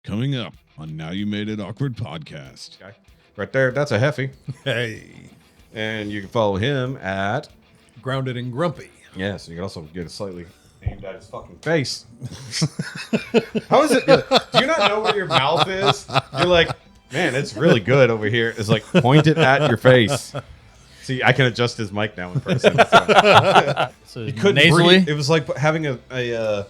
Coming up on Now You Made It Awkward podcast. Okay. Right there, that's a Jeffe. Hey. And you can follow him at... Grounded and Grumpy. Yeah, so you can also get it slightly aimed at his fucking face. How is it? Do you not know where your mouth is? You're like, man, it's really good over here. It's like pointed at your face. See, I can adjust his mic now in person. So He couldn't nasally. breathe. It was like having a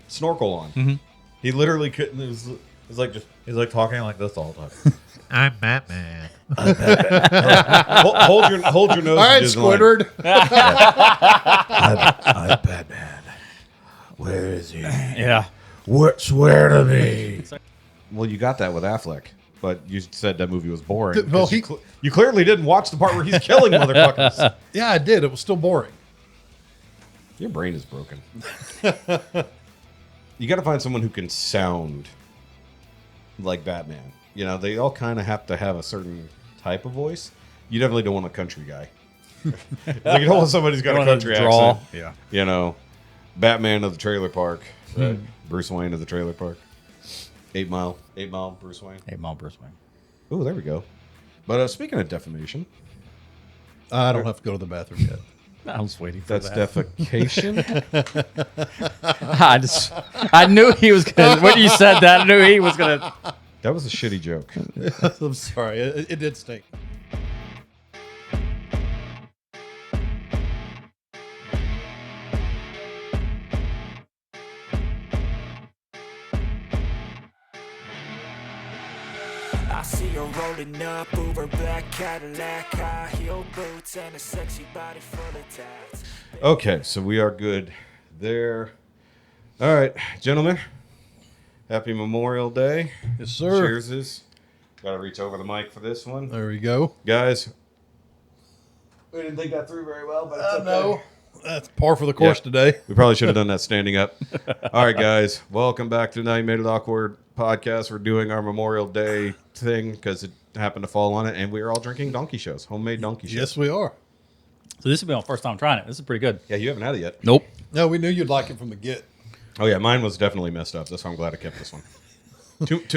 snorkel on. Mm-hmm. He literally couldn't. It was like just he's like talking like this all the time. I'm Batman. hold your nose. All right, Disneyland. Squidward. I'm Batman. Where is he? Yeah. Swear to me. Well, you got that with Affleck, but you said that movie was boring. Well, you clearly didn't watch the part where he's killing motherfuckers. Yeah, I did. It was still boring. Your brain is broken. You got to find someone who can sound like Batman. You know, they all kind of have to have a certain type of voice. You definitely don't want a country guy. Like you don't want somebody who's got a country accent. Yeah. You know, Batman of the trailer park, right? Bruce Wayne of the trailer park. 8 Mile, Bruce Wayne. 8 Mile Bruce Wayne. Oh, there we go. But speaking of defamation, I don't have to go to the bathroom yet. I was waiting for that's that. defecation. I knew he was gonna. When you said that, I knew he was gonna. That was a shitty joke. I'm sorry. It did stink. I see her rolling up, Uber black Cadillac, high heel boots, and a sexy body full of tats. Okay, so we are good there. All right, gentlemen. Happy Memorial Day. Yes, sir. Cheerses. Got to reach over the mic for this one. There we go. Guys, we didn't think that through very well, but it's okay. No. That's par for the course today. We probably should have done that standing up. All right, guys. Welcome back to Now You Made It Awkward podcast. We're doing our Memorial Day thing because it happened to fall on it, and we are all drinking donkey shows, homemade donkey shows. Yes, we are. So this will be my first time trying it. This is pretty good. Yeah, you haven't had it yet. Nope. No, we knew you'd like it from the get. Oh, yeah, mine was definitely messed up. That's why I'm glad I kept this one.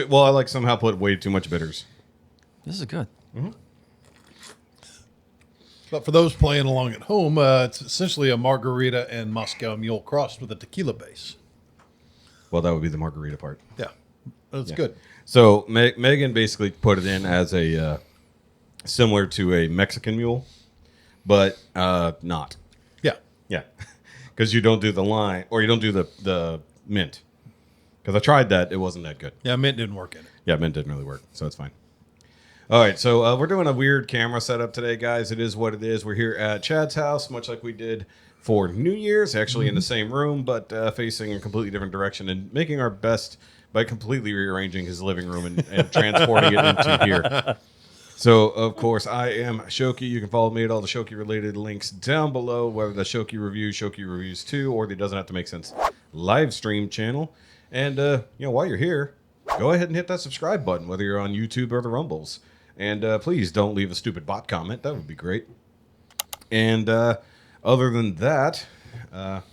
Well, I like somehow put way too much bitters. This is good. But for those playing along at home, it's essentially a margarita and Moscow Mule crossed with a tequila base. Well, that would be the margarita part. Yeah, that's good. So Megan basically put it in as a similar to a Mexican mule, but not. Yeah. Yeah, because you don't do the lime or you don't do the mint. Because I tried that, it wasn't that good. Yeah, mint didn't work in it. Yeah, mint didn't really work, so it's fine. All right, so we're doing a weird camera setup today, guys. It is what it is. We're here at Chad's house, much like we did for New Year's, actually in the same room, but facing a completely different direction and making our best by completely rearranging his living room and transporting it into here. So, of course, I am Shoki. You can follow me at all the Shoki-related links down below, whether the Shoki Review, Shoki Reviews 2, or the Doesn't Have to Make Sense live stream channel. And, while you're here, go ahead and hit that subscribe button, whether you're on YouTube or the Rumbles. And please don't leave a stupid bot comment. That would be great. And other than that,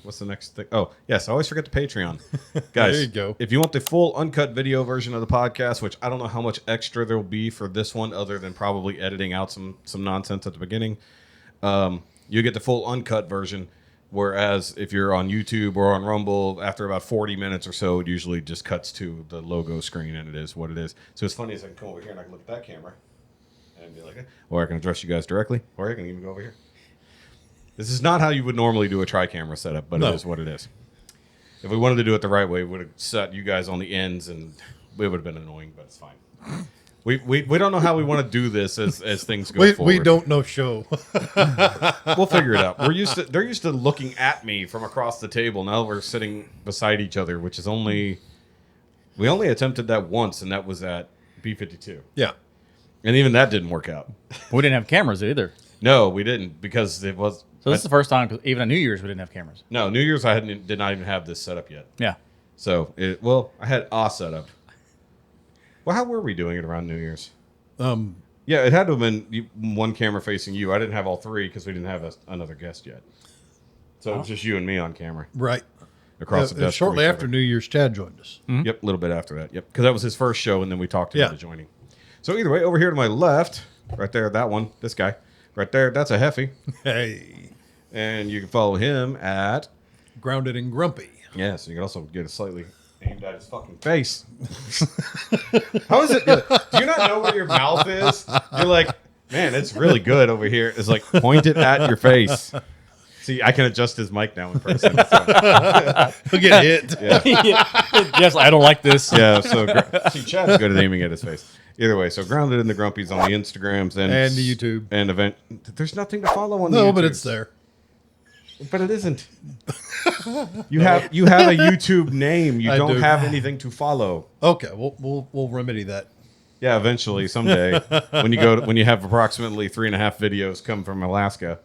what's the next thing? Oh, yes, I always forget the Patreon. Guys, There you go. If you want the full uncut video version of the podcast, which I don't know how much extra there will be for this one other than probably editing out some nonsense at the beginning, you get the full uncut version. Whereas if you're on YouTube or on Rumble, after about 40 minutes or so, it usually just cuts to the logo screen, and it is what it is. So it's funny as I can come over here and I can look at that camera and be like, or I can address you guys directly, or I can even go over here. This is not how you would normally do a tri-camera setup, but No. It is what it is. If we wanted to do it the right way, we would have set you guys on the ends, and it would have been annoying, but it's fine. We don't know how we want to do this as things go forward. We don't know show. We'll figure it out. They're used to looking at me from across the table. Now we're sitting beside each other, which is we only attempted that once, and that was at B52. Yeah. And even that didn't work out. We didn't have cameras either. No, we didn't because it was. So this is the first time, 'cause even at New Year's, we didn't have cameras. No, New Year's I did not even have this set up yet. Yeah. So I had a setup. Well, how were we doing it around New Year's? Yeah, it had to have been one camera facing you. I didn't have all three because we didn't have another guest yet. So it was just you and me on camera. Right. across the desk. Shortly from each after other. New Year's, Chad joined us. Yep, a little bit after that. Yep, because that was his first show, and then we talked him Yeah. into joining. So either way, over here to my left, right there, that one, this guy, right there, that's a Jefe, Hey, and you can follow him at. grounded and grumpy. Yeah, so you can also get a slightly aimed at his fucking face. How is it? Do you not know where your mouth is? You're like, man, it's really good over here. It's like point it at your face. See, I can adjust his mic now in person. So. He'll get hit. Yes, I don't like this. Yeah, so see, Chad's good at aiming at his face. Either way, so Grounded in the Grumpies on the Instagrams And the YouTube. and event. There's nothing to follow on the No, YouTube. but it's there. But it isn't. You have a YouTube name. You I don't do. have anything to follow. Okay, we'll remedy that. Yeah, eventually, someday, when you have approximately 3.5 videos come from Alaska.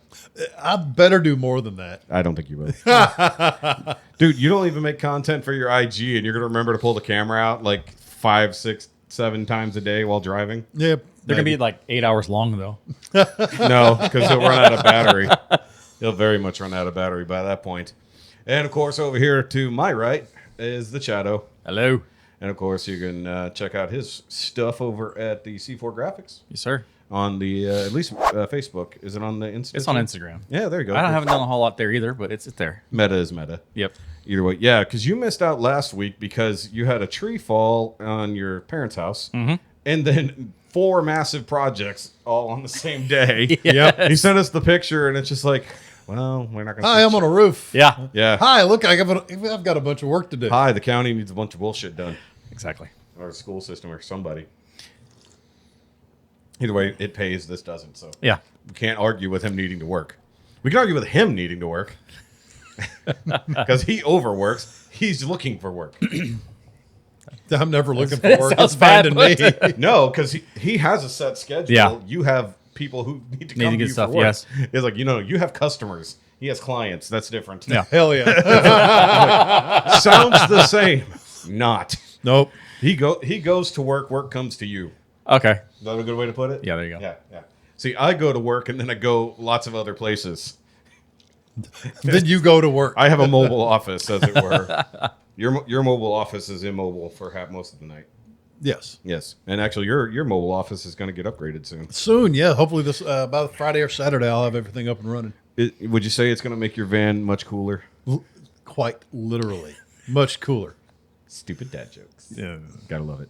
I better do more than that. I don't think you will. Dude, you don't even make content for your IG, and you're going to remember to pull the camera out like 5, 6, 7 times a day while driving? Yeah, They're going to be like 8 hours long, though. No, because he'll run out of battery. He'll very much run out of battery by that point. And, of course, over here to my right is the Chato. Hello. And, of course, you can check out his stuff over at the C4 Graphics Yes, sir. on the, at least Facebook. Is it on the Instagram? It's on Instagram. Yeah, there you go. I haven't done a whole lot there either, but it's there. Meta is meta. Yep. Either way, yeah, because you missed out last week because you had a tree fall on your parents' house, and then 4 massive projects all on the same day. Yep. He sent us the picture, and it's just like, well, we're not going to. Hi, I'm on a roof. Yeah. Yeah. Hi, look, I've got a bunch of work to do. Hi, the county needs a bunch of bullshit done, Exactly. or the school system, or somebody. Either way, it pays. This doesn't. So Yeah. we can't argue with him needing to work. We can argue with him needing to work because he overworks. He's looking for work. I'm never looking for That work. sounds It's finding bad, me. No, because he has a set schedule. Yeah. You have people who need to Need come to to get you stuff, for work. yes. It's like, you have customers. He has clients. That's different. Yeah. Hell yeah. Sounds the same. Not. Nope. He goes to work. Work comes to you. Okay. Is that a good way to put it? Yeah, there you go. Yeah. See, I go to work and then I go lots of other places. Then you go to work. I have a mobile office, as it were. Your mobile office is immobile for most of the night. Yes. Yes, and actually, your mobile office is going to get upgraded soon. Soon, yeah. Hopefully this by Friday or Saturday I'll have everything up and running. Would you say it's going to make your van much cooler? Quite literally. Much cooler. Stupid dad jokes. Yeah. Gotta love it.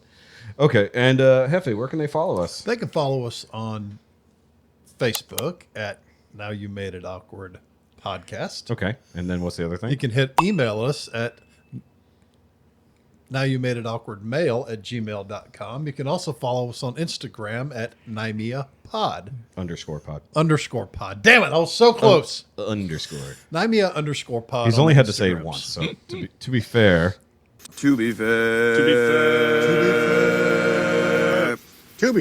Okay, and Jefe, where can they follow us? They can follow us on Facebook at Now You Made It Awkward Podcast. Okay, and then what's the other You thing? can email us at nowyoumade.it@gmail.com. You can also follow us on Instagram at NimeaPod _pod. Damn it, I was so close. Underscore. Nimea_pod. He's on only had to say it Instagrams. once. So to be fair, To be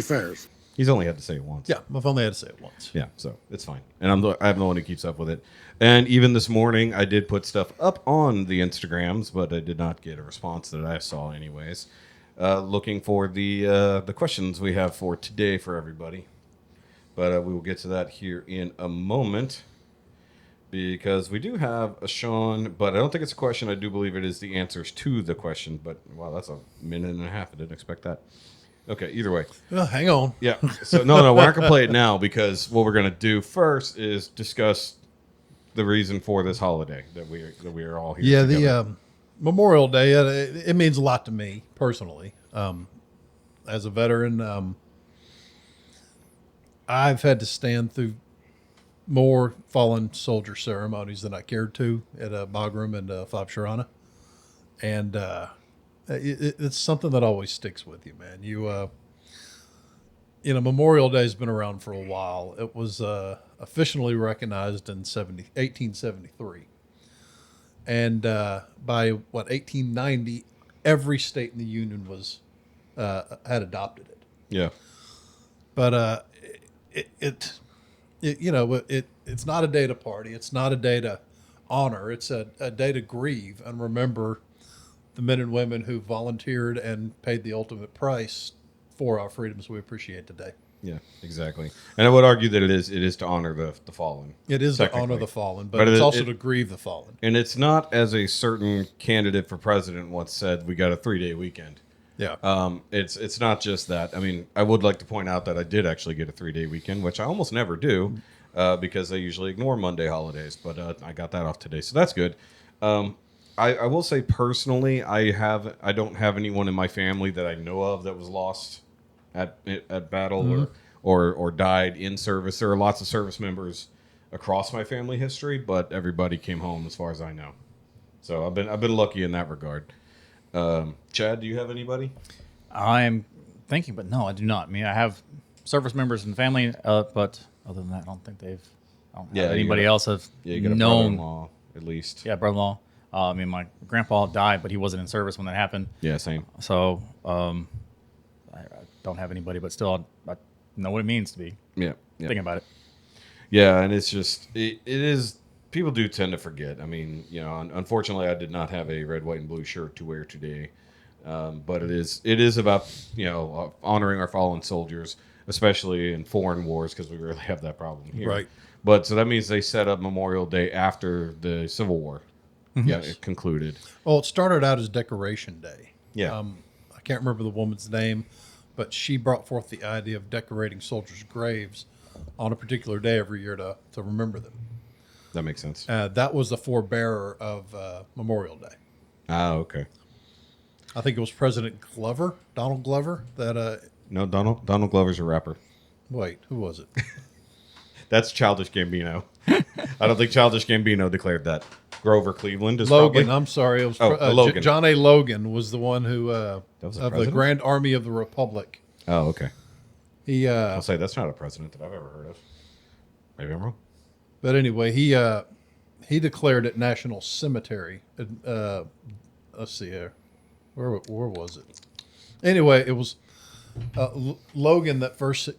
fair. he's only had to say it once. Yeah, I've only had to say it once. Yeah, so it's fine. And I'm the one who keeps up with it. And even this morning, I did put stuff up on the Instagrams, but I did not get a response that I saw anyways. Looking for the questions we have for today for everybody. But we will get to that here in a moment. Because we do have a Sean, but I don't think it's a question. I do believe it is the answers to the question. But, wow, that's a minute and a half. I didn't expect that. Okay, either way. Well, hang on. Yeah. So no, we're not gonna play it now because what we're gonna do first is discuss the reason for this holiday that we are all here. Yeah, together. the Memorial Day, it means a lot to me personally. As a veteran, I've had to stand through more fallen soldier ceremonies than I cared to at Bagram and Fabsharana. And it's something that always sticks with you, man. Memorial Day has been around for a while. It was officially recognized in 1873. And by 1890, every state in the Union had adopted it. Yeah. But it's not a day to party. It's not a day to honor. It's a day to grieve and remember the men and women who volunteered and paid the ultimate price for our freedoms we appreciate today. Yeah, exactly. And I would argue that it is to honor the fallen. It is to honor technically. the fallen, but, But it's it- also it- to grieve the fallen. And it's not, as a certain candidate for president once said, we got a 3-day weekend. Yeah. It's not just that. I mean, I would like to point out that I did actually get a 3-day weekend, which I almost never do, because I usually ignore Monday holidays. But I got that off today, so that's good. I will say personally, I don't have anyone in my family that I know of that was lost at battle or died in service. There are lots of service members across my family history, but everybody came home as far as I know. So I've been lucky in that regard. Chad, do you have anybody? I'm thinking, but no, I do not. I mean, I have service members and family, but other than that, I don't think I don't have anybody else have You got a known. brother-in-law at least. Yeah, brother-in-law. I mean, my grandpa died, but he wasn't in service when that happened. Yeah, same. So I don't have anybody, but still, I know what it means to be Yeah. thinking about it. Yeah, and it's just it is. People do tend to forget. I mean, unfortunately, I did not have a red, white, and blue shirt to wear today, but it is about honoring our fallen soldiers, especially in foreign wars, because we really have that problem here. Right. But so that means they set up Memorial Day after the Civil War. Yeah, it concluded. Well, it started out as Decoration Day. Yeah. I can't remember the woman's name, but she brought forth the idea of decorating soldiers' graves on a particular day every year to remember them. That makes sense. That was the forebearer of Memorial Day. Okay. I think it was President Glover, Donald Glover, that, No, Donald Glover's a rapper. wait, who was it? That's Childish Gambino. I don't think Childish Gambino declared that. Grover Cleveland is Logan, probably. I'm sorry. It was Logan. John A. Logan was the one who, was the of the president? Grand Army of the Republic. Oh, okay. He, I'll say that's not a president that I've ever heard of. Maybe I'm wrong. but anyway, he declared it National Cemetery. Let's see here. Where was it? Anyway, it was Logan that first,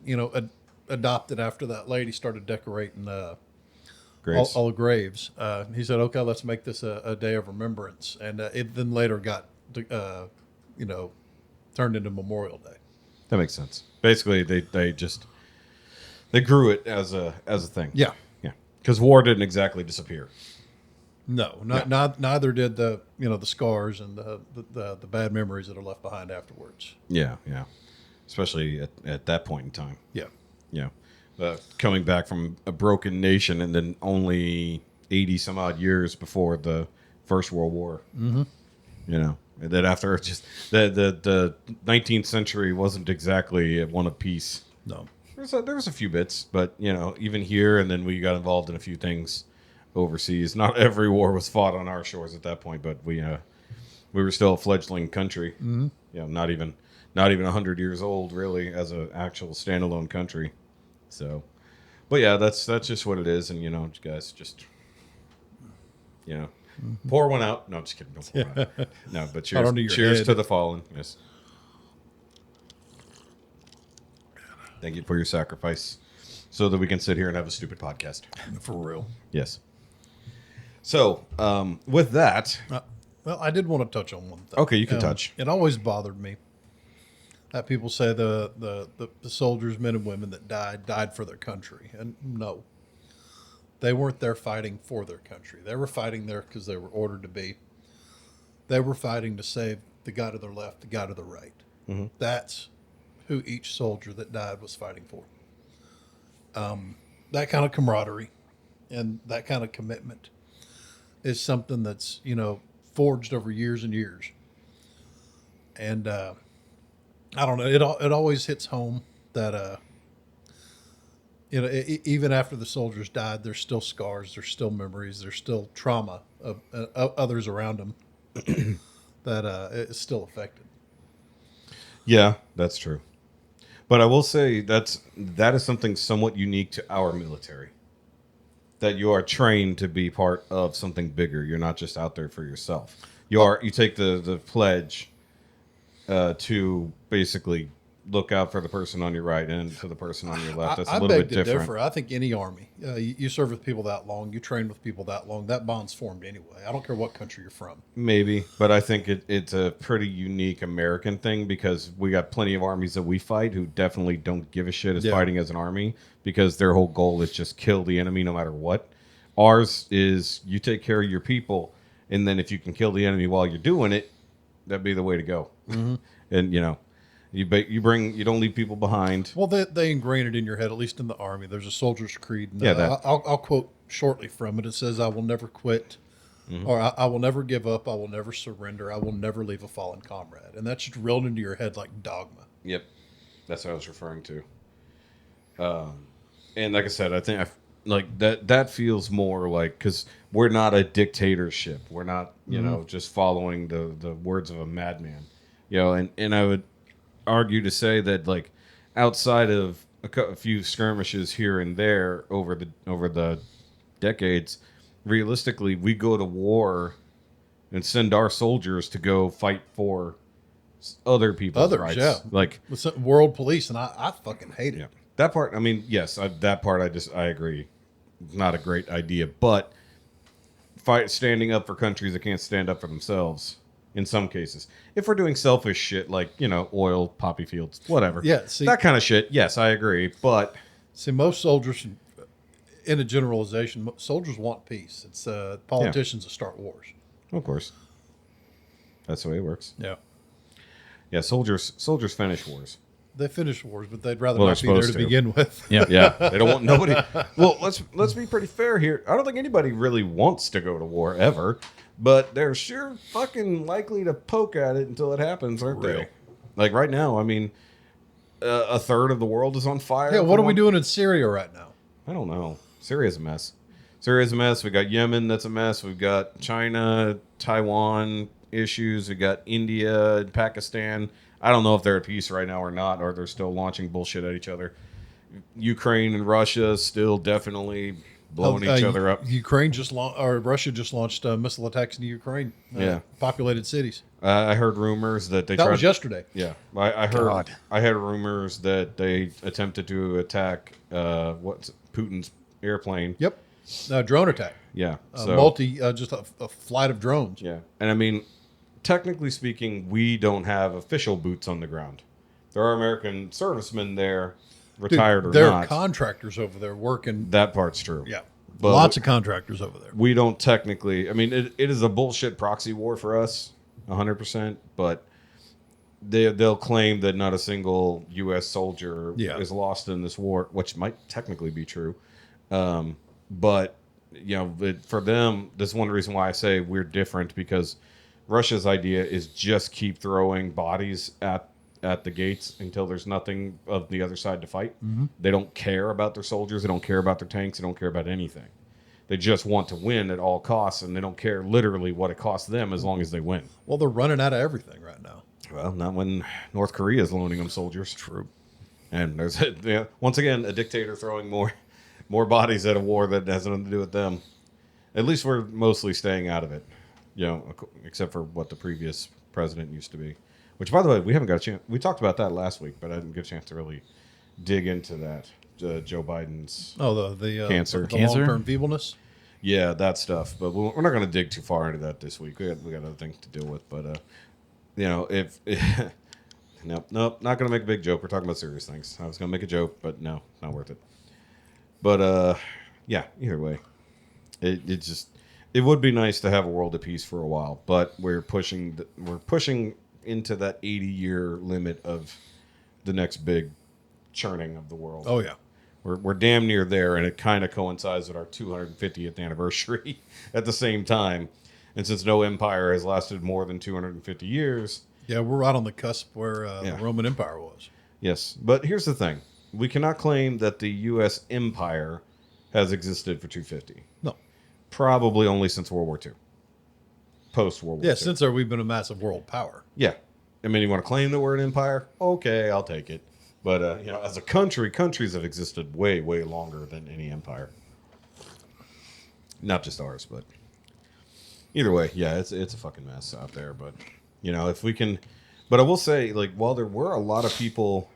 adopted after that lady started decorating Graves. all the graves. He said, "Okay, let's make this a day of remembrance," and it then later got, turned into Memorial Day. That makes sense. Basically, they grew it as a thing. Yeah. Yeah. Because war didn't exactly disappear. No, neither did the scars and the bad memories that are left behind afterwards. Yeah, yeah. Especially at that point in time. Yeah. Yeah. Coming back from a broken nation and then only 80 some odd years before the First World War. Mm-hmm. And then after just the 19th century wasn't exactly one of peace. No. There was a few bits, but even here, and then we got involved in a few things overseas. Not every war was fought on our shores at that point, but we were still a fledgling country. Mm-hmm. Not even 100 years old really as an actual standalone country. So, but yeah, that's just what it is, and you guys just pour one out. No, just kidding. Don't pour one out. No, but cheers to the fallen. Yes. Thank you for your sacrifice, so that we can sit here and have a stupid podcast. For real. Yes. So, with that, Well, I did want to touch on one thing. okay, you can touch. It always bothered me that people say the soldiers, men and women that died for their country, and no, they weren't there fighting for their country. They were fighting there because they were ordered to be. They were fighting to save the guy to their left, the guy to the right. Mm-hmm. That's who each soldier that died was fighting for. That kind of camaraderie and that kind of commitment is something that's forged over years and years. And I don't know. It always hits home that even after the soldiers died, there's still scars, there's still memories, there's still trauma of others around them that is still affected. Yeah, that's true. But I will say that is something somewhat unique to our military. That you are trained to be part of something bigger. You're not just out there for yourself. You take the pledge to basically look out for the person on your right and to the person on your left. That's a I little beg bit to different. differ. I think any army, you serve with people that long, you train with people that long, that bond's formed anyway. I don't care what country you're from. Maybe, but I think it's a pretty unique American thing because we got plenty of armies that we fight who definitely don't give a shit as Yeah. fighting as an army because their whole goal is just kill the enemy no matter what. Ours is you take care of your people, and then if you can kill the enemy while you're doing it, that'd be the way to go. Mm-hmm. And you don't leave people behind. Well, they ingrain it in your head, at least in the army. There's a soldier's creed. And, Yeah, that- I'll quote shortly from it. It says, "I will never quit, or I will never give up. I will never surrender. I will never leave a fallen comrade." And that's just drilled into your head like dogma. Yep, that's what I was referring to. And like I said, I think like that feels more like because we're not a dictatorship. We're not just following the words of a madman. And I would argue to say that like outside of a few skirmishes here and there over the decades, realistically, we go to war and send our soldiers to go fight for other people's rights. Yeah. Like With some world police, and I fucking hate it. yeah, that part. I mean, yes, that part. I agree. Not a great idea, but standing up for countries that can't stand up for themselves. In some cases, if we're doing selfish shit like oil, poppy fields, whatever, Yeah, see- that kind of shit. Yes, I agree. But See, most soldiers, in a generalization, soldiers want peace. It's politicians that start wars. of course, that's the way it works. Yeah. Yeah, soldiers finish wars. They finish wars, but they'd rather Well, not they're be there supposed to to. begin with. Yeah. Yeah, they don't want nobody. Well, let's be pretty fair here. I don't think anybody really wants to go to war ever, but they're sure fucking likely to poke at it until it happens, aren't Real. they? Like right now, I mean, a third of the world is on fire. Yeah, what are we doing in Syria right now? I don't know. Syria's a mess. Syria's a mess. We got Yemen, that's a mess. We've got China, Taiwan issues. We got India and Pakistan. I don't know if they're at peace right now or not, or they're still launching bullshit at each other. Ukraine and Russia still definitely blowing each other up. Ukraine Russia just launched missile attacks into Ukraine. Yeah. Populated cities. I heard rumors that they That tried. was yesterday. Yeah, I heard. God. I had rumors that they attempted to attack Putin's airplane. Yep. Drone attack. Yeah, Just a flight of drones. yeah, and I mean, technically speaking, we don't have official boots on the ground. There are American servicemen there, Dude, retired or there are not. contractors over there working. That part's true. Yeah. But Lots of contractors over there. we don't technically. I mean, it is a bullshit proxy war for us, 100%. But they'll claim that not a single U.S. soldier is lost in this war, which might technically be true. But for them, that's one reason why I say we're different, because Russia's idea is just keep throwing bodies at the gates until there's nothing of the other side to fight. Mm-hmm. They don't care about their soldiers. They don't care about their tanks. They don't care about anything. They just want to win at all costs, and they don't care literally what it costs them as long as they win. Well, they're running out of everything right now. Well, not when North Korea is loaning them soldiers. True. And there's once again a dictator throwing more bodies at a war that has nothing to do with them. At least we're mostly staying out of it, except for what the previous president used to be. Which, by the way, we haven't got a chance. We talked about that last week, but I didn't get a chance to really dig into that. Joe Biden's The Cancer. the long-term feebleness. Yeah, that stuff. But we're not going to dig too far into that this week. We got other things to deal with. But if nope, not going to make a big joke. We're talking about serious things. I was going to make a joke, but no, not worth it. But yeah, either way, it would be nice to have a world of peace for a while. But we're pushing into that 80-year limit of the next big churning of the world. Oh yeah. We're damn near there, and it kind of coincides with our 250th anniversary at the same time. And since no empire has lasted more than 250 years... Yeah, we're right on the cusp where the Roman Empire was. Yes, but here's the thing. We cannot claim that the U.S. empire has existed for 250. No. Probably only since World War II. Post-World War II. Yeah, since there we've been a massive world power. Yeah. I mean, you want to claim that we're an empire? Okay, I'll take it. But, as a country, countries have existed way, way longer than any empire. Not just ours, but... Either way, yeah, it's a fucking mess out there. But, if we can But I will say, like, while there were a lot of people,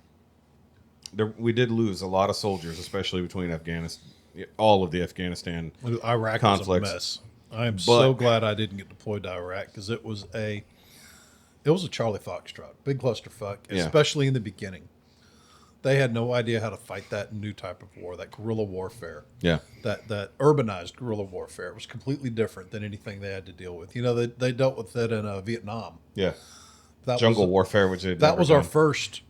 we did lose a lot of soldiers, especially between Afghanistan, all of the Afghanistan Iraq conflicts. was a mess. I am so glad I didn't get deployed to Iraq because it was a Charlie Foxtrot, big clusterfuck, especially in the beginning. They had no idea how to fight that new type of war, that guerrilla warfare. Yeah. That urbanized guerrilla warfare. It was completely different than anything they had to deal with. You know, they dealt with it in Vietnam. Yeah. That Jungle warfare, which our first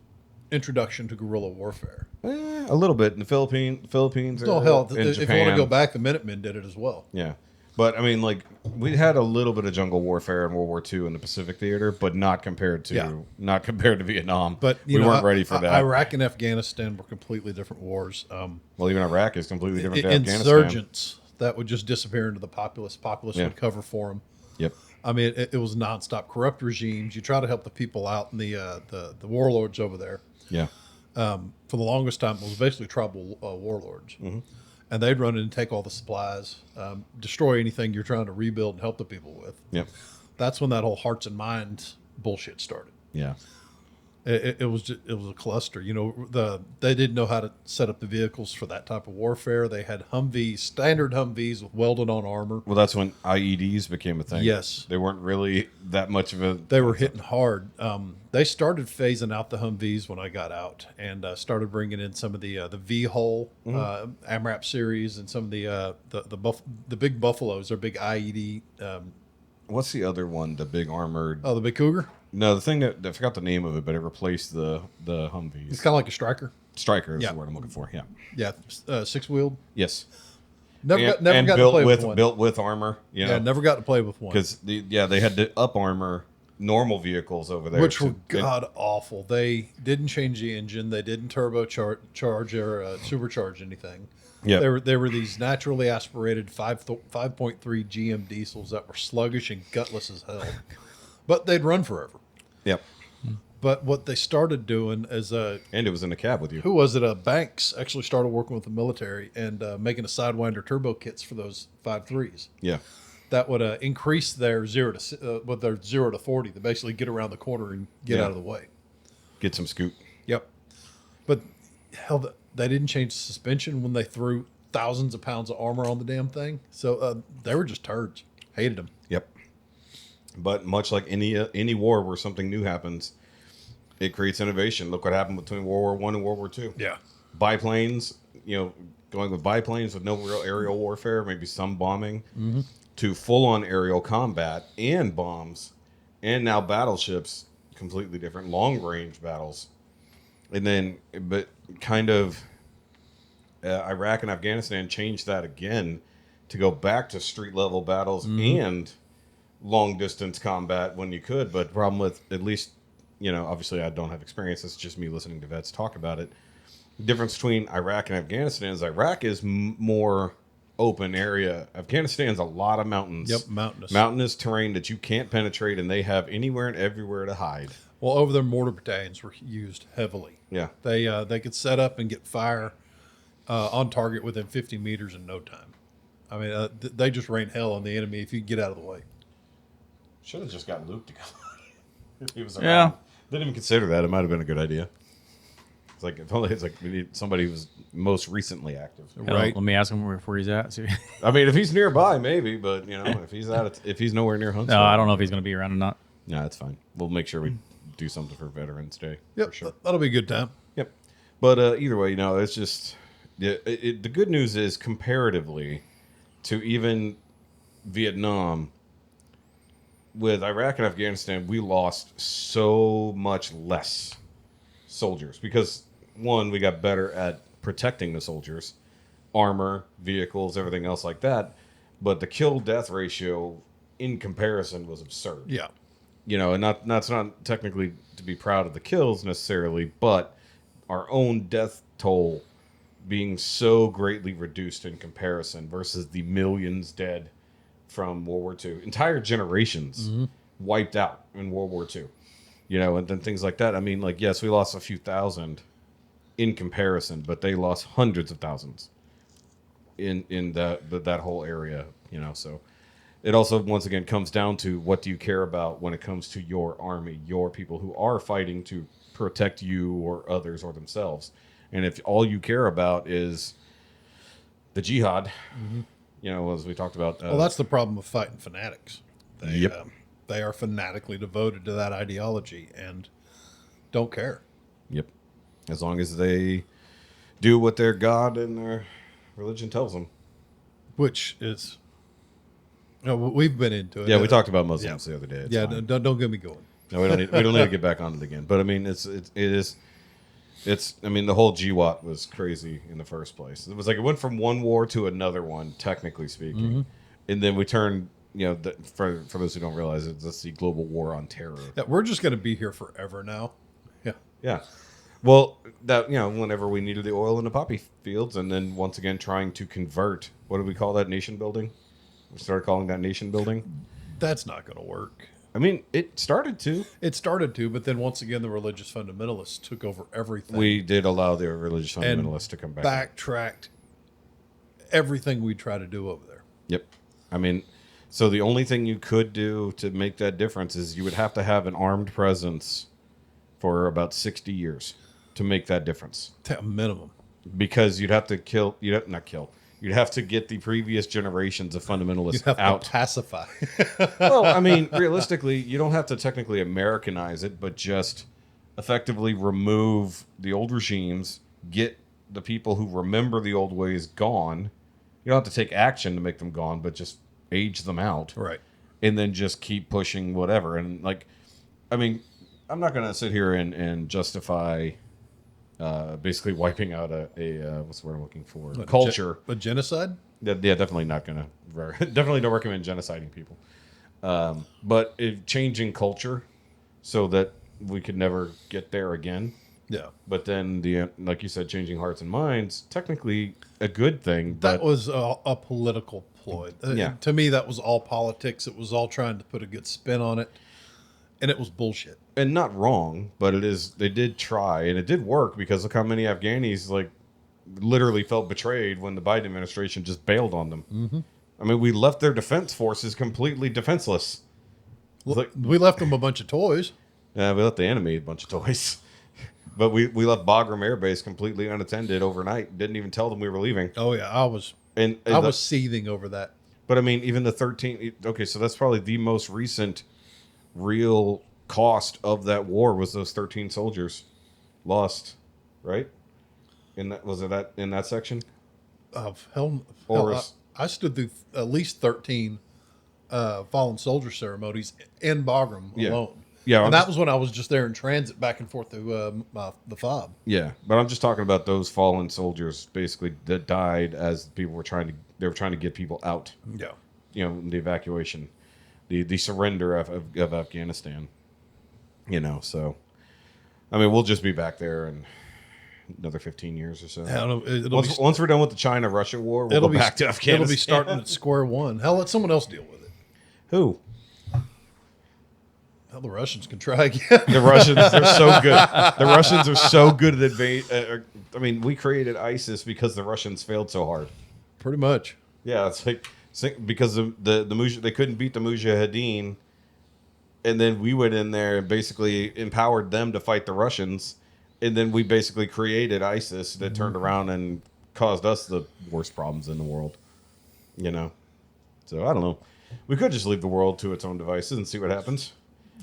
introduction to guerrilla warfare. A little bit in the Philippines. No, hell, in if Japan. you want to go back, the Minutemen did it as well. Yeah. But I mean, like, we had a little bit of jungle warfare in World War II in the Pacific Theater, but not compared to Vietnam. But we weren't ready for that. Iraq and Afghanistan were completely different wars. Well, even Iraq is completely different than Afghanistan. Insurgents that would just disappear into the populace. Populace would cover for them. Yep. I mean, it was nonstop corrupt regimes. You try to help the people out, and the warlords over there. Yeah. For the longest time, it was basically tribal warlords. Mm-hmm. And they'd run in and take all the supplies, destroy anything you're trying to rebuild and help the people with. Yep. That's when that whole hearts and minds bullshit started. Yeah. It was a cluster. You know, they didn't know how to set up the vehicles for that type of warfare. They had Humvees, standard Humvees with welded on armor. Well, that's when IEDs became a thing. Yes. They weren't really that much of a... They were hitting hard. They started phasing out the Humvees when I got out, and started bringing in some of the V-Hull AMRAP series and some of the big Buffaloes, or big IED. What's the other one? The big armored... Oh, the big Cougar? No, the thing that I forgot the name of it, but it replaced the Humvees. It's kind of like a Striker. Striker is the word I'm looking for. Yeah. Yeah, six-wheeled. Yes. Never got to play with one. Built with armor. You know? Yeah, never got to play with one. Because they had to up armor normal vehicles over there, which were god awful. They didn't change the engine. They didn't turbocharge or supercharge anything. Yeah, they were these naturally aspirated 5.3 GM diesels that were sluggish and gutless as hell, but they'd run forever. Yep. But what they started doing is and it was in the cab with you. Who was it? Banks actually started working with the military and making a Sidewinder turbo kits for those 5.3s. Yeah. That would increase their 0 to 40 to basically get around the corner and get out of the way. Get some scoot. Yep. But hell, they didn't change the suspension when they threw thousands of pounds of armor on the damn thing. So they were just turds. Hated them. Yep. But much like any war where something new happens, it creates innovation. Look what happened between World War I and World War II. Yeah. Biplanes, going with biplanes with no real aerial warfare, maybe some bombing, to full-on aerial combat and bombs, and now battleships, completely different, long-range battles. And then, but kind of Iraq and Afghanistan changed that again to go back to street-level battles and long-distance combat when you could. But the problem with, at least, obviously I don't have experience. It's just me listening to vets talk about it. The difference between Iraq and Afghanistan is Iraq is more open area. Afghanistan's a lot of mountains. Yep, mountainous. Mountainous terrain that you can't penetrate, and they have anywhere and everywhere to hide. Well, over there, mortar battalions were used heavily. Yeah. They could set up and get fire on target within 50 meters in no time. I mean, they just rain hell on the enemy if you get out of the way. Should have just got Luke to go. He was around. Yeah. Didn't even consider that. It might have been a good idea. It's like we need somebody who's most recently active. Right. Let me ask him where he's at. See. I mean, if he's nearby, maybe, but if he's nowhere near Huntsville. No, I don't know if he's going to be around or not. No, that's fine. We'll make sure we do something for Veterans Day. Yep, for sure. that'll be a good time. Yep. But either way, it's just the good news is comparatively to even Vietnam, with Iraq and Afghanistan, we lost so much less soldiers because, one, we got better at protecting the soldiers, armor, vehicles, everything else like that. But the kill-death ratio in comparison was absurd. Yeah. And that's not technically to be proud of the kills necessarily, but our own death toll being so greatly reduced in comparison versus the millions dead from World War II. Entire generations wiped out in World War II. And then things like that. I mean, yes, we lost a few thousand in comparison, but they lost hundreds of thousands in that whole area, so it also, once again, comes down to what do you care about when it comes to your army, your people who are fighting to protect you or others or themselves. And if all you care about is the jihad, as we talked about. Well, that's the problem with fighting fanatics. Yep. They are fanatically devoted to that ideology and don't care. Yep. As long as they do what their God and their religion tells them. Which is, we've been into it. Yeah, we talked about Muslims the other day. It's fine. Don't get me going. No, we don't need to get back on it again. But I mean, it's I mean, the whole GWAT was crazy in the first place. It was like it went from one war to another one, technically speaking, and then we turned. For those who don't realize it, that's the global war on terror. Yeah, we're just going to be here forever now. Yeah. Yeah. Well, that whenever we needed the oil in the poppy fields, and then once again trying to convert. What do we call that? Nation building. We started calling that nation building. That's not going to work. I mean, it started to. It started to, but then once again, the religious fundamentalists took over everything. We did allow the religious fundamentalists to come back. Backtracked everything we try to do over there. Yep. I mean, so the only thing you could do to make that difference is you would have to have an armed presence for about 60 years to make that difference. To a minimum. Because you'd have to You'd have to get the previous generations of fundamentalists You have out. to pacify. Well, I mean, realistically, you don't have to technically Americanize it, but just effectively remove the old regimes, get the people who remember the old ways gone. You don't have to take action to make them gone, but just age them out. Right. And then just keep pushing whatever. And, I mean, I'm not going to sit here and justify basically wiping out a what's the word I'm looking for? Culture. A genocide? Yeah, definitely not going to. Definitely don't recommend genociding people. But changing culture so that we could never get there again. Yeah. But then, like you said, changing hearts and minds, technically a good thing. That was a political ploy. Yeah. To me, that was all politics. It was all trying to put a good spin on it. And it was bullshit. And not wrong, but they did try, and it did work because look how many Afghanis literally felt betrayed when the Biden administration just bailed on them. Mm-hmm. I mean, we left their defense forces completely defenseless. We left them a bunch of toys. Yeah, we left the enemy a bunch of toys. But we left Bagram Air Base completely unattended overnight. Didn't even tell them we were leaving. Oh, yeah. I was seething over that. But I mean, even the 13... Okay, so that's probably the most recent real cost of that war was those 13 soldiers lost, right? In that section? I stood through at least 13 fallen soldier ceremonies in Bagram alone. Yeah, and that was when I was just there in transit back and forth through the FOB. Yeah, but I'm just talking about those fallen soldiers basically that died as people were trying to get people out. Yeah. The evacuation, the surrender of Afghanistan. So I mean, we'll just be back there in another 15 years or so. I don't know, once we're done with the China-Russia war, we'll go back to Afghanistan. It'll be starting at square one. Hell, let someone else deal with it. Who? Hell, the Russians can try again. The Russians, they're so good. The Russians are so good at I mean, we created ISIS because the Russians failed so hard. Pretty much. Yeah, it's because they couldn't beat the Mujahideen, and then we went in there and basically empowered them to fight the Russians, and then we basically created ISIS that turned around and caused us the worst problems in the world. So I don't know. We could just leave the world to its own devices and see what happens,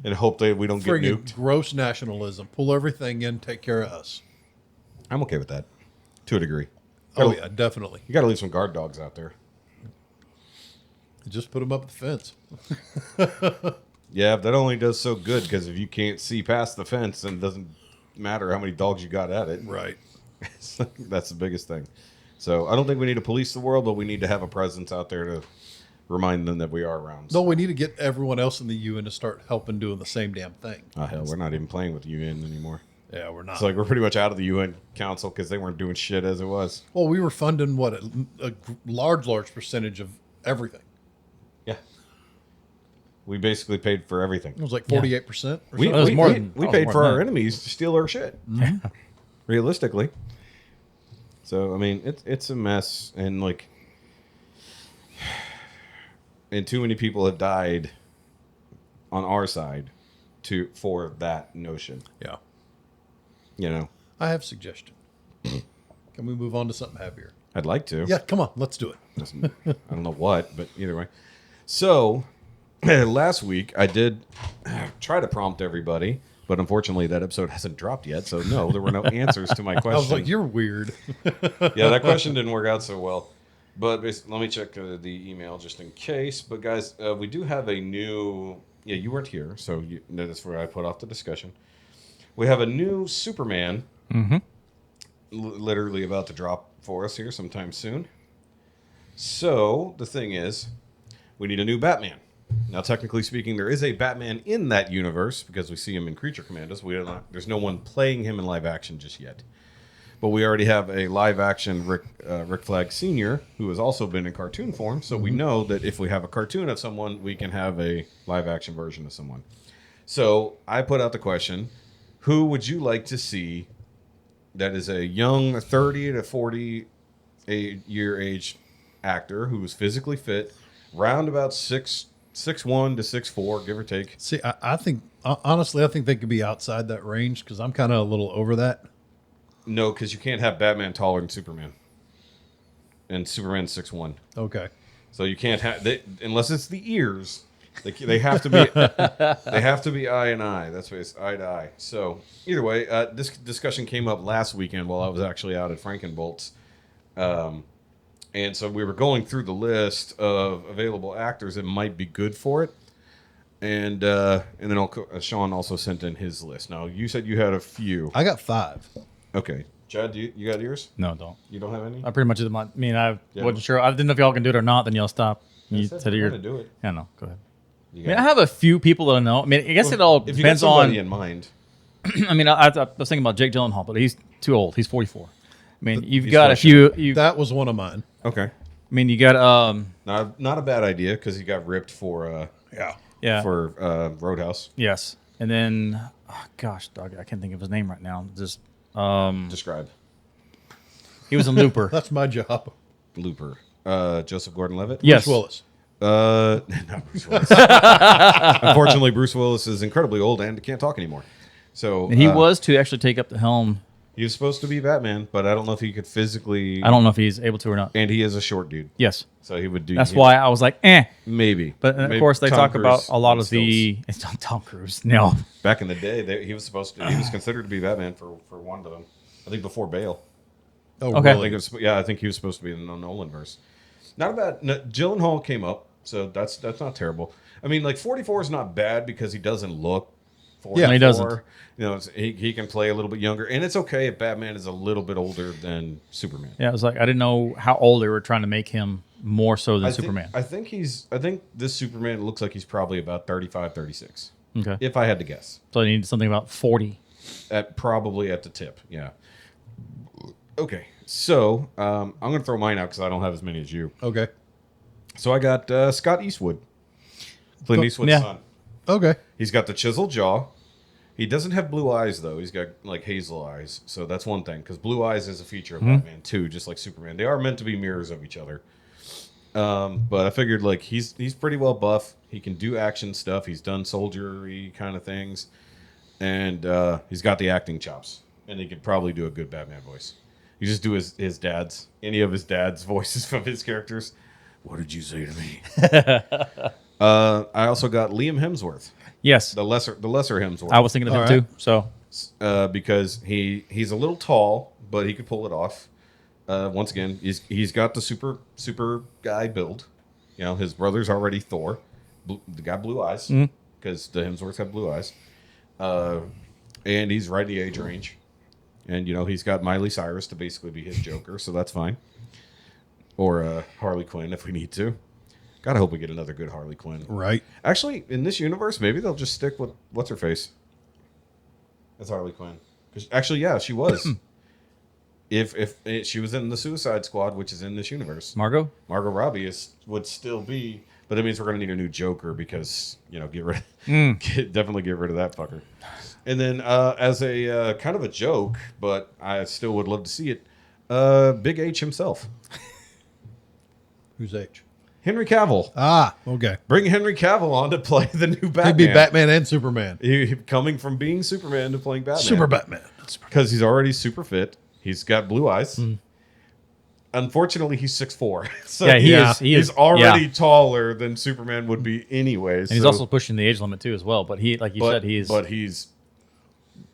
and hope that we don't get nuked. Gross nationalism. Pull everything in. Take care of us. I'm okay with that, to a degree. Yeah, definitely. You got to leave some guard dogs out there. Just put them up the fence. Yeah, that only does so good because if you can't see past the fence, then it doesn't matter how many dogs you got at it. Right. That's the biggest thing. So I don't think we need to police the world, but we need to have a presence out there to remind them that we are around. No, we need to get everyone else in the UN to start helping doing the same damn thing. Oh, hell, we're not even playing with the UN anymore. Yeah, we're not. It's like we're pretty much out of the UN Council because they weren't doing shit as it was. Well, we were funding, a large percentage of everything. Yeah. We basically paid for everything. It was like 48%. We paid for our enemies to steal our shit. Mm-hmm. Realistically. So, I mean, it's a mess. And, and too many people have died on our side for that notion. Yeah. You know, I have a suggestion. Can we move on to something happier? I'd like to. Yeah, come on, let's do it. I don't know what, but either way. So last week I did try to prompt everybody, but unfortunately that episode hasn't dropped yet. So no, there were no answers to my question. I was like, you're weird. Yeah, that question didn't work out so well. But let me check the email just in case. But guys, we do have a new. Yeah, you weren't here, so that's where I put off the discussion. We have a new Superman, literally about to drop for us here sometime soon. So the thing is, we need a new Batman. Now, technically speaking, there is a Batman in that universe because we see him in Creature Commandos. There's no one playing him in live action just yet. But we already have a live-action Rick Flag Sr., who has also been in cartoon form, so we know that if we have a cartoon of someone, we can have a live-action version of someone. So I put out the question, who would you like to see that is a young 30 to 40 year age actor who is physically fit, round about 6'1" to 6'4", give or take? See, I think, honestly, I think they could be outside that range because I'm kind of a little over that. No, because you can't have Batman taller than Superman. And Superman's 6'1". Okay. So you can't have unless it's the ears. They have to be they have to be eye and eye. That's what it's eye to eye. So either way, this discussion came up last weekend while I was actually out at Frankenbolt's, and so we were going through the list of available actors that might be good for it, and then Sean also sent in his list. Now you said you had a few. I got 5. Okay, Chad, you got yours? No, don't. You don't have any? I pretty much did my. I mean, I wasn't sure. I didn't know if y'all can do it or not. Then y'all stop. You said you're going to do it. Yeah, no, go ahead. I You mean, got I have a few people that I know. I mean, I guess it all if you got depends somebody on. in mind. I mean, I was thinking about Jake Gyllenhaal, but he's too old. He's 44. I mean, you've He's got a few. That was one of mine. Okay, I mean, you got not a bad idea because he got ripped for yeah, for Roadhouse. yes, and then gosh, dog, I can't think of his name right now. Just Describe. he was in Looper. That's my job. Looper. Joseph Gordon-Levitt? Yes, Bruce Willis. Not Bruce Willis. Unfortunately, Bruce Willis is incredibly old and can't talk anymore. So and he was to actually take up the helm. he was supposed to be Batman, but I don't know if he could physically. I don't know if he's able to or not. And he is a short dude, Yes, so he would do. that's why I was like, maybe. But Maybe of course, they Tom talk about Cruise a lot on of the. stilts. It's not Tom Cruise. No. Back in the day, he was supposed to. He was considered to be Batman for one of them. I think before Bale. Oh, Okay. really? I think he was supposed to be in the Nolan verse. Not bad. No, Gyllenhaal came up, so that's not terrible. I mean, like 44 is not bad because he doesn't look 44. Yeah, he doesn't. You know, he can play a little bit younger, and it's okay if Batman is a little bit older than Superman. Yeah, it was like I didn't know how old they were trying to make him more so than Superman. I think this Superman looks like he's probably about 35, 36. Okay. If I had to guess. So they needed something about 40. Probably at the tip, yeah. Okay, so I'm going to throw mine out because I don't have as many as you. Okay. So I got Scott Eastwood, Clint Eastwood's Yeah. son. Okay. He's got the chiseled jaw. He doesn't have blue eyes, though. He's got, like, hazel eyes. So that's one thing, because blue eyes is a feature of Batman, too, just like Superman. They are meant to be mirrors of each other. But I figured, like, he's pretty well buff. He can do action stuff. He's done soldiery kind of things. And he's got the acting chops. And he could probably do a good Batman voice. You just do his dad's, any of his dad's voices from his characters. What did you say to me? I also got Liam Hemsworth, Yes. the lesser Hemsworth. I was thinking of him All too. So because he's a little tall, but he could pull it off. Once again, he's got the super guy build. You know, his brother's already Thor. The guy blue eyes because the Hemsworths have blue eyes, and he's right the age range. And you know he's got Miley Cyrus to basically be his Joker, so that's fine. Or Harley Quinn if we need to. Gotta hope we get another good Harley Quinn. Right. Actually, in this universe, maybe they'll just stick with what's her face as Harley Quinn. Because actually, yeah, she was. if she was in the Suicide Squad, which is in this universe, Margot? Margot Robbie would still be. But it means we're gonna need a new Joker because definitely get rid of that fucker. And then as a kind of a joke, but I still would love to see it. Big H himself. Who's H? Henry Cavill. Ah, okay. Bring Henry Cavill on to play the new Batman. He'd be Batman and Superman. Coming from being Superman to playing Batman. Super Batman. Because he's already super fit. He's got blue eyes. Unfortunately, he's 6'4". So yeah, he's already taller than Superman would be anyways. And he's also pushing the age limit too as well. But he, like you said, he's. But he's.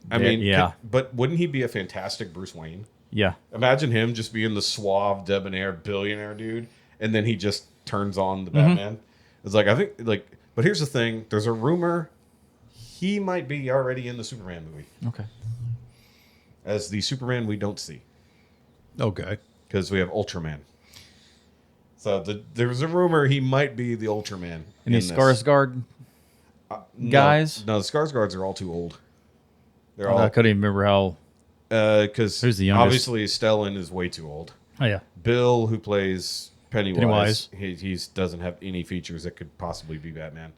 I mean, yeah. But wouldn't he be a fantastic Bruce Wayne? Yeah. Imagine him just being the suave, debonair, billionaire dude, and then he just turns on the Batman. It's like, I think, like, but here's the thing: there's a rumor he might be already in the Superman movie. Okay. As the Superman we don't see. Okay. Because we have Ultraman. So there's a rumor he might be the Ultraman. Any Skarsgård guys? No, the Skarsgårds are all too old. They're all. I couldn't even remember how. Because Who's the youngest? obviously Stellan is way too old. Oh yeah. Bill, who plays Pennywise. Pennywise. He doesn't have any features that could possibly be Batman.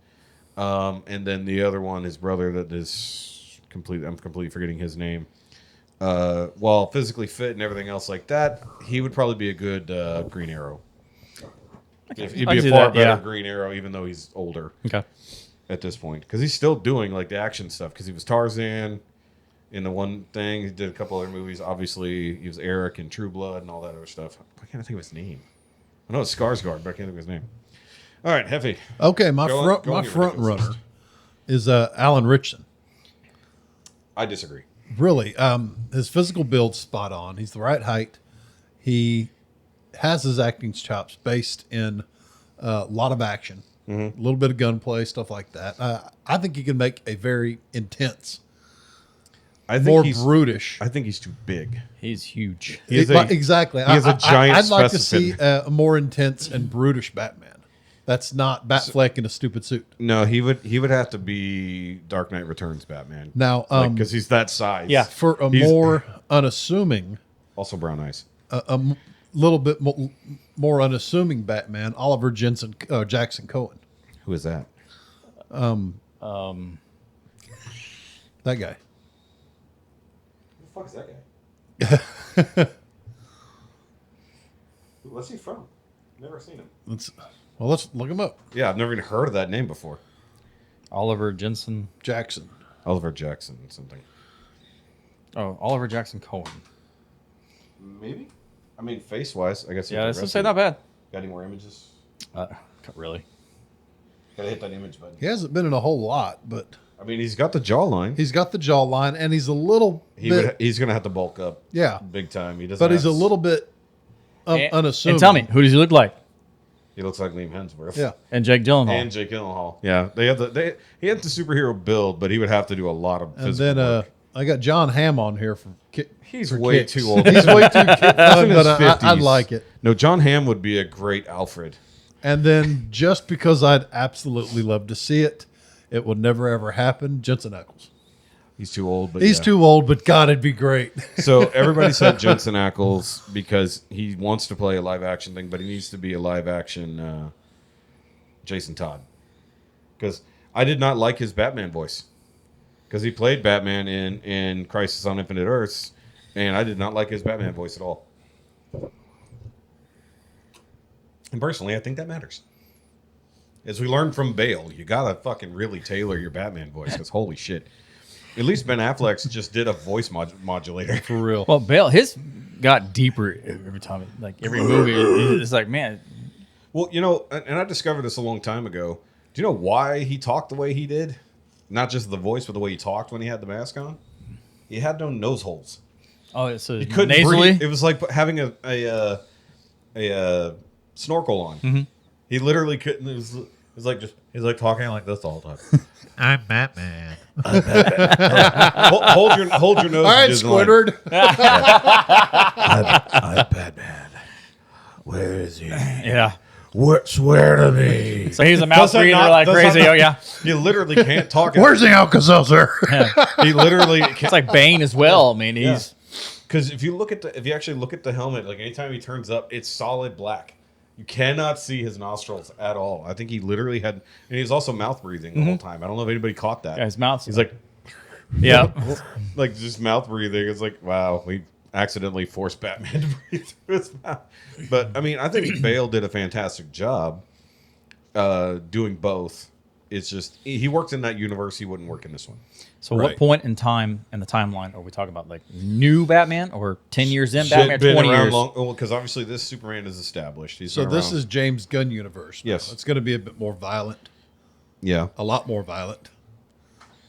And then the other one, his brother, that is I'm completely forgetting his name. While physically fit and everything else like that, he would probably be a good Green Arrow. He'd be a far better Green Arrow, even though he's older. Okay. At this point, because he's still doing like the action stuff. Because he was Tarzan in the one thing. He did a couple other movies. Obviously, he was Eric in True Blood and all that other stuff. Why can't I think of his name? I know it's Skarsgård, but I can't think of his name. All right, Hefe. Okay, my Go front on your runner ridiculous is Alan Ritchson. I disagree. Really, his physical build's spot on. He's the right height. He has his acting chops based in a lot of action, a little bit of gunplay, stuff like that. I think he can make a very intense, more brutish. I think he's too big. He's huge. Exactly. He has a giant I'd like to see specimen. a more intense and brutish Batman. That's not Batfleck in a stupid suit. No, he would have to be Dark Knight Returns Batman. Now, because he's that size. Yeah. For a more unassuming, Also brown eyes. a little bit more unassuming Batman, Oliver Jackson Cohen. Who is that? That guy. Who the fuck is that guy? What's he from? Never seen him. Let's look him up. Yeah, I've never even heard of that name before. Oliver Jensen. Jackson. Oliver Jackson something. Oh, Oliver Jackson Cohen. Maybe. I mean, face wise, I guess. Yeah, I was gonna say not bad. Got any more images? Really? Gotta hit that image button. He hasn't been in a whole lot, but I mean, he's got the jawline. he's got the jawline, and he's a little bit. He's gonna have to bulk up. Yeah, Big time. He doesn't. but he's a little bit unassuming. And tell me, who does he look like? He looks like Liam Hemsworth. Yeah. And Jake Gyllenhaal. And Jake Gyllenhaal. Yeah, he had the superhero build, but he would have to do a lot of And physical then work. I got John Hamm on here for He's for way kicks. too old. He's way too kid fun, in his but I 50s. like it. No, John Hamm would be a great Alfred. And then just because I'd absolutely love to see it, it will never ever happen. Jensen Ackles. He's too old, but He's yeah. too old, but God, it'd be great. So everybody said Jensen Ackles because he wants to play a live action thing, but he needs to be a live action Jason Todd. Because I did not like his Batman voice. Because he played Batman in Crisis on Infinite Earths, and I did not like his Batman voice at all. And personally, I think that matters. As we learned from Bale, you gotta fucking really tailor your Batman voice, because holy shit. At least Ben Affleck's just did a voice modulator. For real. Well, Bale, his got deeper every time. Like every movie, it's like, man. Well, you know, and I discovered this a long time ago. Do you know why he talked the way he did? Not just the voice, but the way he talked when he had the mask on. He had no nose holes. Oh, so He couldn't nasally. breathe. It was like having a snorkel on. Mm-hmm. He literally couldn't. It was like just he's like talking like this the whole time. I'm Batman. hold your nose. All right, Disneyland. Squidward. I'm Batman. Where is he? Yeah. Swear to me. So he's a mouth breather like crazy. Oh yeah. You literally can't talk. Where's the Alka-Seltzer? He literally can't. It's like Bane as well. I mean, he's Because if you actually look at the helmet, like anytime he turns up, it's solid black. You cannot see his nostrils at all. I think he literally had, and he was also mouth breathing the whole time. I don't know if anybody caught that. yeah, his mouth. He's like, yeah. like just mouth breathing. It's like, wow, we accidentally forced Batman to breathe through his mouth. But I mean, I think Bale did a fantastic job. doing both. It's just he worked in that universe. He wouldn't work in this one. So what point in time in the timeline are we talking about? Like new Batman or 10 years in Batman, Been 20 around years? long, well, because obviously this Superman is established. So this is James Gunn universe. Yes. It's going to be a bit more violent, a lot more violent.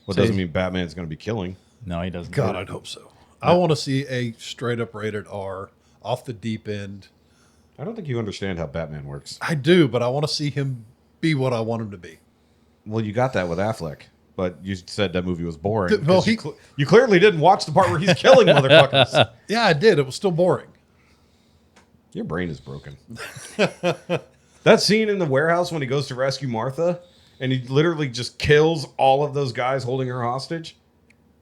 Well, it doesn't mean Batman's going to be killing. No, he doesn't. God, I'd hope so. I want to see a straight up rated R, off the deep end. I don't think you understand how Batman works. I do, but I want to see him be what I want him to be. Well, you got that with Affleck, but you said that movie was boring. Well, you clearly didn't watch the part where he's killing motherfuckers. Yeah, I did. It was still boring. Your brain is broken. That scene in the warehouse when he goes to rescue Martha, and he literally just kills all of those guys holding her hostage.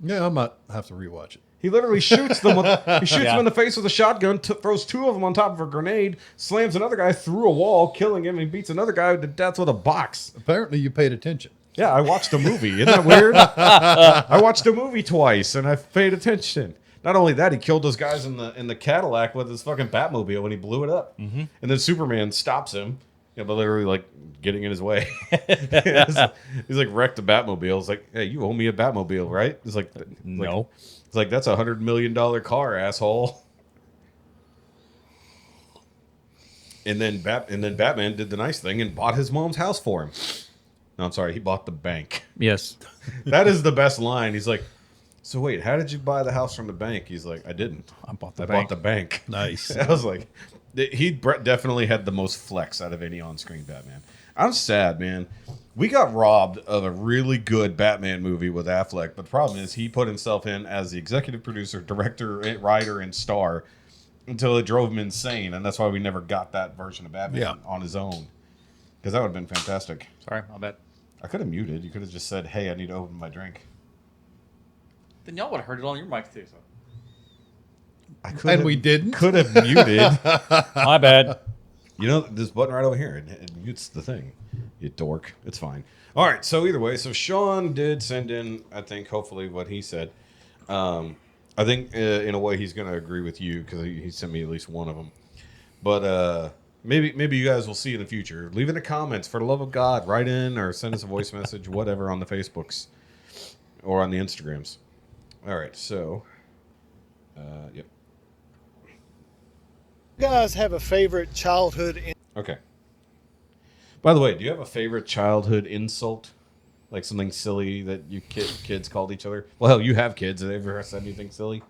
Yeah, I might have to rewatch it. He literally shoots them. He shoots them in the face with a shotgun, throws two of them on top of a grenade, slams another guy through a wall, killing him, and he beats another guy to death with a box. Apparently, you paid attention. Yeah, I watched a movie. Isn't that weird? I watched a movie twice, and I paid attention. Not only that, he killed those guys in the Cadillac with his fucking Batmobile when he blew it up. Mm-hmm. And then Superman stops him, but literally like getting in his way. he's like wrecked the Batmobile. It's like, hey, you owe me a Batmobile, right? It's like no. It's like, that's $100 million car, asshole. And then Batman did the nice thing and bought his mom's house for him. No, I'm sorry, he bought the bank. Yes. That is the best line. He's like, so wait, how did you buy the house from the bank? He's like, I didn't. I bought the bank. Nice. I was like, he definitely had the most flex out of any on-screen Batman. I'm sad, man. We got robbed of a really good Batman movie with Affleck, but the problem is he put himself in as the executive producer, director, writer, and star until it drove him insane, and that's why we never got that version of Batman on his own. Because that would have been fantastic. Sorry, my bad. I could have muted. You could have just said, hey, I need to open my drink. Then y'all would have heard it on your mic too. So. And we didn't? Could have muted. My bad. You know, this button right over here, it mutes the thing. You dork. It's fine. All right, so either way, so Sean did send in, I think, hopefully what he said. I think, in a way, he's going to agree with you because he sent me at least one of them. But maybe you guys will see in the future. Leave in the comments, for the love of God. Write in or send us a voice message, whatever, on the Facebooks or on the Instagrams. All right, so, yep. You guys have a favorite childhood? Okay. By the way, do you have a favorite childhood insult? Like something silly that you kids called each other? Well, hell, you have kids. Have they ever said anything silly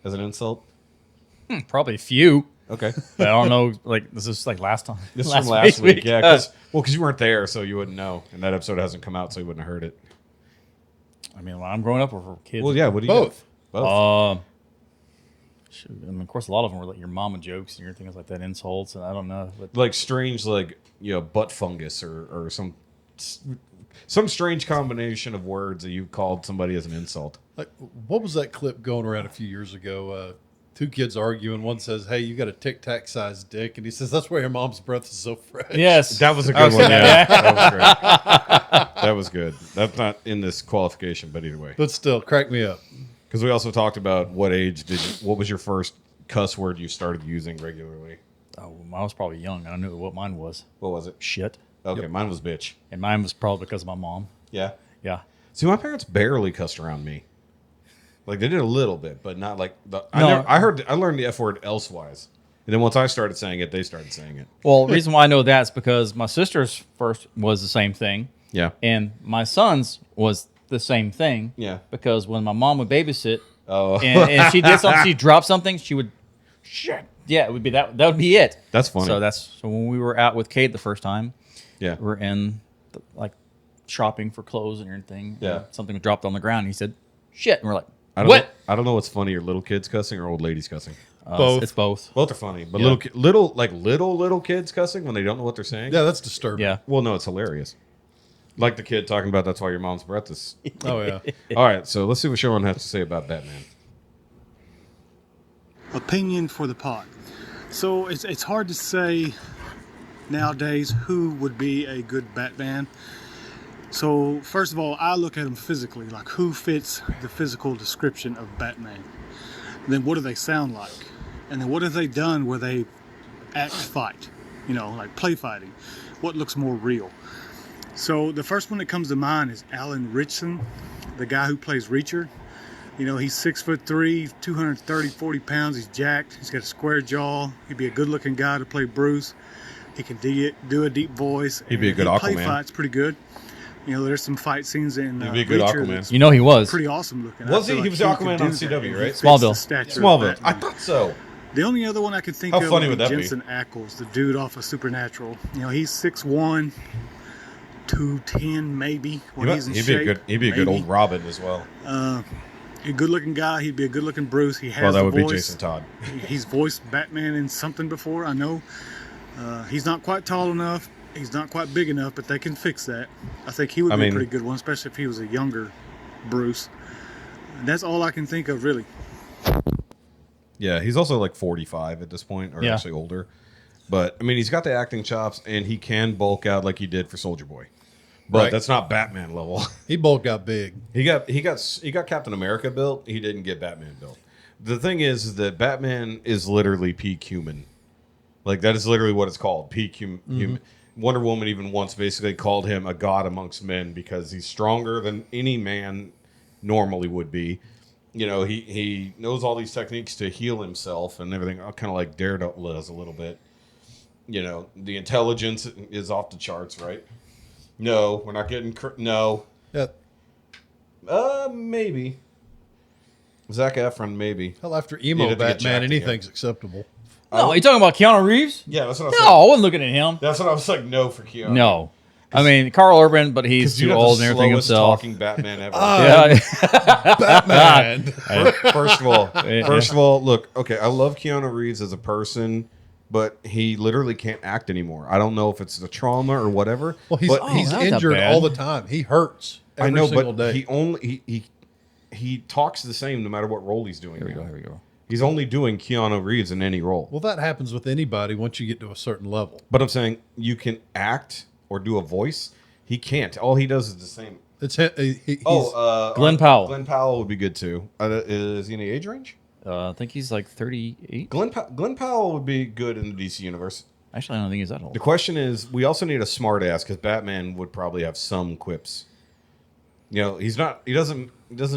as an insult? Probably a few. Okay. But I don't know. Like this is like last time. This is from last week. Yeah. Because you weren't there, so you wouldn't know. And that episode hasn't come out, so you wouldn't have heard it. I mean, when I'm growing up, or for kids. Well, yeah. What do you Both. Both. I mean, of course, a lot of them were like your mama jokes and your things like that, insults, and I don't know. But Like strange, like, butt fungus or some strange combination of words that you called somebody as an insult. Like, what was that clip going around a few years ago? Two kids arguing. One says, "Hey, you got a Tic Tac sized dick," and he says, "That's why your mom's breath is so fresh." yes, That was a good one. Yeah, that was great. That was good. That's not in this qualification, but either way. But still, crack me up. Because we also talked about what was your first cuss word you started using regularly? Oh, I was probably young. I knew what mine was. What was it? Shit. Okay, mine was bitch. And mine was probably because of my mom. Yeah. Yeah. See, my parents barely cussed around me. Like they did a little bit, but not like the. No. I learned the F word elsewise, and then once I started saying it, they started saying it. Well, the reason why I know that is because my sister's first was the same thing. Yeah. And my son's was the same thing. Yeah. Because when my mom would babysit, Oh. and she did something, she dropped something, she would, shit. Yeah, it would be that. That would be it. That's funny. So when we were out with Kate the first time, Yeah. we're in like shopping for clothes and everything. Yeah. And something dropped on the ground. And he said, "Shit," and we're like, I don't "What?" Know, I don't know what's funnier, little kids cussing or old ladies cussing. Both. It's both. Both are funny, but Yeah. little kids cussing when they don't know what they're saying. Yeah, that's disturbing. Yeah. Well, no, it's hilarious. Like the kid talking about that's why your mom's breath is. Oh yeah. All right, so let's see what Sean has to say about Batman. Opinion for the pod. So it's hard to say nowadays who would be a good Batman. So first of all, I look at them physically, like who fits the physical description of Batman. Then what do they sound like? And then what have they done where they act fight? Like play fighting. what looks more real. So the first one that comes to mind is Alan Ritchson, the guy who plays Reacher. You know, he's 6'3", 40 pounds. He's jacked. He's got a square jaw. He'd be a good-looking guy to play Bruce. He can do a deep voice. He'd be a good play Aquaman. Fights pretty good. You know, there's some fight scenes in He'd be a good Reacher Aquaman. that's You know he was. pretty awesome looking. Was I feel he? He like was could Aquaman do on that, CW, and he right? fits Smallville. the stature of Smallville. I Batman. thought so. The only other one I could think How of funny would would be that be? Jensen Ackles, the dude off of Supernatural. You know, he's 6'1", 210 maybe when he's in He'd shape. be a good maybe. old Robin as well. A good-looking guy. He'd be a good-looking Bruce. He has Well, that the would be voice. Jason Todd. He's voiced Batman in something before, I know. He's not quite tall enough. He's not quite big enough, but they can fix that. I think he would be a pretty good one, especially if he was a younger Bruce. And that's all I can think of, really. Yeah, he's also like 45 at this point, or Yeah. actually older. But I mean, he's got the acting chops, and he can bulk out like he did for Soldier Boy. But Right. that's not Batman level. He bulked out big. He got Captain America built. He didn't get Batman built. The thing is that Batman is literally peak human. Like that is literally what it's called, peak human. Wonder Woman even once basically called him a god amongst men because he's stronger than any man normally would be. You know, he knows all these techniques to heal himself and everything, kind of like Daredevil does a little bit. You know, the intelligence is off the charts, right? No, we're not getting... no. Yeah. Maybe. Zac Efron, maybe. Hell, after You'd emo have to get Batman, jacked anything's acceptable. No, you talking about Keanu Reeves? Yeah, that's what I was No, saying. I wasn't looking at him. That's what I was like, no for Keanu. No. I mean, Carl Urban, but he's Because you too have old the and everything slowest himself. talking Batman ever. Yeah. Batman. First of all, look, okay, I love Keanu Reeves as a person, but he literally can't act anymore. I don't know if it's the trauma or whatever. Well, he's but he's not that injured bad. all the time. He hurts every I know, single but day. he talks the same no matter what role he's doing. Here we now. go. Here we go. He's only doing Keanu Reeves in any role. Well, that happens with anybody once you get to a certain level. But I'm saying you can act or do a voice. He can't. All he does is the same. He's, Glenn Powell. Glenn Powell would be good too. Is he in the age range? I think he's like 38. Glenn Powell would be good in the DC universe. Actually, I don't think he's that old. The question is, we also need a smart ass because Batman would probably have some quips. You know, he's not. He doesn't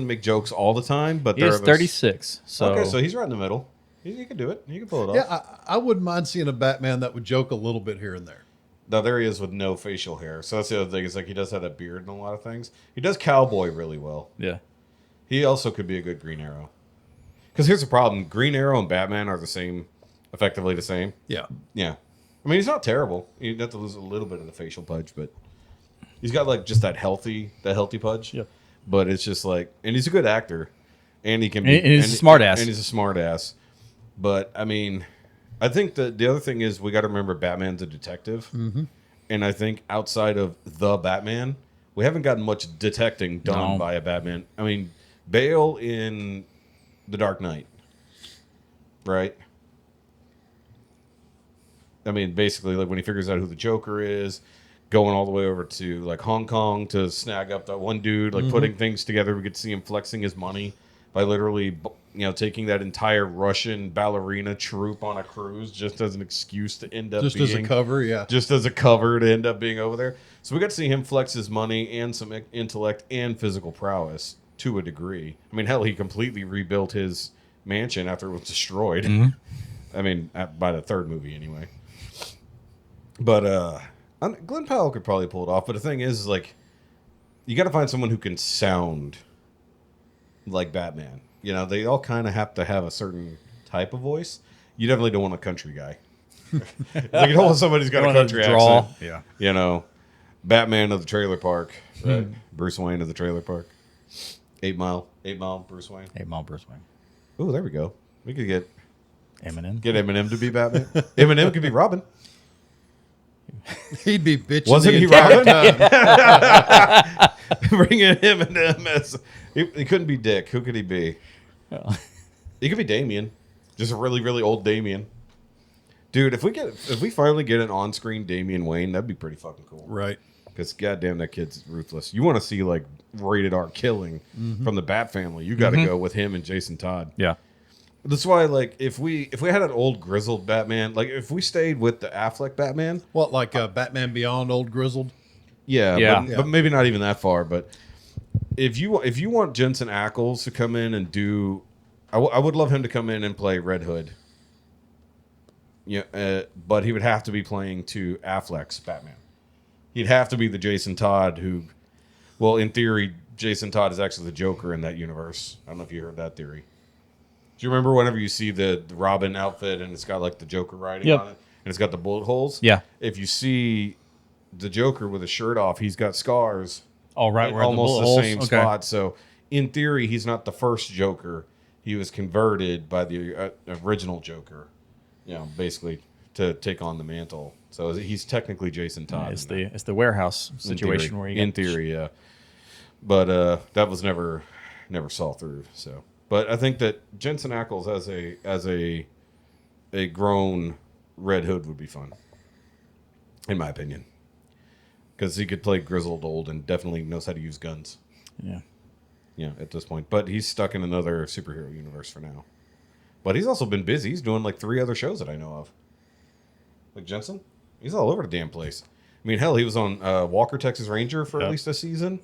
make jokes all the time. But He is 36. So okay, so he's right in the middle. He can do it. He can pull it off. yeah, I wouldn't mind seeing a Batman that would joke a little bit here and there. Now there he is with no facial hair. So that's the other thing. Is like he does have that beard and a lot of things. He does cowboy really well. yeah. He also could be a good Green Arrow. Because here's the problem: Green Arrow and Batman are the same, effectively the same. Yeah. Yeah, I mean he's not terrible. You'd have to lose a little bit of the facial pudge, but he's got like just that healthy pudge. Yep. But it's just like, and he's a good actor, and he can And he's a smart ass. and he's a smart ass. But I mean, I think the other thing is we got to remember Batman's a detective, and I think outside of the Batman, we haven't gotten much detecting done No. by a Batman. I mean, Bale in The Dark Knight, right? I mean, basically, like when he figures out who the Joker is, going all the way over to like Hong Kong to snag up that one dude, like putting things together. We could see him flexing his money by literally, taking that entire Russian ballerina troupe on a cruise just as an excuse to end up Just being, as a cover, yeah. just as a cover to end up being over there. So we got to see him flex his money and some intellect and physical prowess to a degree. I mean, hell, he completely rebuilt his mansion after it was destroyed. I mean, by the third movie anyway. But Glenn Powell could probably pull it off. But the thing is like, you got to find someone who can sound like Batman. You know, they all kind of have to have a certain type of voice. You definitely don't want a country guy. Like you don't want somebody who's got a want a country drawl. accent. Yeah. You know, Batman of the trailer park, right? Bruce Wayne of the trailer park. 8 Mile Bruce Wayne. Hey, Mom, Bruce Wayne. Ooh, there we go. We could get Eminem. Eminem to be Batman. Eminem could be Robin. He'd be bitching. Wasn't the he entire Robin? time. Bringing Eminem as he couldn't be Dick. Who could he be? He could be Damien, just a really really old Damien. Dude, if we finally get an on-screen Damian Wayne, that'd be pretty fucking cool. Right. Because goddamn, that kid's ruthless. You want to see like rated R killing from the Bat family? You got to go with him and Jason Todd. Yeah. That's why, like, if we had an old grizzled Batman, like if we stayed with the Affleck Batman, What, like Batman Beyond, old grizzled? yeah, Yeah. but maybe not even that far. But if you want Jensen Ackles to come in and do, I would love him to come in and play Red Hood. Yeah, but he would have to be playing to Affleck's Batman. He'd have to be the Jason Todd who, well, in theory, Jason Todd is actually the Joker in that universe. I don't know if you heard that theory. Do you remember whenever you see the Robin outfit and it's got like the Joker writing Yep. on it and it's got the bullet holes? Yeah. If you see the Joker with his shirt off, he's got scars. All right, where Almost the bullet same holes? Okay. spot. So in theory, he's not the first Joker. He was converted by the original Joker, basically to take on the mantle. So he's technically Jason Todd. It's the warehouse situation where you in get theory, yeah. But that was never saw through. So, but I think that Jensen Ackles as a grown Red Hood would be fun, in my opinion, because he could play grizzled old and definitely knows how to use guns. Yeah. Yeah, at this point. But he's stuck in another superhero universe for now. But he's also been busy. He's doing like 3 other shows that I know of. Like Jensen? He's all over the damn place. I mean, hell, he was on Walker, Texas Ranger for at least a season.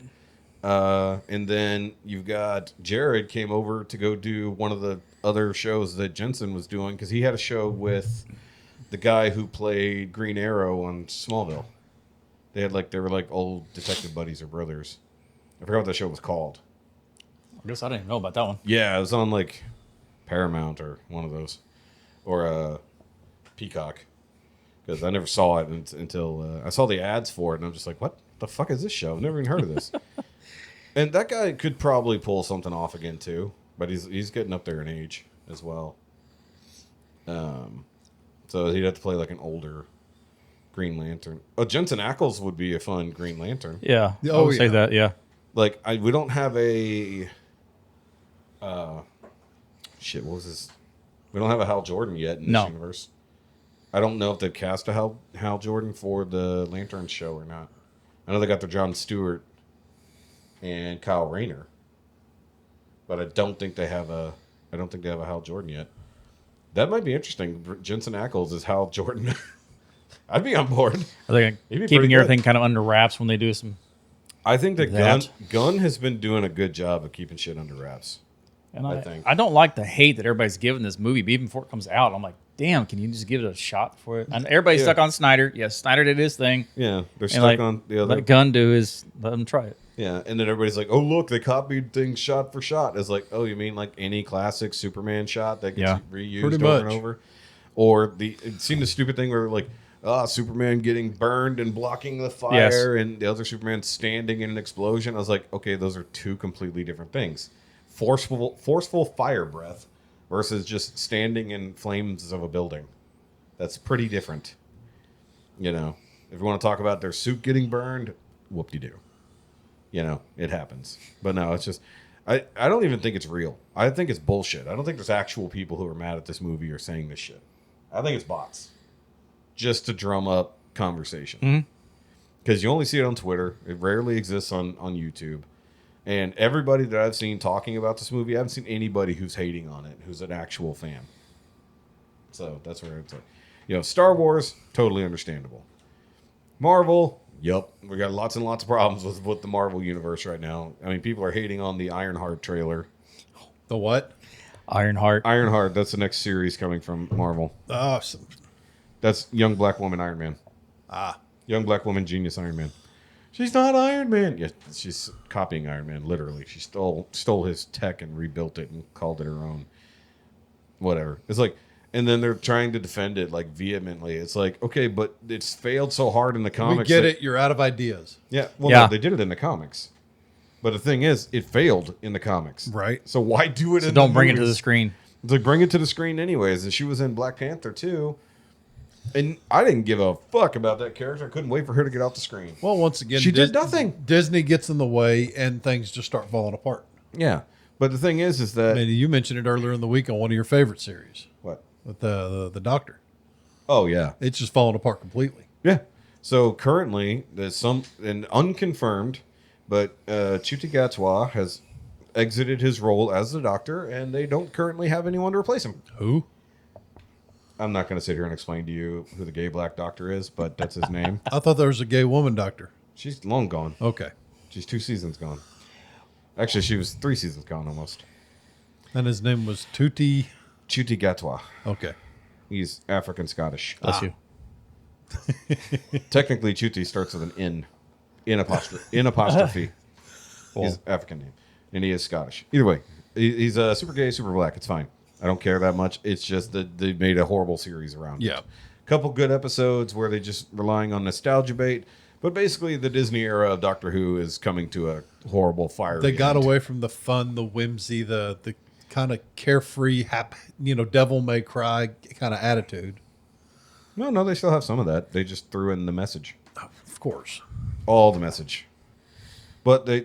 And then you've got Jared came over to go do one of the other shows that Jensen was doing because he had a show with the guy who played Green Arrow on Smallville. They were like old detective buddies or brothers. I forgot what that show was called. I guess I didn't even know about that one. Yeah, it was on like Paramount or one of those, or Peacock, because I never saw it until I saw the ads for it, and I'm just like, what the fuck is this show? I've never even heard of this. And that guy could probably pull something off again too, but he's getting up there in age as well. So he'd have to play like an older Green Lantern. Oh, Jensen Ackles would be a fun Green Lantern. Yeah. I Oh, would say yeah. that. Yeah. Like we don't have a shit. What was this? We don't have a Hal Jordan yet in this No. universe. I don't know if they've cast a Hal Jordan for the Lantern show or not. I know they got the Jon Stewart and Kyle Rayner, but I don't think they have a Hal Jordan yet. That might be interesting. Jensen Ackles is Hal Jordan. I'd be on board. Are they He'd be pretty keeping good. everything kind of under wraps when they do some? I think that That. Gunn has been doing a good job of keeping shit under wraps. And I think. I don't like the hate that everybody's giving this movie, but even before it comes out, I'm like, damn, can you just give it a shot for it? And everybody's stuck on Snyder. Yes, Snyder did his thing. Yeah, they're And stuck like, on the other. let Gunn do his. Let him try it. Yeah, and then everybody's like, "Oh, look, they copied things shot for shot." It's like, "Oh, you mean like any classic Superman shot that gets reused pretty over and much. over?" Or seen the stupid thing where like, Superman getting burned and blocking the fire, and the other Superman standing in an explosion. I was like, okay, those are 2 completely different things. Forceful fire breath versus just standing in flames of a building. That's pretty different. You know, if you want to talk about their suit getting burned, whoop-de-doo. You know, it happens. But no, it's just, I don't even think it's real. I think it's bullshit. I don't think there's actual people who are mad at this movie or saying this shit. I think it's bots. Just to drum up conversation. Because you only see it on Twitter. It rarely exists on YouTube. And everybody that I've seen talking about this movie, I haven't seen anybody who's hating on it, who's an actual fan. So that's where it's like, Star Wars, totally understandable. Marvel, yep, we got lots and lots of problems with the Marvel universe right now. I mean, people are hating on the Ironheart trailer. The what? Ironheart. Ironheart, that's the next series coming from Marvel. Awesome. That's young black woman Iron Man. Young black woman genius Iron Man. She's not Iron Man. Yeah, she's copying Iron Man, literally. She stole his tech and rebuilt it and called it her own. Whatever. It's like, and then they're trying to defend it like vehemently. It's like, okay, but it's failed so hard in the comics. We get it. You're out of ideas. Yeah. Well, Yeah. no, they did it in the comics. But the thing is, it failed in the comics. Right. So why do it in Don't the bring it to movies? the screen. It's like, bring it to the screen anyways. And she was in Black Panther too. And I didn't give a fuck about that character. I couldn't wait for her to get off the screen. Well, once again, She did nothing. Disney gets in the way, and things just start falling apart. Yeah. But the thing is that... I mean, you mentioned it earlier in the week on one of your favorite series What? with the Doctor. Oh, yeah. It's just falling apart completely. Yeah. So currently, there's some, and unconfirmed, but Ncuti Gatwa has exited his role as the Doctor, and they don't currently have anyone to replace him. Who? I'm not going to sit here and explain to you who the gay black doctor is, but that's his name. I thought there was a gay woman doctor. She's long gone. Okay. She's 2 seasons gone. Actually, she was 3 seasons gone almost. And his name was Ncuti. Ncuti Gatwa. Okay. He's African Scottish. Bless you. Technically, Ncuti starts with an in apostrophe. His African name, and he is Scottish. Either way, he's super gay, super black. It's fine. I don't care that much. It's just that they made a horrible series around Yeah. it. Couple good episodes where they just relying on nostalgia bait, but basically the Disney era of Doctor Who is coming to a horrible fire. They got away from the fun, the whimsy, the kind of carefree, devil may cry kind of attitude. No, they still have some of that. They just threw in the message, Of course. all the message. But they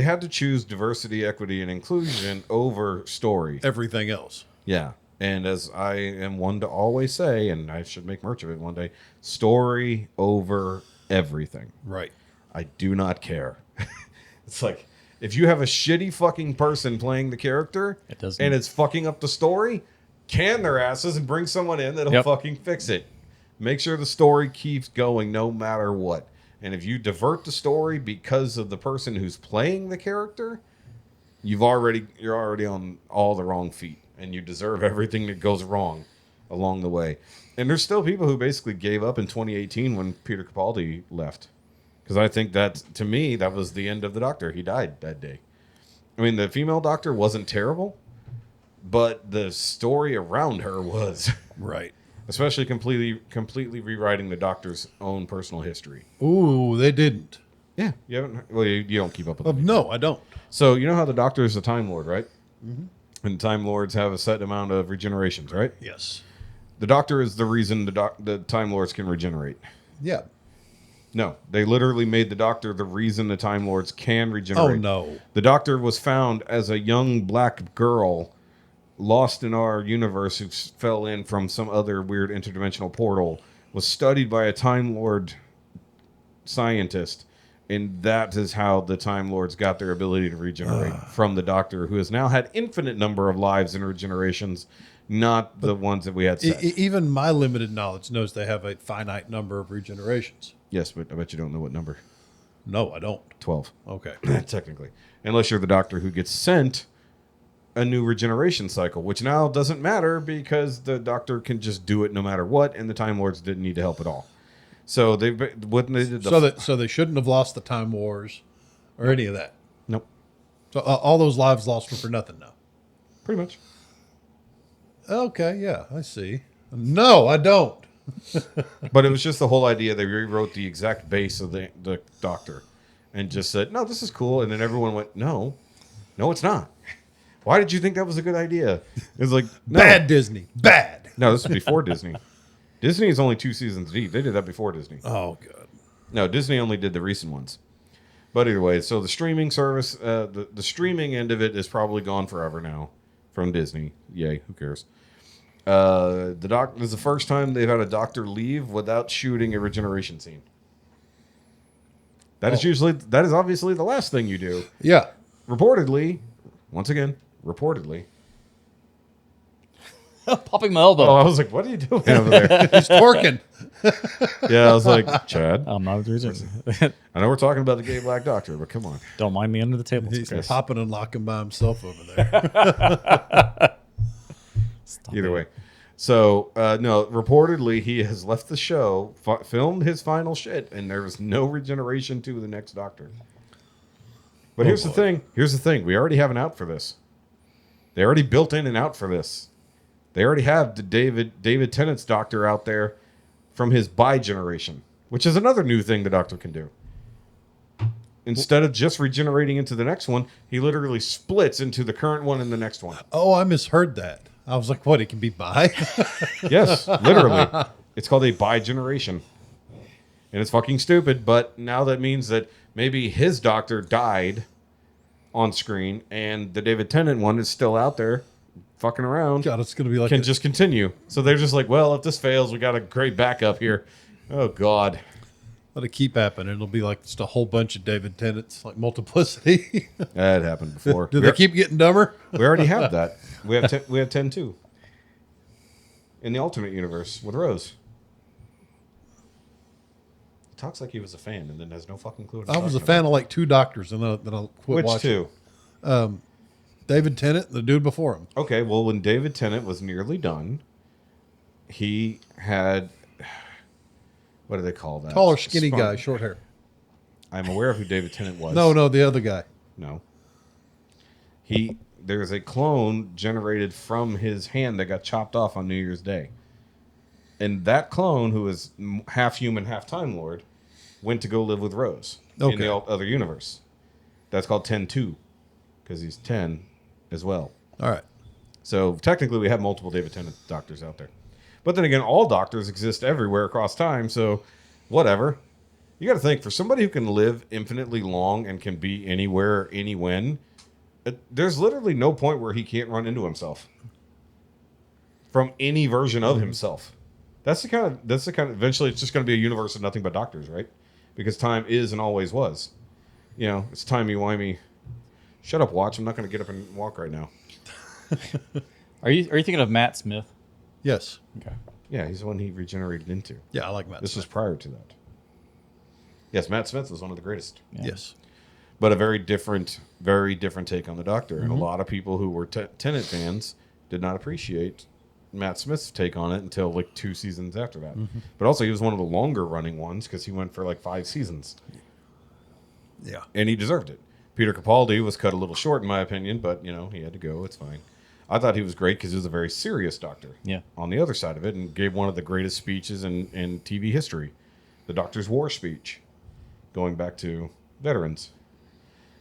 had to choose diversity, equity, and inclusion over story. Everything else. Yeah. And as I am one to always say, and I should make merch of it one day, story over everything. Right. I do not care. It's like, if you have a shitty fucking person playing the character It doesn't- and it's fucking up the story, can their asses and bring someone in that'll Yep. fucking fix it. Make sure the story keeps going no matter what. And if you divert the story because of the person who's playing the character, you're already on all the wrong feet, and you deserve everything that goes wrong along the way. And there's still people who basically gave up in 2018 when Peter Capaldi left, because I think that, to me, that was the end of the Doctor. He died that day. I mean, the female Doctor wasn't terrible, but the story around her was. Right. Especially completely rewriting the Doctor's own personal history. Ooh, they didn't. Yeah, you haven't. Well, you don't keep up with it. No, I don't. So you know how the Doctor is a Time Lord, right? Mm-hmm. And Time Lords have a set amount of regenerations, right? Yes. The Doctor is the reason the Time Lords can regenerate. Yeah. No, they literally made the Doctor the reason the Time Lords can regenerate. Oh, no. The Doctor was found as a young black girl lost in our universe who fell in from some other weird interdimensional portal, was studied by a Time Lord scientist, and that is how the Time Lords got their ability to regenerate from the Doctor, who has now had infinite number of lives and regenerations, not the ones that we had set. Even my limited knowledge knows they have a finite number of regenerations. Yes, but I bet you don't know what number. No, I don't. 12. Okay. Technically. Unless you're the Doctor who gets sent a new regeneration cycle, which now doesn't matter because the Doctor can just do it no matter what, and the Time Lords didn't need to help at all. So they did So they shouldn't have lost the Time Wars or any of that. Nope, So all those lives lost were for nothing now. pretty much. Okay, yeah, I see. No, I don't. But it was just the whole idea. They rewrote the exact base of the Doctor and just said, no, this is cool. And then everyone went, no, it's not. Why did you think that was a good idea? It was like, no. Bad Disney. Bad. No, this was before Disney. Disney is only 2 seasons deep. They did that before Disney. Oh, God. No, Disney only did the recent ones. But either way, so the streaming service, the streaming end of it is probably gone forever now from Disney. Yay, who cares? This is the first time they've had a Doctor leave without shooting a regeneration scene. That is obviously the last thing you do. Yeah. Reportedly, once again, reportedly. Popping my elbow. Oh, I was like, what are you doing over there? He's torquing. Yeah, I was like, Chad, I'm not the reason. I know we're talking about the gay black Doctor, but come on. Don't mind me under the table. He's Yes. popping and locking by himself over there. Either way. So, no, reportedly, he has left the show, filmed his final shit, and there was no regeneration to the next Doctor. But here's the thing. Here's the thing. We already have an out for this. They already built in an out for this. They already have the David Tennant's Doctor out there from his bi-generation, which is another new thing the Doctor can do. Instead of just regenerating into the next one, he literally splits into the current one and the next one. Oh, I misheard that. I was like, what? It can be bi? Yes, literally. It's called a bi-generation. And it's fucking stupid, but now that means that maybe his Doctor died on screen and the David Tennant one is still out there fucking around. God, it's going to be like Can just continue. So they're just like, well, if this fails, we got a great backup here. Oh, God. Let it keep happening. It'll be like just a whole bunch of David Tennants, like multiplicity. That happened before. Do they keep getting dumber? We already have that. We have 10 too. In the alternate universe with Rose. He talks like he was a fan and then has no fucking clue what he's I was a talking fan about. of like 2 doctors, and then I'll quit Which watching. two? David Tennant, and the dude before him. Okay, well, when David Tennant was nearly done, he had... What do they call that? Taller, skinny Spun- guy, short hair. I'm aware of who David Tennant was. No, the other guy. No. There's a clone generated from his hand that got chopped off on New Year's Day. And that clone, who is half human, half Time Lord, went to go live with Rose in the other universe. That's called 10-2, because he's 10 as well. All right. So technically we have multiple David Tennant doctors out there. But then again, all doctors exist everywhere across time, so whatever. You got to think, for somebody who can live infinitely long and can be anywhere, any when, there's literally no point where he can't run into himself from any version of himself. That's the kind of eventually it's just going to be a universe of nothing but doctors, right? Because time is and always was. You know, it's timey-wimey. Shut up, Watch. I'm not going to get up and walk right now. Are you thinking of Matt Smith? Yes. Okay. Yeah, he's the one he regenerated into. Yeah, I like Matt This Smith. was prior to that. Yes, Matt Smith was one of the greatest. Yeah. Yes. But a very different take on the Doctor. And a lot of people who were Tennant fans did not appreciate Matt Smith's take on it until like 2 seasons after that. But also, he was one of the longer running ones because he went for like 5 seasons. Yeah. And he deserved it. Peter Capaldi was cut a little short, in my opinion, but, you know, he had to go. It's fine. I thought he was great because he was a very serious doctor. Yeah. On the other side of it, and gave one of the greatest speeches in TV history, the Doctor's War speech, going back to veterans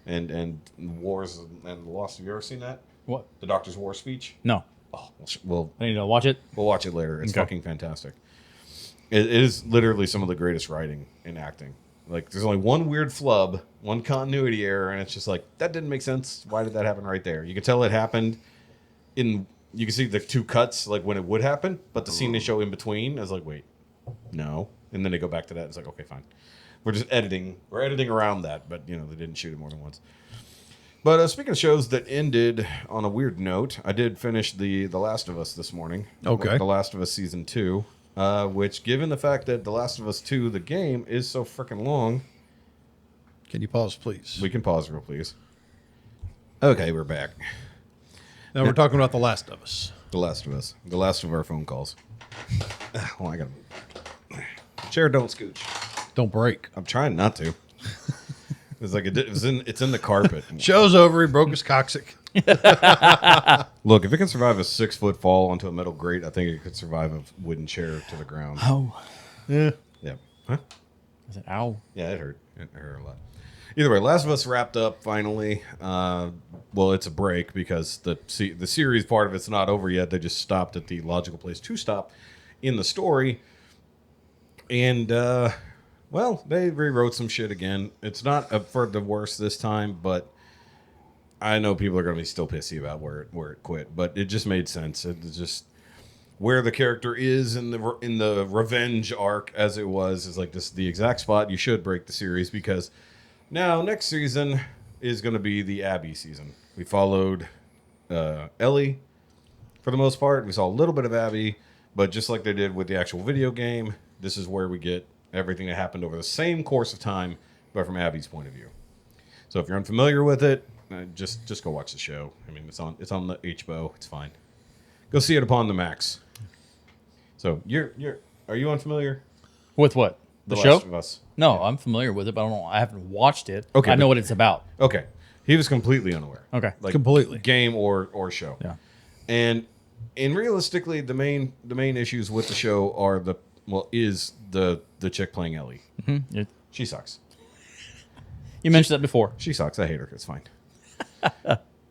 and wars and the loss. Have you ever seen that? What? The Doctor's War speech? No. Oh, we'll I need to watch it. watch it later. It's Okay. fucking fantastic. It is literally some of the greatest writing in acting. Like, there's only one weird flub, one continuity error, and it's just like, that didn't make sense. Why did that happen right there? You can tell it happened you can see the 2 cuts, like, when it would happen, but the scene they show in between is like, wait, no. And then they go back to that. It's like, okay, fine. We're just editing. We're editing around that, but, you know, they didn't shoot it more than once. But speaking of shows that ended on a weird note, I did finish The Last of Us this morning. Okay. The Last of Us Season 2, which, given the fact that The Last of Us 2, the game, is so freaking long... Can you pause, please? We can pause real please. Okay, we're back. Now we're talking about The Last of Us. The Last of Us. The last of our phone calls. Oh, I got chair. Don't scooch. Don't break. I'm trying not to. It's like it's in the carpet. Show's over. He broke his coccyx. Look, if it can survive a 6-foot fall onto a metal grate, I think it could survive a wooden chair to the ground. Oh. Yeah. Yeah. Huh? I said, ow. Yeah, it hurt. It hurt a lot. Either way, Last of Us wrapped up finally. Well, it's a break because the series part of it's not over yet. They just stopped at the logical place to stop in the story. And, well, they rewrote some shit again. It's not for the worse this time, but I know people are going to be still pissy about where it quit. But it just made sense. It's just where the character is in the revenge arc, as it was, is like this the exact spot you should break the series, because now next season is going to be the Abby season. We followed Ellie for the most part. We saw a little bit of Abby, but just like they did with the actual video game, this is where we get everything that happened over the same course of time, but from Abby's point of view. So if you're unfamiliar with it, just go watch the show. I mean, it's on the HBO. It's fine. Go see it upon the Max. So are you unfamiliar? With what? The Last show? of Us. No, I'm familiar with it, but I haven't watched it. Okay, I know but- what it's about. Okay. He was completely unaware. Okay. Like Completely. game or show. Yeah. And realistically, the main issues with the show are is the chick playing Ellie. Mm-hmm. She sucks. You mentioned that before. She sucks. I hate her. It's fine.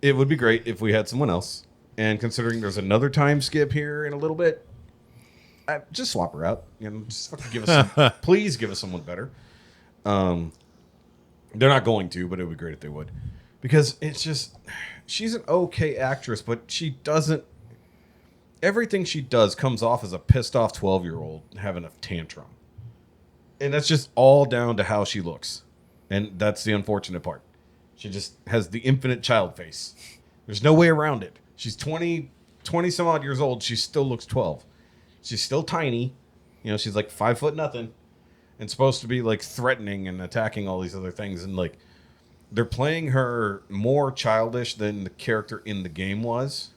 It would be great if we had someone else. And considering there's another time skip here in a little bit, just swap her out. You know, just fucking give us please give us someone better. They're not going to, but it would be great if they would. Because it's just, she's an okay actress, but she doesn't, everything she does comes off as a pissed off 12-year-old having a tantrum. And that's just all down to how she looks. And that's the unfortunate part. She just has the infinite child face. There's no way around it. She's 20 some odd years old. She still looks 12. She's still tiny. You know, she's like 5 foot nothing. And supposed to be like threatening and attacking all these other things. And like, they're playing her more childish than the character in the game was.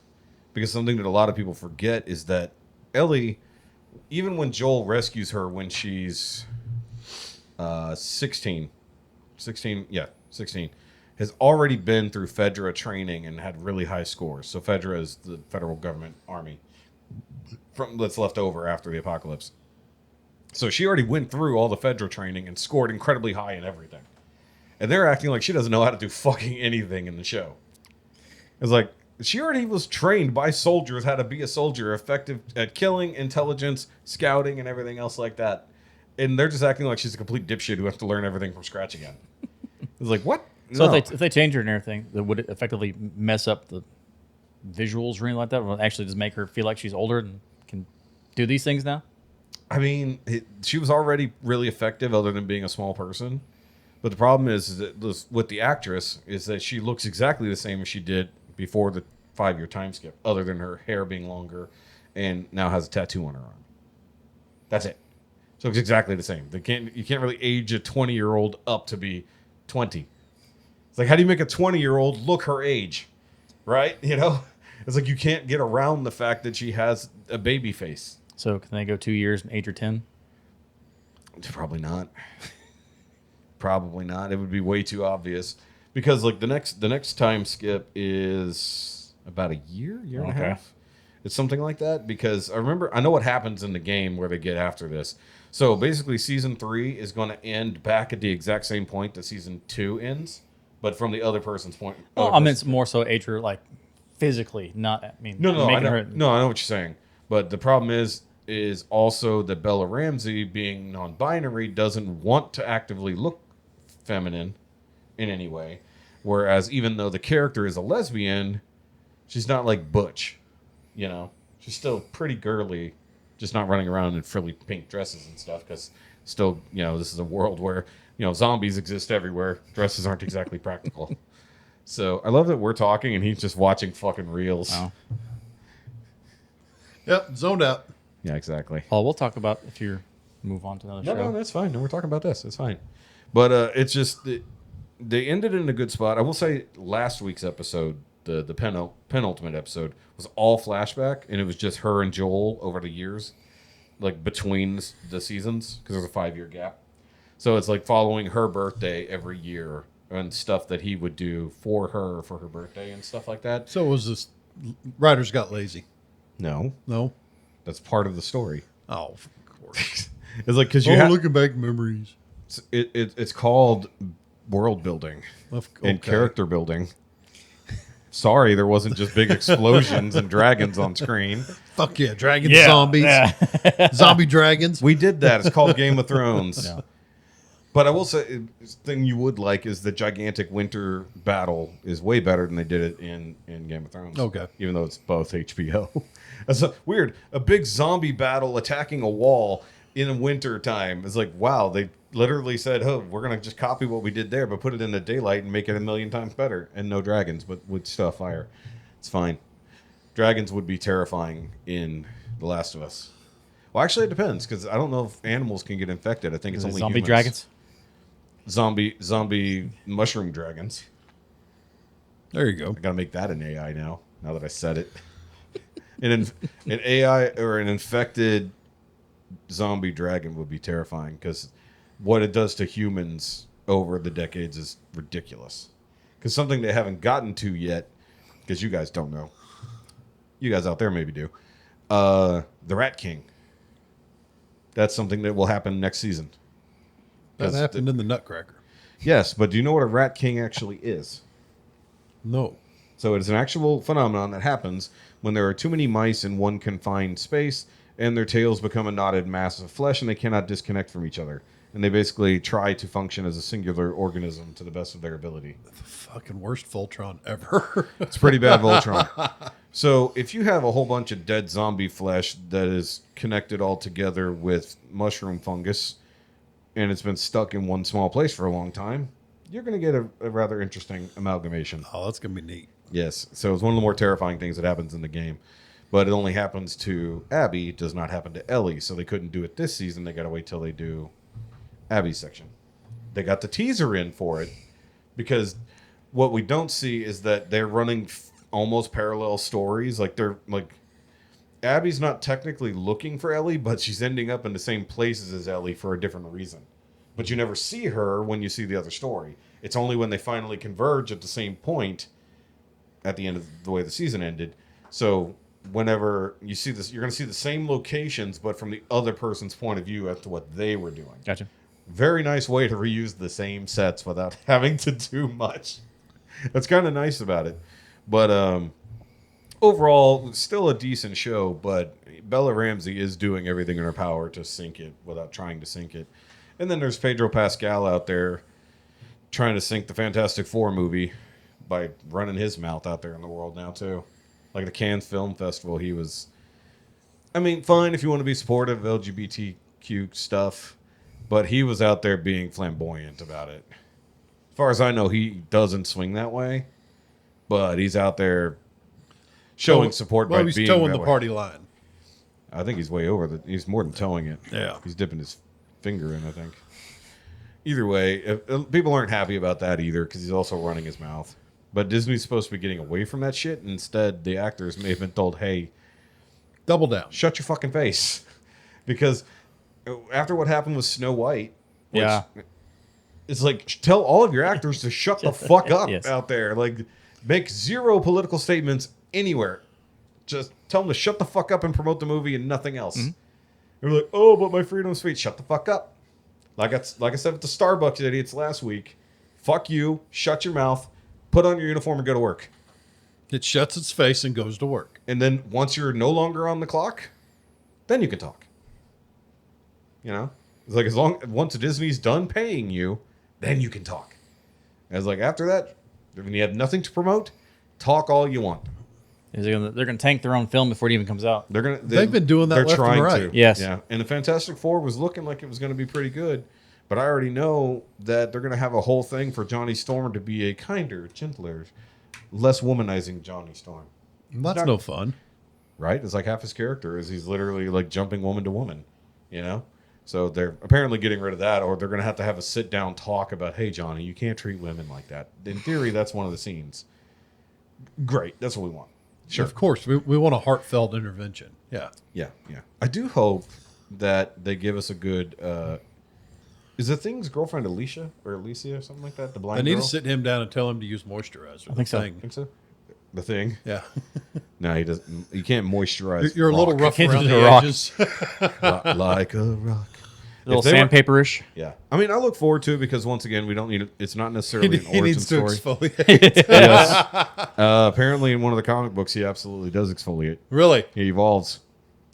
Because something that a lot of people forget is that Ellie, even when Joel rescues her when she's 16, has already been through Fedra training and had really high scores. So Fedra is the federal government army that's left over after the apocalypse. So she already went through all the Fedra training and scored incredibly high in everything. And they're acting like she doesn't know how to do fucking anything in the show. It's like, she already was trained by soldiers how to be a soldier, effective at killing, intelligence, scouting, and everything else like that. And they're just acting like she's a complete dipshit who has to learn everything from scratch again. It's like, what? So No. if they change her and everything, that would it effectively mess up the visuals or anything like that? Will it actually just make her feel like she's older and can do these things now? I mean, she was already really effective other than being a small person. But the problem is that with the actress is that she looks exactly the same as she did before the 5-year time skip, other than her hair being longer and now has a tattoo on her arm. That's it. So it's exactly the same. You can't really age a 20-year-old up to be 20. It's like, how do you make a 20-year-old look her age? Right? You know? It's like you can't get around the fact that she has a baby face. So can they go 2 years and age her 10? Probably not. Probably not. It would be way too obvious. Because like the next time skip is about a year and a half. It's something like that. Because I know what happens in the game where they get after this. So basically season 3 is going to end back at the exact same point that season 2 ends, but from the other person's point. Well, I mean, it's more so age her like physically, not. I mean, No, I making know. her. No, I know what you're saying. But the problem is also that Bella Ramsey, being non-binary, doesn't want to actively look feminine in any way. Whereas even though the character is a lesbian, she's not like Butch. You know, she's still pretty girly, just not running around in frilly pink dresses and stuff. Because still, you know, this is a world where, you know, zombies exist everywhere. Dresses aren't exactly practical. So I love that we're talking and he's just watching fucking reels. Oh. Yep, zoned out. Yeah, exactly. Paul, we'll talk about if you move on to another show. No, that's fine. No, we're talking about this. It's fine. But it's just they ended in a good spot. I will say last week's episode, the penultimate episode, was all flashback, and it was just her and Joel over the years, like between the seasons, because there's a 5-year gap. So it's like following her birthday every year and stuff that he would do for her birthday and stuff like that. So it was this writers got lazy. No, That's part of the story. Oh, of course. It's like because you looking back memories. it's called world building and character building. Sorry, there wasn't just big explosions and dragons on screen. Fuck yeah, dragons, zombies, zombie dragons. We did that. It's called Game of Thrones. Yeah. But I will say, the thing you would like is the gigantic winter battle is way better than they did it in Game of Thrones. Okay. Even though it's both HBO. That's weird. A big zombie battle attacking a wall in winter time. It's like, wow, they literally said, oh, we're going to just copy what we did there, but put it in the daylight and make it 1,000,000 times better. And no dragons, but with stuff fire. It's fine. Dragons would be terrifying in The Last of Us. Well, actually, it depends, because I don't know if animals can get infected. I think it's only zombie humans. dragons. Zombie mushroom dragons. There you go. I gotta make that an AI now that I said it. an AI or an infected zombie dragon would be terrifying, because what it does to humans over the decades is ridiculous. Because something they haven't gotten to yet, because you guys don't know. You guys out there maybe do. The Rat King. That's something that will happen next season. That happened in the Nutcracker. Yes, but do you know what a Rat King actually is? No. So it is an actual phenomenon that happens when there are too many mice in one confined space and their tails become a knotted mass of flesh and they cannot disconnect from each other. And they basically try to function as a singular organism to the best of their ability. The fucking worst Voltron ever. It's pretty bad Voltron. So if you have a whole bunch of dead zombie flesh that is connected all together with mushroom fungus, and it's been stuck in one small place for a long time, you're going to get a rather interesting amalgamation. Oh, that's gonna be neat. Yes. So it's one of the more terrifying things that happens in the game. But it only happens to Abby. It does not happen to Ellie. So they couldn't do it this season. They got to wait till they do Abby's section. They got the teaser in for it because what we don't see is that they're running almost parallel stories. Like they're like Abby's not technically looking for Ellie, but she's ending up in the same places as Ellie for a different reason. But you never see her when you see the other story. It's only when they finally converge at the same point at the end of the way the season ended. So whenever you see this, you're going to see the same locations, but from the other person's point of view as to what they were doing. Gotcha. Very nice way to reuse the same sets without having to do much. That's kind of nice about it. But overall, still a decent show, but Bella Ramsey is doing everything in her power to sink it without trying to sink it. And then there's Pedro Pascal out there trying to sink the Fantastic Four movie by running his mouth out there in the world now, too. Like the Cannes Film Festival, he was... I mean, fine if you want to be supportive of LGBTQ stuff, but he was out there being flamboyant about it. As far as I know, he doesn't swing that way, but he's out there showing support by he's being towing that the way. party line. I think he's way over the... He's more than towing it. Yeah. He's dipping his finger in, I think. Either way, people aren't happy about that either because he's also running his mouth. But Disney's supposed to be getting away from that shit. Instead, the actors may have been told, hey, Double down. shut your fucking face. Because after what happened with Snow White, which Yeah. it's like, tell all of your actors to shut the fuck up Yes. out there. Like, make zero political statements anywhere. Just tell them to shut the fuck up and promote the movie and nothing else. They're like, oh, but my freedom of speech. Shut the fuck up. Like I said with the Starbucks idiots last week, fuck you, shut your mouth, put on your uniform and go to work. It shuts its face and goes to work. And then once you're no longer on the clock, then you can talk. You know? It's like once Disney's done paying you, then you can talk. And it's like after that, when you have nothing to promote, talk all you want. They're going to tank their own film before it even comes out. They've been doing that They're left and trying right. to. Yes. Yeah. And the Fantastic Four was looking like it was going to be pretty good. But I already know that they're going to have a whole thing for Johnny Storm to be a kinder, gentler, less womanizing Johnny Storm. That's no fun. Right? It's like half his character is he's literally like jumping woman to woman, you know? So they're apparently getting rid of that, or they're going to have a sit-down talk about, hey, Johnny, you can't treat women like that. In theory, that's one of the scenes. Great. That's what we want. Sure. Of course, we want a heartfelt intervention. Yeah. Yeah, yeah. I do hope that they give us a good... is the Thing's girlfriend Alicia or something like that? The blind I need girl? to sit him down and tell him to use moisturizer. I think so. I think so. The Thing? Yeah. No, he doesn't. You can't moisturize. You're a little rock. rough Can't around do the the rock. edges. Like a rock. A little If they were- sandpaper-ish. Yeah. I mean, I look forward to it because, once again, we don't need it. It's not necessarily an he origin needs to story. exfoliate. Yes. Apparently, in one of the comic books, he absolutely does exfoliate. Really? He evolves,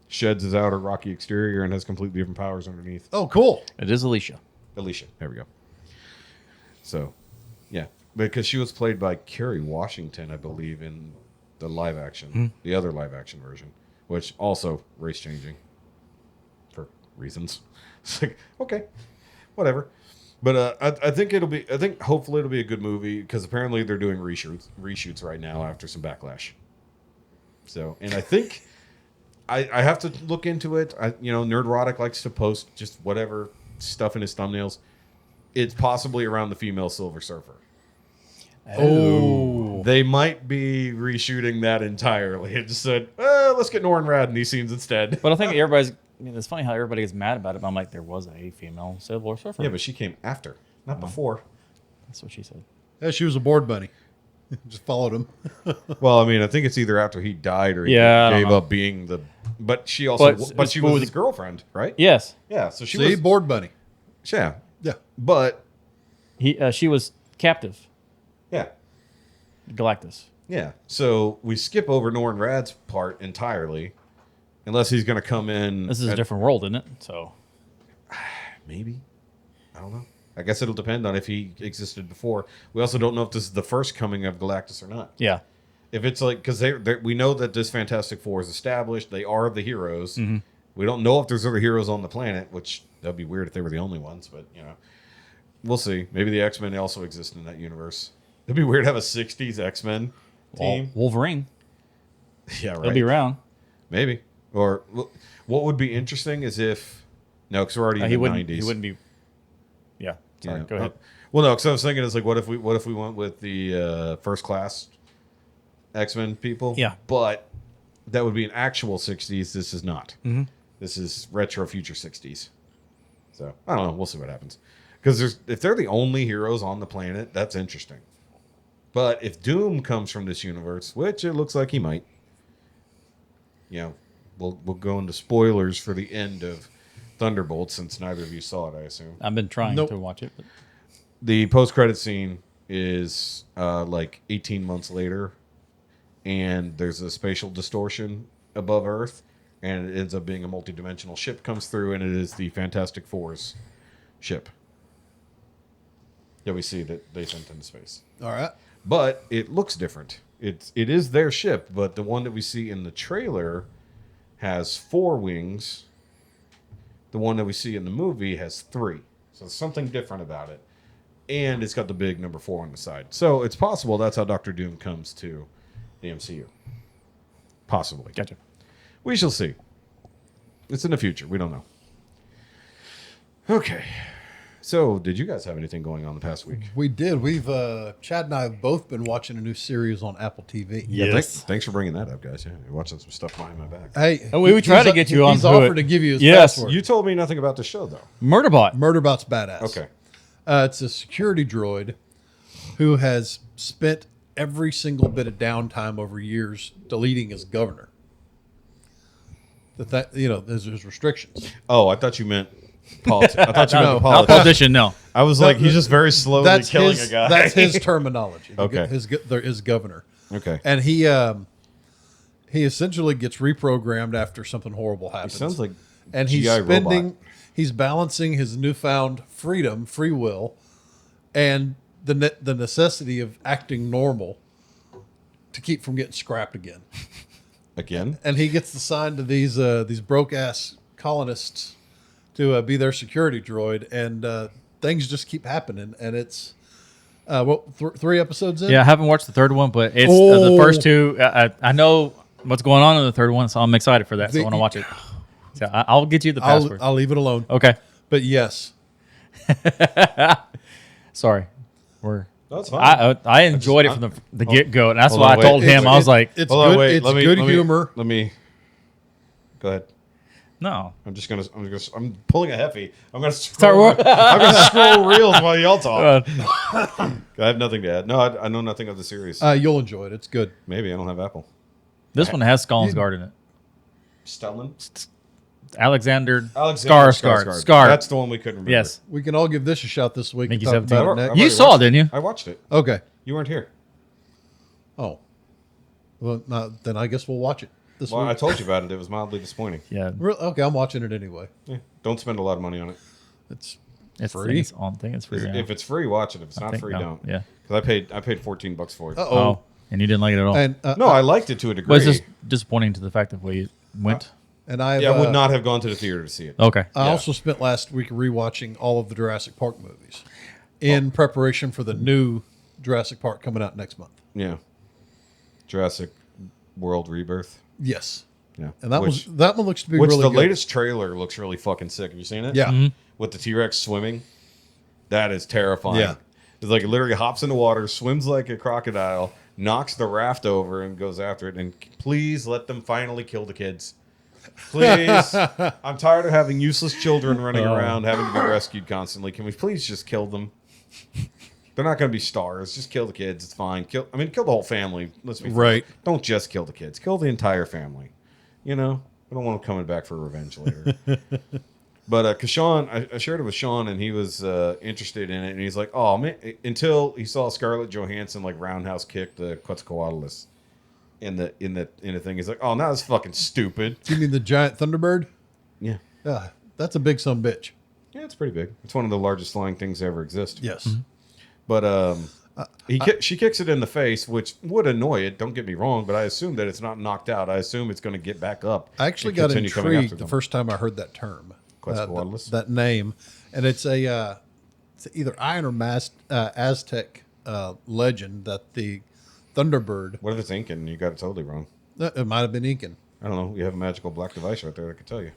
sheds his outer rocky exterior, and has completely different powers underneath. Oh, cool. It is Alicia. Alicia. There we go. So, yeah. Because she was played by Kerry Washington, I believe, in the live action, the other live action version, which also race changing for reasons. It's like, okay, whatever. But I think hopefully it'll be a good movie because apparently they're doing reshoots right now after some backlash. So, and I think I have to look into it. Nerdrotic likes to post just whatever stuff in his thumbnails. It's possibly around the female Silver Surfer. Oh. They might be reshooting that entirely. It just said, let's get Norrin Rad in these scenes instead. But I think it's funny how everybody gets mad about it, but I'm like, there was a female Silver Surfer. Yeah, but she came after, not before. That's what she said. Yeah, she was a board bunny. Just followed him. Well, I mean, I think it's either after he died or he Yeah, I don't gave know. up being the. But she also, But she but was his girlfriend, right? Yes. Yeah, so she See, was. board bunny. Yeah, Yeah. but She was captive. yeah, Galactus. yeah. So we skip over Norrin Rad's part entirely, unless he's going to come in. This is a different world, isn't it? So Maybe. I don't know. I guess it'll depend on if he existed before. We also don't know if this is the first coming of Galactus or not. yeah. If it's like, because we know that this Fantastic Four is established, they are the heroes, We don't know if there's other heroes on the planet, which that'd be weird if they were the only ones, but we'll see. Maybe the X-Men also exist in that universe. It'd be weird to have a 60s X-Men team. Wolverine. Yeah, right. He'll be around. Maybe. Or what would be interesting is if because we're already in the 90s. He wouldn't be. Yeah. Sorry. Go ahead. Well, no, because I was thinking it's like, what if we went with the first class X-Men people? Yeah. But that would be an actual 60s. This is not. Mm-hmm. This is retro future 60s. So I don't know. We'll see what happens. Because if they're the only heroes on the planet, that's interesting. But if Doom comes from this universe, which it looks like he might, we'll go into spoilers for the end of Thunderbolt, since neither of you saw it, I assume. I've been trying to watch it. But... The post-credit scene is like 18 months later, and there's a spatial distortion above Earth, and it ends up being a multi-dimensional ship comes through, and it is the Fantastic Four's ship that we see that they sent into space. All right. But it looks different. It is their ship, but the one that we see in the trailer has 4 wings. The one that we see in the movie has 3. So there's something different about it. And it's got the big number 4 on the side. So it's possible that's how Doctor Doom comes to the MCU. Possibly. Gotcha. We shall see. It's in the future. We don't know. Okay. So, did you guys have anything going on the past week? We did. We've Chad and I have both been watching a new series on Apple TV. Yeah, thanks for bringing that up, guys. Yeah, you're watching some stuff behind my back. Hey, we tried to get you on. He's offered to give you his Yes. password. You told me nothing about the show, though. Murderbot. Murderbot's badass. Okay. It's a security droid who has spent every single bit of downtime over years deleting his governor. There's restrictions. Oh, I thought you meant politics. I thought you meant Not politics. politician, no. I was like, he's just very slowly killing a guy. That's his terminology. Okay. His governor. Okay. And he essentially gets reprogrammed after something horrible He happens. sounds like and he's GI spending robot. he's balancing his newfound freedom, free will, and the necessity of acting normal to keep from getting scrapped again. Again? And he gets assigned to these broke ass colonists to be their security droid, and things just keep happening. And it's 3 episodes in. Yeah, I haven't watched the third one, but it's Oh. the first 2. I know what's going on in the third one, so I'm excited for that. So I want to watch it. So I'll get you the password. I'll leave it alone. Okay. But yes, Sorry. That's fine. I enjoyed it from the get go, and that's hold why on, I told wait. him. I was like, it's Hold on, good. wait. It's Let me- good let me- humor. Let me. Go ahead. no. I'm pulling a Heffy. I'm gonna scroll reels while y'all talk. I have nothing to add. No, I know nothing of the series. You'll enjoy it. It's good. Maybe I don't have Apple. This one has Skarsgård in it. Stellan? Alexander Skarsgård. Skarsgård. That's the one we couldn't remember. Yes. We can all give this a shot this week. Mickey And talk about 17. it next. I've You already saw it, watched didn't you? I watched it. Okay. You weren't here. Oh. Well, then I guess we'll watch it this Well, I week. told you about it. It was mildly disappointing. Yeah. Okay, I'm watching it anyway. Yeah. Don't spend a lot of money on it. It's It's free. It's on thing. It's free. yeah. If it's free, watch it. If it's not think free, no. don't. Yeah. Because I paid $14 for it. Uh-oh. Oh, and you didn't like it at all. and No, I liked it to a degree. But it's just disappointing to the fact that we went. and I I would not have gone to the theater to see it. Okay. I Yeah. also spent last week rewatching all of the Jurassic Park movies in preparation for the new Jurassic Park coming out next month. Yeah. Jurassic World Rebirth. Yes. Yeah. And that which one looks to be which really the good. latest trailer looks really fucking sick. Have you seen it? Yeah. With the T-Rex swimming. That is terrifying. Yeah. It's like it literally hops in the water, swims like a crocodile, knocks the raft over and goes after it. And please let them finally kill the kids. Please. I'm tired of having useless children running around having to be rescued constantly. Can we please just kill them? They're not going to be stars. Just kill the kids. It's fine. Kill the whole family. Let's be Right. fair. Don't just kill the kids. Kill the entire family. You know? I don't want them coming back for revenge later. But cause Sean, I shared it with Sean, and he was interested in it, and he's like, "Oh man!" Until he saw Scarlett Johansson like roundhouse kick the Quetzalcoatlus in the thing. He's like, "Oh, now that's fucking stupid." You mean the giant Thunderbird? Yeah, Yeah, that's a big son bitch. yeah, it's pretty big. It's one of the largest flying things to ever exist. Yes. But She kicks it in the face, which would annoy it. Don't get me wrong, but I assume that it's not knocked out. I assume it's going to get back up. I actually and got continue coming after intrigued the them. first time I heard that term, Quetzalcoatlus? that name, and it's it's either Iron or Aztec legend that the Thunderbird. What if it's Incan? You got it totally wrong. It might have been Incan. I don't know. You have a magical black device right there. I could tell you.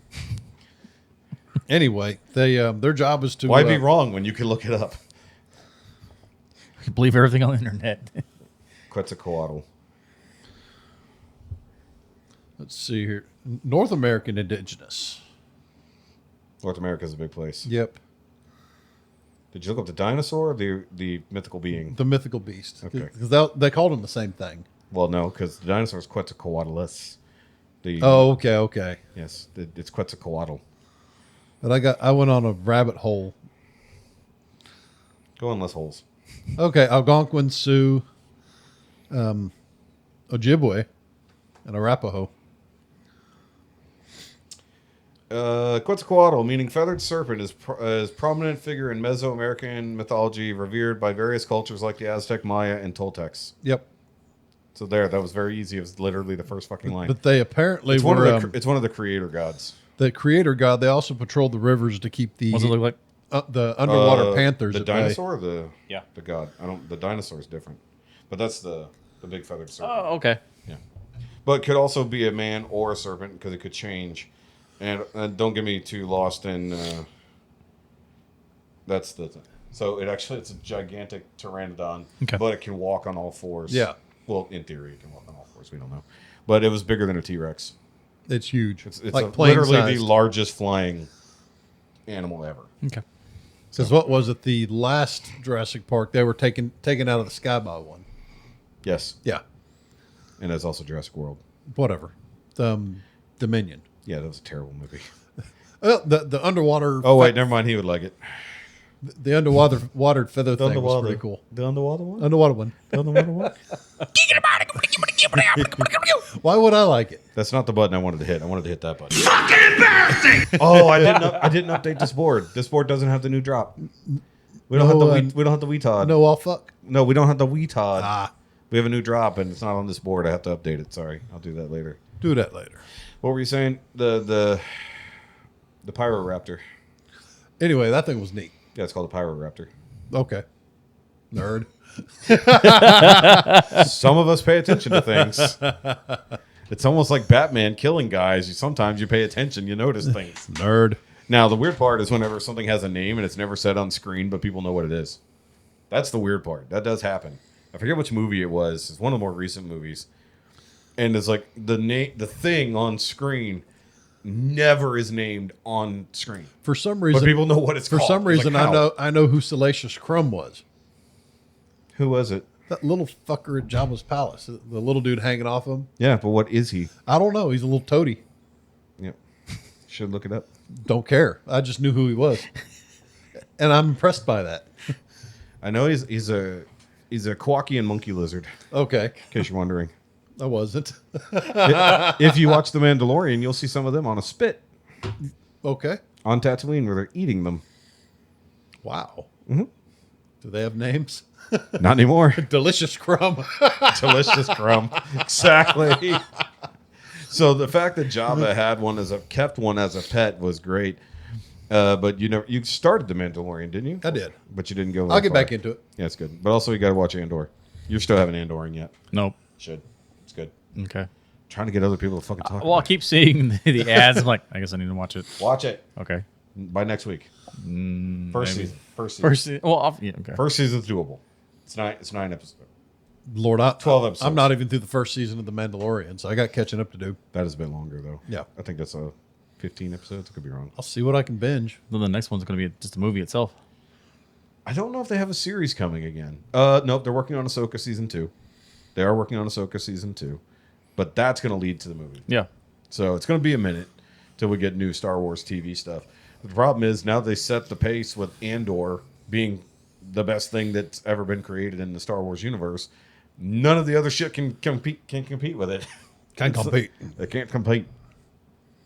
Anyway, they their job is to Why be wrong when you can look it up? You believe everything on the internet. Quetzalcoatl. Let's see here. North American indigenous. North America is a big place. Yep. Did you look up the dinosaur or the mythical being? The mythical beast. Okay. Because they called him the same thing. Well, no, because the dinosaur is Quetzalcoatlus. Oh, okay. Yes, it's Quetzalcoatl. But I went on a rabbit hole. Go on less holes. Okay, Algonquin, Sioux, Ojibwe, and Arapaho. Quetzalcoatl, meaning feathered serpent, is prominent figure in Mesoamerican mythology, revered by various cultures like the Aztec, Maya, and Toltecs. Yep. So that was very easy. It was literally the first fucking line. But they apparently It's were one of the creator gods. the creator god. They also patrolled the rivers to keep the What's it look like? the underwater panthers. The at bay. dinosaur, or the Yeah. the god. The dinosaur is different, but that's the big feathered serpent. Oh, okay. Yeah, but it could also be a man or a serpent because it could change. And don't get me too lost in. That's the thing. So it's a gigantic pteranodon, Okay. but it can walk on all fours. Yeah. Well, in theory, it can walk on all fours. We don't know, but it was bigger than a T-Rex. It's huge. It's like plane literally sized. the largest flying animal ever. Okay. Because what was it? The last Jurassic Park, they were taken out of the sky by one. Yes, Yeah. and that's also Jurassic World. Whatever. Dominion. Yeah, that was a terrible movie. The underwater. Oh wait, never mind. He would like it. The underwater feather thing was pretty cool. The underwater one. Underwater one. The underwater one. Why would I like it? That's not the button I wanted to hit. I wanted to hit that button. Fucking embarrassing! Oh, I didn't update this board. This board doesn't have the new drop. We don't have the WeTod. No, all fuck. No, we don't have the WeTod. Ah, We have a new drop, and it's not on this board. I have to update it. Sorry, I'll do that later. do that later. What were you saying? The Pyroraptor. Anyway, that thing was neat. Yeah, it's called a Pyroraptor. Okay. Nerd. Some of us pay attention to things. It's almost like Batman killing guys. Sometimes you pay attention, you notice things. Nerd. Now, the weird part is whenever something has a name and it's never said on screen, but people know what it is. That's the weird part. That does happen. I forget which movie it was. It's one of the more recent movies. And it's like the thing on screen never is named on screen. For some But reason, people know what it's for called. some It's reason, like, how? I know who Salacious Crumb was. Who was it? That little fucker at Jabba's palace. The little dude hanging off him. Yeah, but what is he? I don't know. He's a little toady. Yep. Should look it up. Don't care. I just knew who he was, and I'm impressed by that. I know he's a Kowakian monkey lizard, Okay, in case you're wondering. I wasn't. If you watch The Mandalorian, you'll see some of them on a spit Okay. on Tatooine where they're eating them. Wow. Mm-hmm. Do they have names? Not anymore. Delicious Crumb. Delicious crumb. Exactly. So the fact that Jabba had kept one as a pet was great. But you started The Mandalorian, didn't you? I did. But you didn't go. I'll very get far. back into it. Yeah, it's good. But also you got to watch Andor. You still haven't Andoring yet. Nope. Should. It's good. Okay. Trying to get other people to fucking talk. Well, I about keep seeing the ads. I'm like, I guess I need to watch it. it. Watch it Okay. by next week. First maybe. season. First season. First, well, yeah, okay. First season's doable. It's 9 episodes. Lord, 12 episodes. I'm not even through the first season of The Mandalorian, so I got catching up to do. That is a bit longer though. Yeah. I think that's 15 episodes. I could be wrong. I'll see what I can binge. Then the next one's going to be just a movie itself. I don't know if they have a series coming again. Nope, they're working on Ahsoka season 2. They are working on Ahsoka season 2, but that's going to lead to the movie. Yeah. So it's going to be a minute till we get new Star Wars TV stuff. The problem is now they set the pace with Andor being the best thing that's ever been created in the Star Wars universe. None of the other shit can compete with it. Can't compete. They can't compete.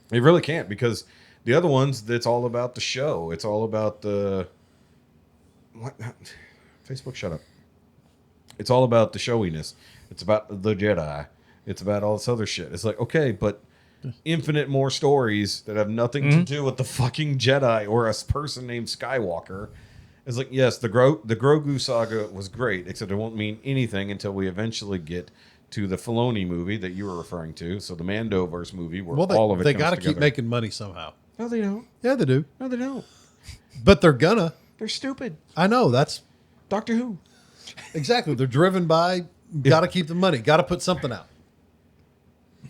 They really can't because the other ones, it's all about the show. It's all about the... What? Facebook, shut up. It's all about the showiness. It's about the Jedi. It's about all this other shit. It's like, okay, but infinite more stories that have nothing to do with the fucking Jedi or a person named Skywalker. It's like, yes, the Grogu saga was great, except it won't mean anything until we eventually get to the Filoni movie that you were referring to. So the Mandoverse movie, where all of it they comes got to together. keep making money somehow. No, they don't. Yeah, they do. No, they don't. But they're gonna. They're stupid. I know. That's Doctor Who. exactly. They're driven by got to keep the money. Got to put something out.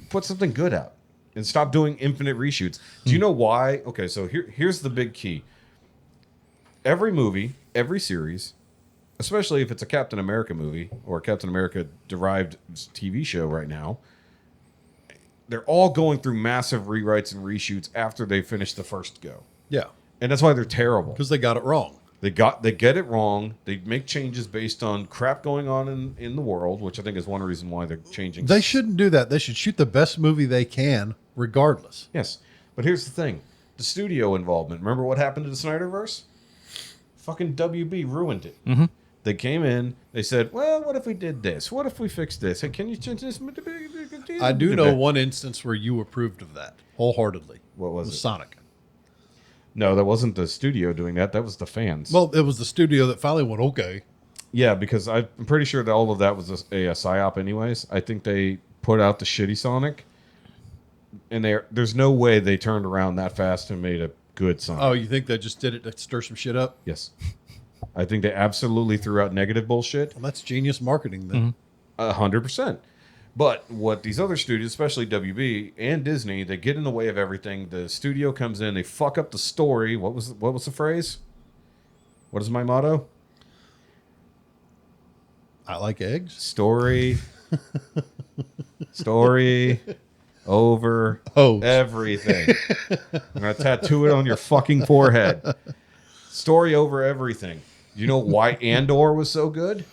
Put something good out and stop doing infinite reshoots. Do you know why? Okay, so here's the big key. Every movie, every series, especially if it's a Captain America movie or a Captain America derived TV show right now, they're all going through massive rewrites and reshoots after they finish the first go. Yeah, And that's why they're terrible. because they got it wrong. They get it wrong. They make changes based on crap going on in the world, which I think is one reason why they're changing. They shouldn't do that. They should shoot the best movie they can, regardless. Yes. But here's the thing. The studio involvement. Remember what happened to the Snyderverse? Fucking WB ruined it. Mm-hmm. They came in. They said, well, what if we did this? What if we fixed this? Hey, can you change this? I do know one instance where you approved of that wholeheartedly. What was It it? Sonic. No, that wasn't the studio doing that. That was the fans. Well, it was the studio that finally went, okay. Yeah, because I'm pretty sure that all of that was a psyop anyways. I think they put out the shitty Sonic, and there's no way they turned around that fast and made a good Sonic. Oh, you think they just did it to stir some shit up? Yes. I think they absolutely threw out negative bullshit. Well, that's genius marketing then. 100%. But what these other studios, especially WB and Disney, they get in the way of everything. The studio comes in, they fuck up the story. What was the phrase? What is my motto? I like eggs. Story over everything. I'm going to tattoo it on your fucking forehead. Story over everything. You know why Andor was so good?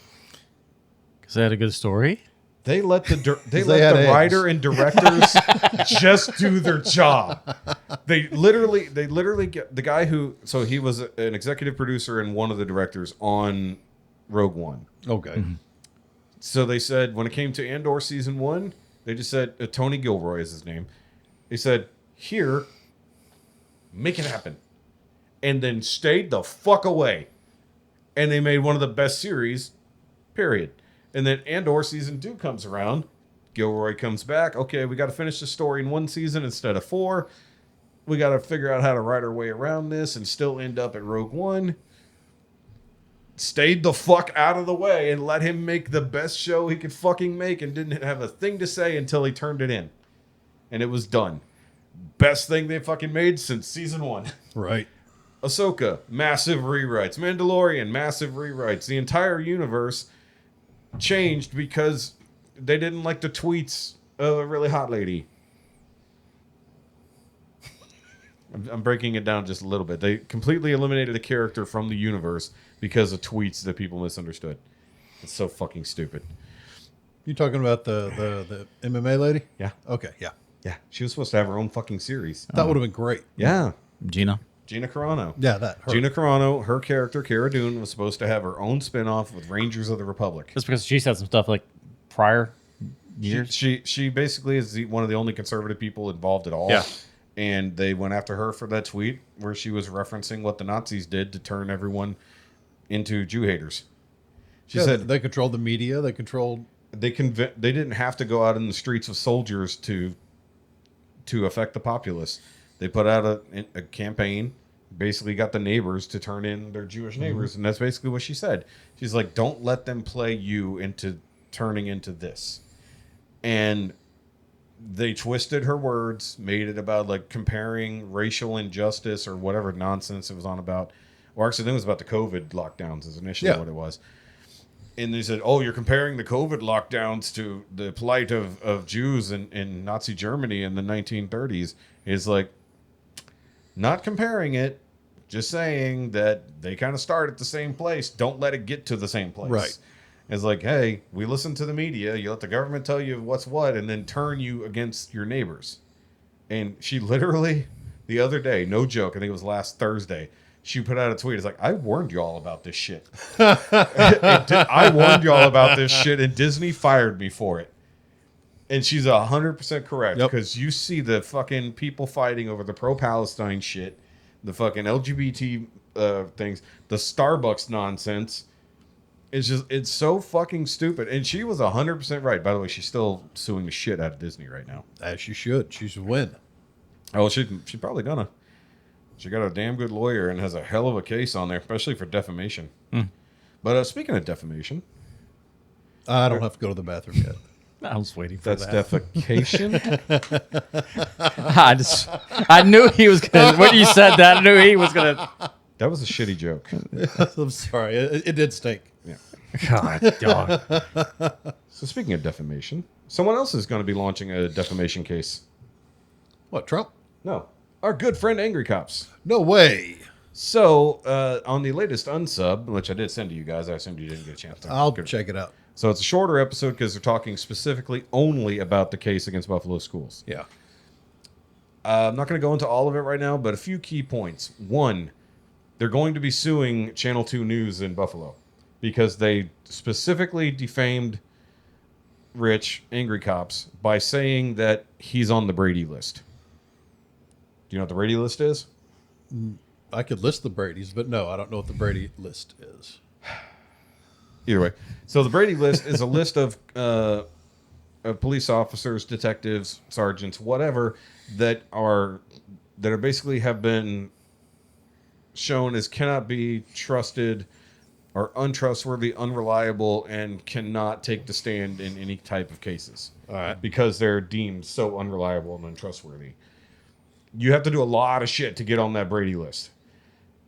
Because they had a good story. They let the had eggs. writer and directors just do their job. They literally get the guy who, so he was an executive producer and one of the directors on Rogue One. Okay. Mm-hmm. So they said when it came to Andor season 1, they just said Tony Gilroy is his name. They said, "Here, make it happen," and then stayed the fuck away. And they made one of the best series, period. And then Andor season 2 comes around. Gilroy comes back. Okay, we got to finish the story in 1 season instead of 4. We got to figure out how to write our way around this and still end up at Rogue One. Stayed the fuck out of the way and let him make the best show he could fucking make and didn't have a thing to say until he turned it in. And it was done. Best thing they fucking made since season 1. Right. Ahsoka, massive rewrites. Mandalorian, massive rewrites. The entire universe changed because they didn't like the tweets of a really hot lady. I'm breaking it down just a little bit. They completely eliminated a character from the universe because of tweets that people misunderstood. It's so fucking stupid. You talking about the MMA lady? Yeah. Okay, yeah. Yeah. She was supposed to have her own fucking series. That would have been great. Yeah. Gina. Gina Carano. Yeah, that. Her. Gina Carano, her character, Cara Dune, was supposed to have her own spinoff with Rangers of the Republic. Just because she said some stuff like prior years. She basically is one of the only conservative people involved at all. Yeah. And they went after her for that tweet where she was referencing what the Nazis did to turn everyone into Jew haters. She said they controlled the media. They controlled. they didn't have to go out in the streets with soldiers to affect the populace. They put out a campaign, basically got the neighbors to turn in their Jewish neighbors, and that's basically what she said. She's like, don't let them play you into turning into this. And they twisted her words, made it about like comparing racial injustice or whatever nonsense it was on about. Or actually, I think it was about the COVID lockdowns is initially what it was. And they said, oh, you're comparing the COVID lockdowns to the plight of Jews in Nazi Germany in the 1930s. It's like, not comparing it, just saying that they kind of start at the same place. Don't let it get to the same place. Right. It's like, hey, we listen to the media. You let the government tell you what's what and then turn you against your neighbors. And she literally, the other day, no joke, I think it was last Thursday, she put out a tweet. It's like, I warned y'all about this shit. I warned y'all about this shit, and Disney fired me for it. And she's 100% correct, because you see the fucking people fighting over the pro-Palestine shit, the fucking LGBT things, the Starbucks nonsense. It's so fucking stupid. And she was 100% right. By the way, she's still suing the shit out of Disney right now. As she should. She should win. Oh, she's probably gonna. She got a damn good lawyer and has a hell of a case on there, especially for defamation. But speaking of defamation, I don't have to go to the bathroom yet. I was waiting for that's that. defecation. I knew he was going to, when you said that, I knew he was going to. That was a shitty joke. I'm sorry. It did stink. Yeah. God, dog. So speaking of defamation, someone else is going to be launching a defamation case. What, Trump? No, our good friend Angry Cops. No way. So on the latest unsub, which I did send to you guys, I assumed you didn't get a chance to. I'll check it out. So it's a shorter episode because they're talking specifically only about the case against Buffalo schools. Yeah. I'm not going to go into all of it right now, but a few key points. One, they're going to be suing Channel 2 News in Buffalo because they specifically defamed Rich, Angry Cops, by saying that he's on the Brady list. Do you know what the Brady list is? I could list the Bradys, but no, I don't know what the Brady list is. Either way. So the Brady list is a list of police officers, detectives, sergeants, whatever, that are basically have been shown as cannot be trusted or untrustworthy, unreliable, and cannot take the stand in any type of cases. All right. Because they're deemed so unreliable and untrustworthy. You have to do a lot of shit to get on that Brady list.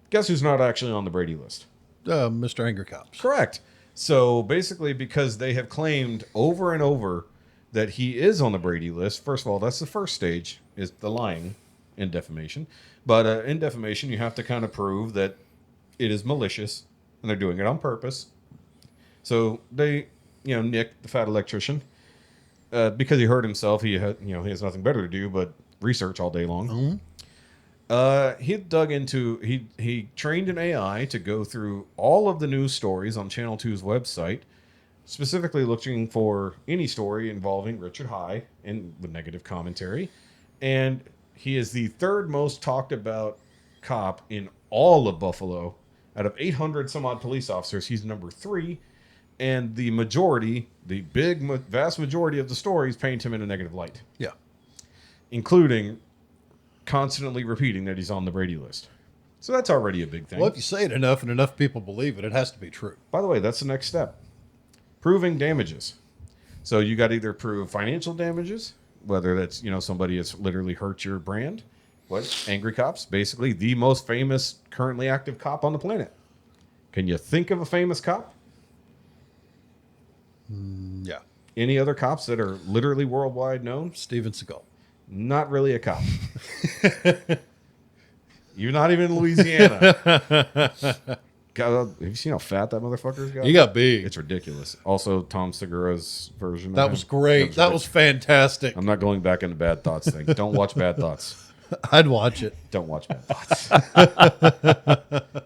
Guess who's not actually on the Brady list? Mr. Angry Cops. Correct. So basically, because they have claimed over and over that he is on the Brady list, first of all, that's the first stage, is the lying in defamation. But in defamation, you have to kind of prove that it is malicious and they're doing it on purpose. So they, Nick, the fat electrician, because he hurt himself, he has nothing better to do but research all day long. He dug into, he trained an AI to go through all of the news stories on Channel 2's website, specifically looking for any story involving Richard High and with negative commentary. And he is the third most talked about cop in all of Buffalo. Out of 800 some odd police officers, he's number 3. And the majority, the vast majority of the stories paint him in a negative light. Yeah. Including constantly repeating that he's on the Brady list. So that's already a big thing. Well, if you say it enough and enough people believe it, it has to be true. By the way, that's the next step. Proving damages. So you got to either prove financial damages, whether that's, somebody has literally hurt your brand. What? Angry Cops, basically the most famous currently active cop on the planet. Can you think of a famous cop? Yeah. Any other cops that are literally worldwide known? Steven Seagal. Not really a cop. You're not even in Louisiana. God, have you seen how fat that motherfucker's got? He got big. It's ridiculous. Also, Tom Segura's version. That was great. That was fantastic. I'm not going back into Bad Thoughts thing. Don't watch Bad Thoughts. I'd watch it. Don't watch Bad Thoughts.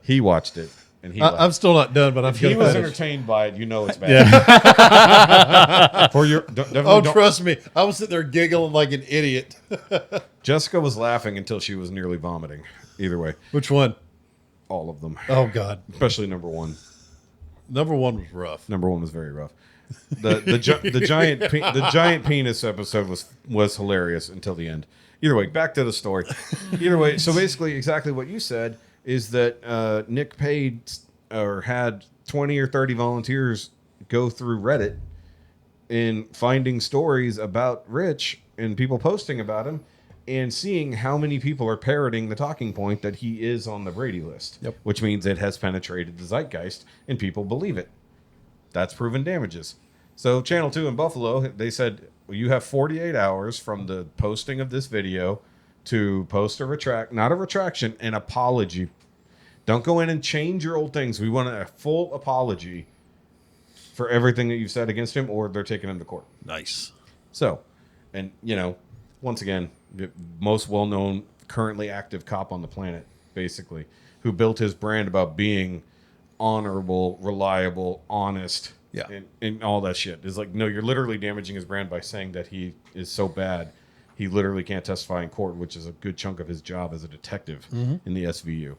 He watched it, and I'm still not done, but I'm. If he was entertained by it, it's bad. Yeah. For your, trust me, I was sitting there giggling like an idiot. Jessica was laughing until she was nearly vomiting. Either way, Which one? all of them. Oh God, Especially number 1. number 1 was rough. Number 1 was very rough. The giant penis episode was hilarious until the end. Either way, back to the story. Either way, so basically, exactly what you said is that Nick paid or had 20 or 30 volunteers go through Reddit in finding stories about Rich and people posting about him and seeing how many people are parroting the talking point that he is on the Brady list, which means it has penetrated the zeitgeist and people believe it. That's proven damages. So Channel 2 in Buffalo, they said, well, you have 48 hours from the posting of this video to post an apology. Don't go in and change your old things. We want a full apology for everything that you've said against him, or they're taking him to court. Nice. So, and once again, the most well-known, currently active cop on the planet, basically. who built his brand about being honorable, reliable, honest, Yeah. and all that shit. It's like, no, you're literally damaging his brand by saying that he is so bad he literally can't testify in court, which is a good chunk of his job as a detective in the SVU.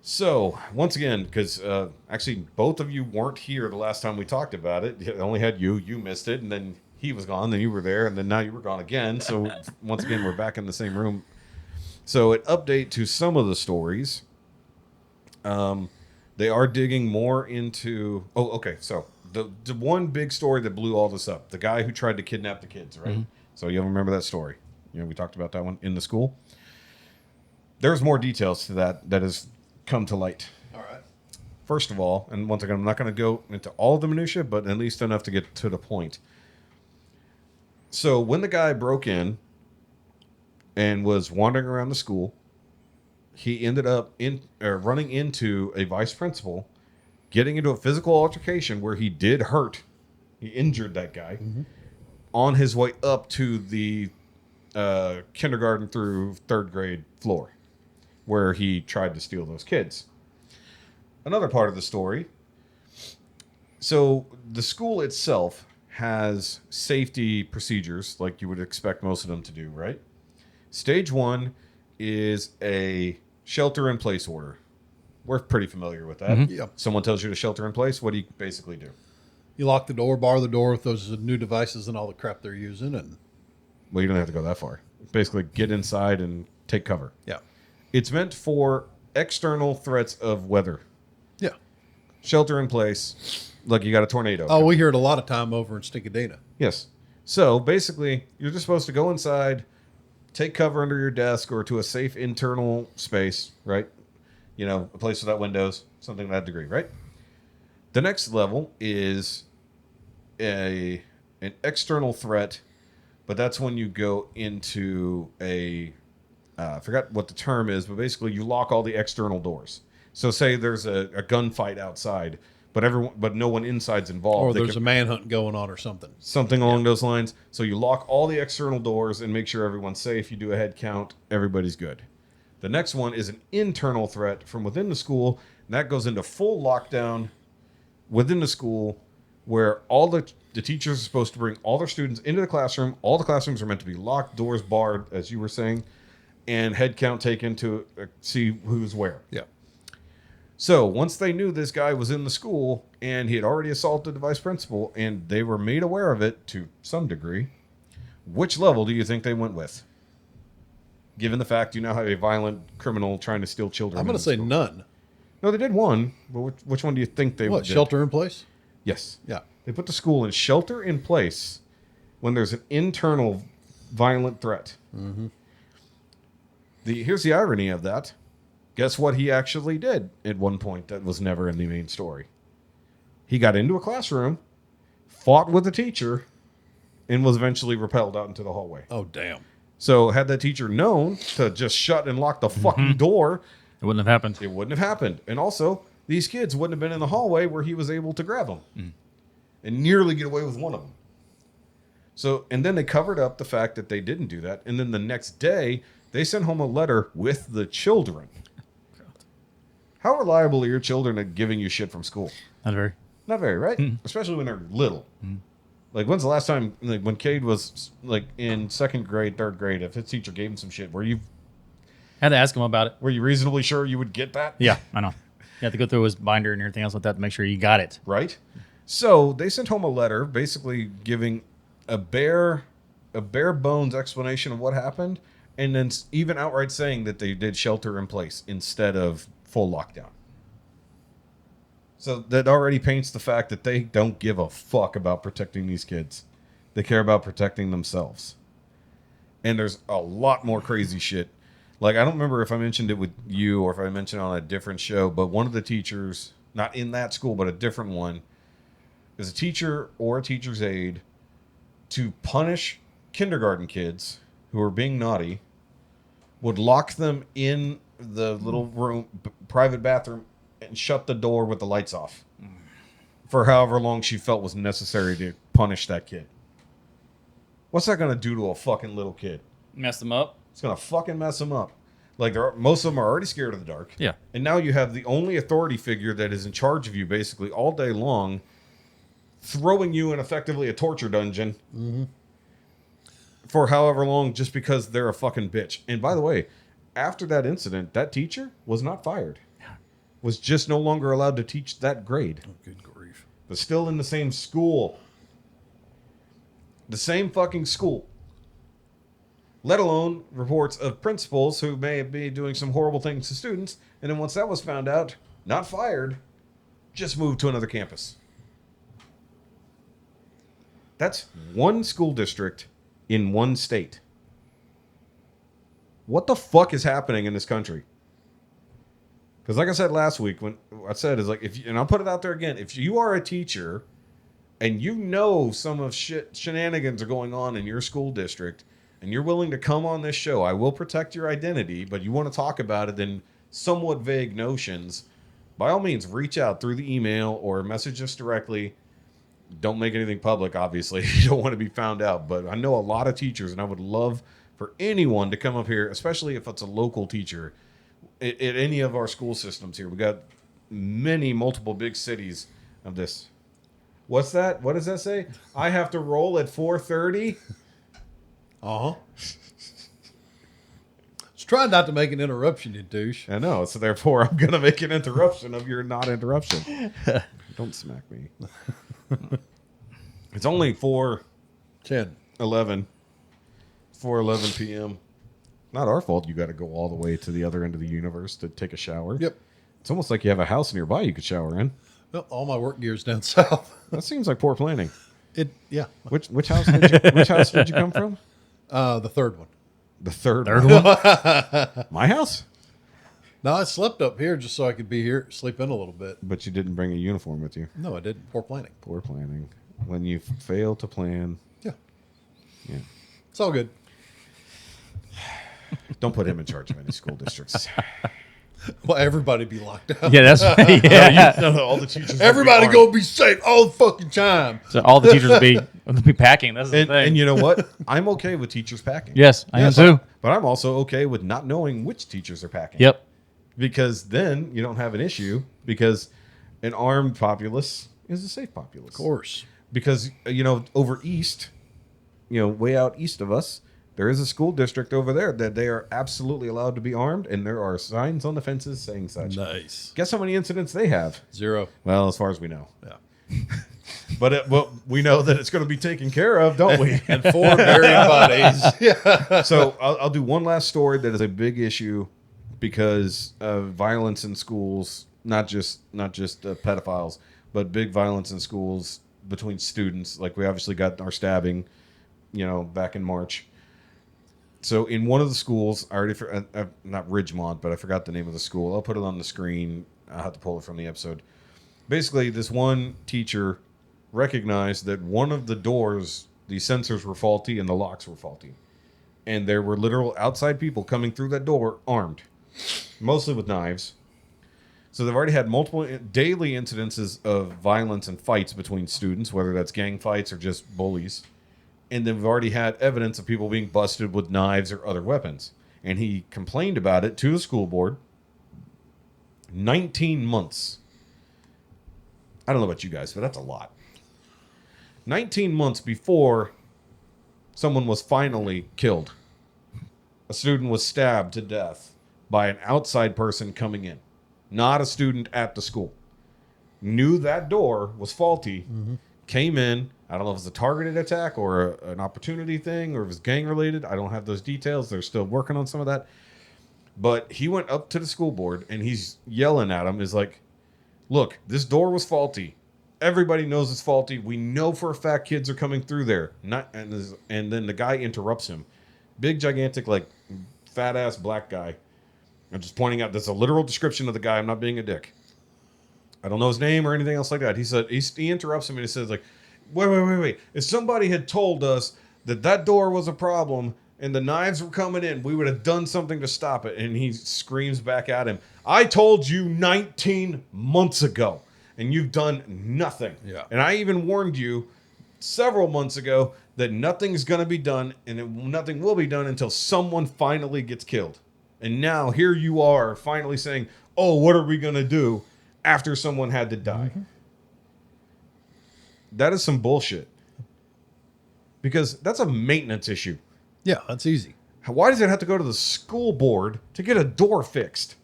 So, once again, because actually both of you weren't here the last time we talked about it. I only had you. You missed it, and then he was gone, then you were there, and then now you were gone again. So, once again, we're back in the same room. So, an update to some of the stories. They are digging more into... Oh, okay. So, the one big story that blew all this up, the guy who tried to kidnap the kids, right? So, you remember that story? We talked about that one in the school. There's more details to that has come to light. All right. First of all, and once again, I'm not going to go into all of the minutia, but at least enough to get to the point. So, when the guy broke in and was wandering around the school, he ended up running into a vice principal, getting into a physical altercation where he did hurt. He injured that guy on his way up to the kindergarten through third grade floor, where he tried to steal those kids. Another part of the story. So the school itself has safety procedures like you would expect most of them to do, right? Stage 1 is a shelter-in-place order. We're pretty familiar with that. Yep. Someone tells you to shelter in place, what do you basically do? You lock the door, bar the door with those new devices and all the crap they're using, and Well, you don't have to go that far. Basically, get inside and take cover. yeah, It's meant for external threats of weather. yeah. Shelter in place, like you got a tornado. Oh, we hear it a lot of time over in Stinkadena. Yes. So basically, you're just supposed to go inside, take cover under your desk or to a safe internal space, right? A place without windows, something to that degree, right? The next level is an external threat, but that's when you go into I forgot what the term is, but basically you lock all the external doors. So say there's a gunfight outside, but no one inside's involved. Or there's a manhunt going on or something. Something along those lines. So you lock all the external doors and make sure everyone's safe. You do a head count. Everybody's good. The next one is an internal threat from within the school. And that goes into full lockdown within the school where all the teachers are supposed to bring all their students into the classroom. All the classrooms are meant to be locked, doors barred, as you were saying, and head count taken to see who's where. Yeah. So once they knew this guy was in the school and he had already assaulted the vice principal and they were made aware of it to some degree, which level do you think they went with? Given the fact you now have a violent criminal trying to steal children. I'm going to say school. none. No, they did one. But which one do you think they What, did? shelter in place? Yes. Yeah. They put the school in shelter in place when there's an internal violent threat. Mm-hmm. Here's the irony of that. Guess what he actually did at one point that was never in the main story? He got into a classroom, fought with a teacher, and was eventually repelled out into the hallway. Oh, damn. So had that teacher known to just shut and lock the fucking door, It wouldn't have happened. it wouldn't have happened. And also, these kids wouldn't have been in the hallway where he was able to grab them and nearly get away with one of them. So, and then they covered up the fact that they didn't do that. And then the next day, they sent home a letter with the children. How reliable are your children at giving you shit from school? Not very. Not very, right? Especially when they're little. Like, when's the last time, like, when Cade was, like, in second grade, third grade, if his teacher gave him some shit, were you Had to ask him about it. reasonably sure you would get that? Yeah, I know. You have to go through his binder and everything else like that to make sure you got it. Right? So they sent home a letter basically giving a bare bones explanation of what happened, and then even outright saying that they did shelter in place instead of full lockdown. So that already paints the fact that they don't give a fuck about protecting these kids. They care about protecting themselves. And there's a lot more crazy shit. Like, I don't remember if I mentioned it with you or if I mentioned it on a different show, but one of the teachers, not in that school, but a different one, is a teacher or a teacher's aide to punish kindergarten kids who are being naughty, would lock them in the little room, private bathroom, and shut the door with the lights off for however long she felt was necessary to punish that kid. What's that going to do to a fucking little kid? Messed them up. It's going to fucking mess them up. Like most of them are already scared of the dark. Yeah. And now you have the only authority figure that is in charge of you basically all day long, throwing you in effectively a torture dungeon for however long just because they're a fucking bitch. And by the way, after that incident, that teacher was not fired. Was just no longer allowed to teach that grade. Oh, good grief. But still in the same school. The same fucking school. Let alone reports of principals who may be doing some horrible things to students, and then once that was found out, not fired, just moved to another campus. That's one school district in one state. What the fuck is happening in this country? Because like I said last week, when I said is like, and I'll put it out there again, if you are a teacher and you know some of shenanigans are going on in your school district, and you're willing to come on this show, I will protect your identity, but you want to talk about it in somewhat vague notions, by all means, reach out through the email or message us directly. Don't make anything public, obviously. You don't want to be found out. But I know a lot of teachers, and I would love for anyone to come up here, especially if it's a local teacher, at any of our school systems here. We got multiple big cities of this. What's that? What does that say? I have to roll at 4:30? Uh-huh. Just try not to make an interruption, you douche. I know, so therefore I'm going to make an interruption of your not interruption. Don't smack me. It's only 4:11 p.m. Not our fault you got to go all the way to the other end of the universe to take a shower. Yep. It's almost like you have a house nearby you could shower in. Well, all my work gear's down south. That seems like poor planning. Yeah. Which house did you come from? The third one. The third Third one? one? My house? No, I slept up here just so I could be here, sleep in a little bit. But you didn't bring a uniform with you. No, I didn't. Poor planning. Poor planning. When you fail to plan. Yeah. Yeah. It's all good. Don't put him in charge of any school districts. Well, everybody be locked out. Yeah, that's yeah. All the teachers. Everybody go be safe all the fucking time. So all the teachers will be packing. That's the And, thing. and you know what? I'm okay with teachers packing. Yes, I am too. But I'm also okay with not knowing which teachers are packing. Yep. Because then you don't have an issue, because an armed populace is a safe populace. Of course. Because, over east, way out east of us, there is a school district over there that they are absolutely allowed to be armed, and there are signs on the fences saying such. Nice. Guess how many incidents they have? 0. Well, as far as we know. Yeah. But we know that it's going to be taken care of, don't we? And 4 buried bodies. Yeah. So I'll do one last story that is a big issue because of violence in schools, not just pedophiles, but big violence in schools between students. Like we obviously got our stabbing, back in March. So in one of the schools, I already not Ridgemont, but I forgot the name of the school. I'll put it on the screen. I'll have to pull it from the episode. Basically, this one teacher recognized that one of the doors, the sensors were faulty and the locks were faulty. And there were literal outside people coming through that door armed, mostly with knives. So they've already had multiple daily incidences of violence and fights between students, whether that's gang fights or just bullies. And they've already had evidence of people being busted with knives or other weapons. And he complained about it to the school board. 19 months. I don't know about you guys, but that's a lot. 19 months before someone was finally killed. A student was stabbed to death by an outside person coming in. Not a student at the school. Knew that door was faulty. Came in. I don't know if it's a targeted attack or an opportunity thing or if it's gang related. I don't have those details. They're still working on some of that. But he went up to the school board and he's yelling at him. Is like, look, this door was faulty. Everybody knows it's faulty. We know for a fact kids are coming through there. And then the guy interrupts him. Big, gigantic, like fat ass black guy. I'm just pointing out that's a literal description of the guy. I'm not being a dick. I don't know his name or anything else like that. He said he interrupts him and he says like, wait. If somebody had told us that door was a problem and the knives were coming in, we would have done something to stop it. And he screams back at him, I told you 19 months ago and you've done nothing. Yeah. And I even warned you several months ago that nothing's going to be done and nothing will be done until someone finally gets killed. And now here you are finally saying, oh, what are we going to do after someone had to die? Mm-hmm. That is some bullshit. Because that's a maintenance issue. Yeah, that's easy. Why does it have to go to the school board to get a door fixed?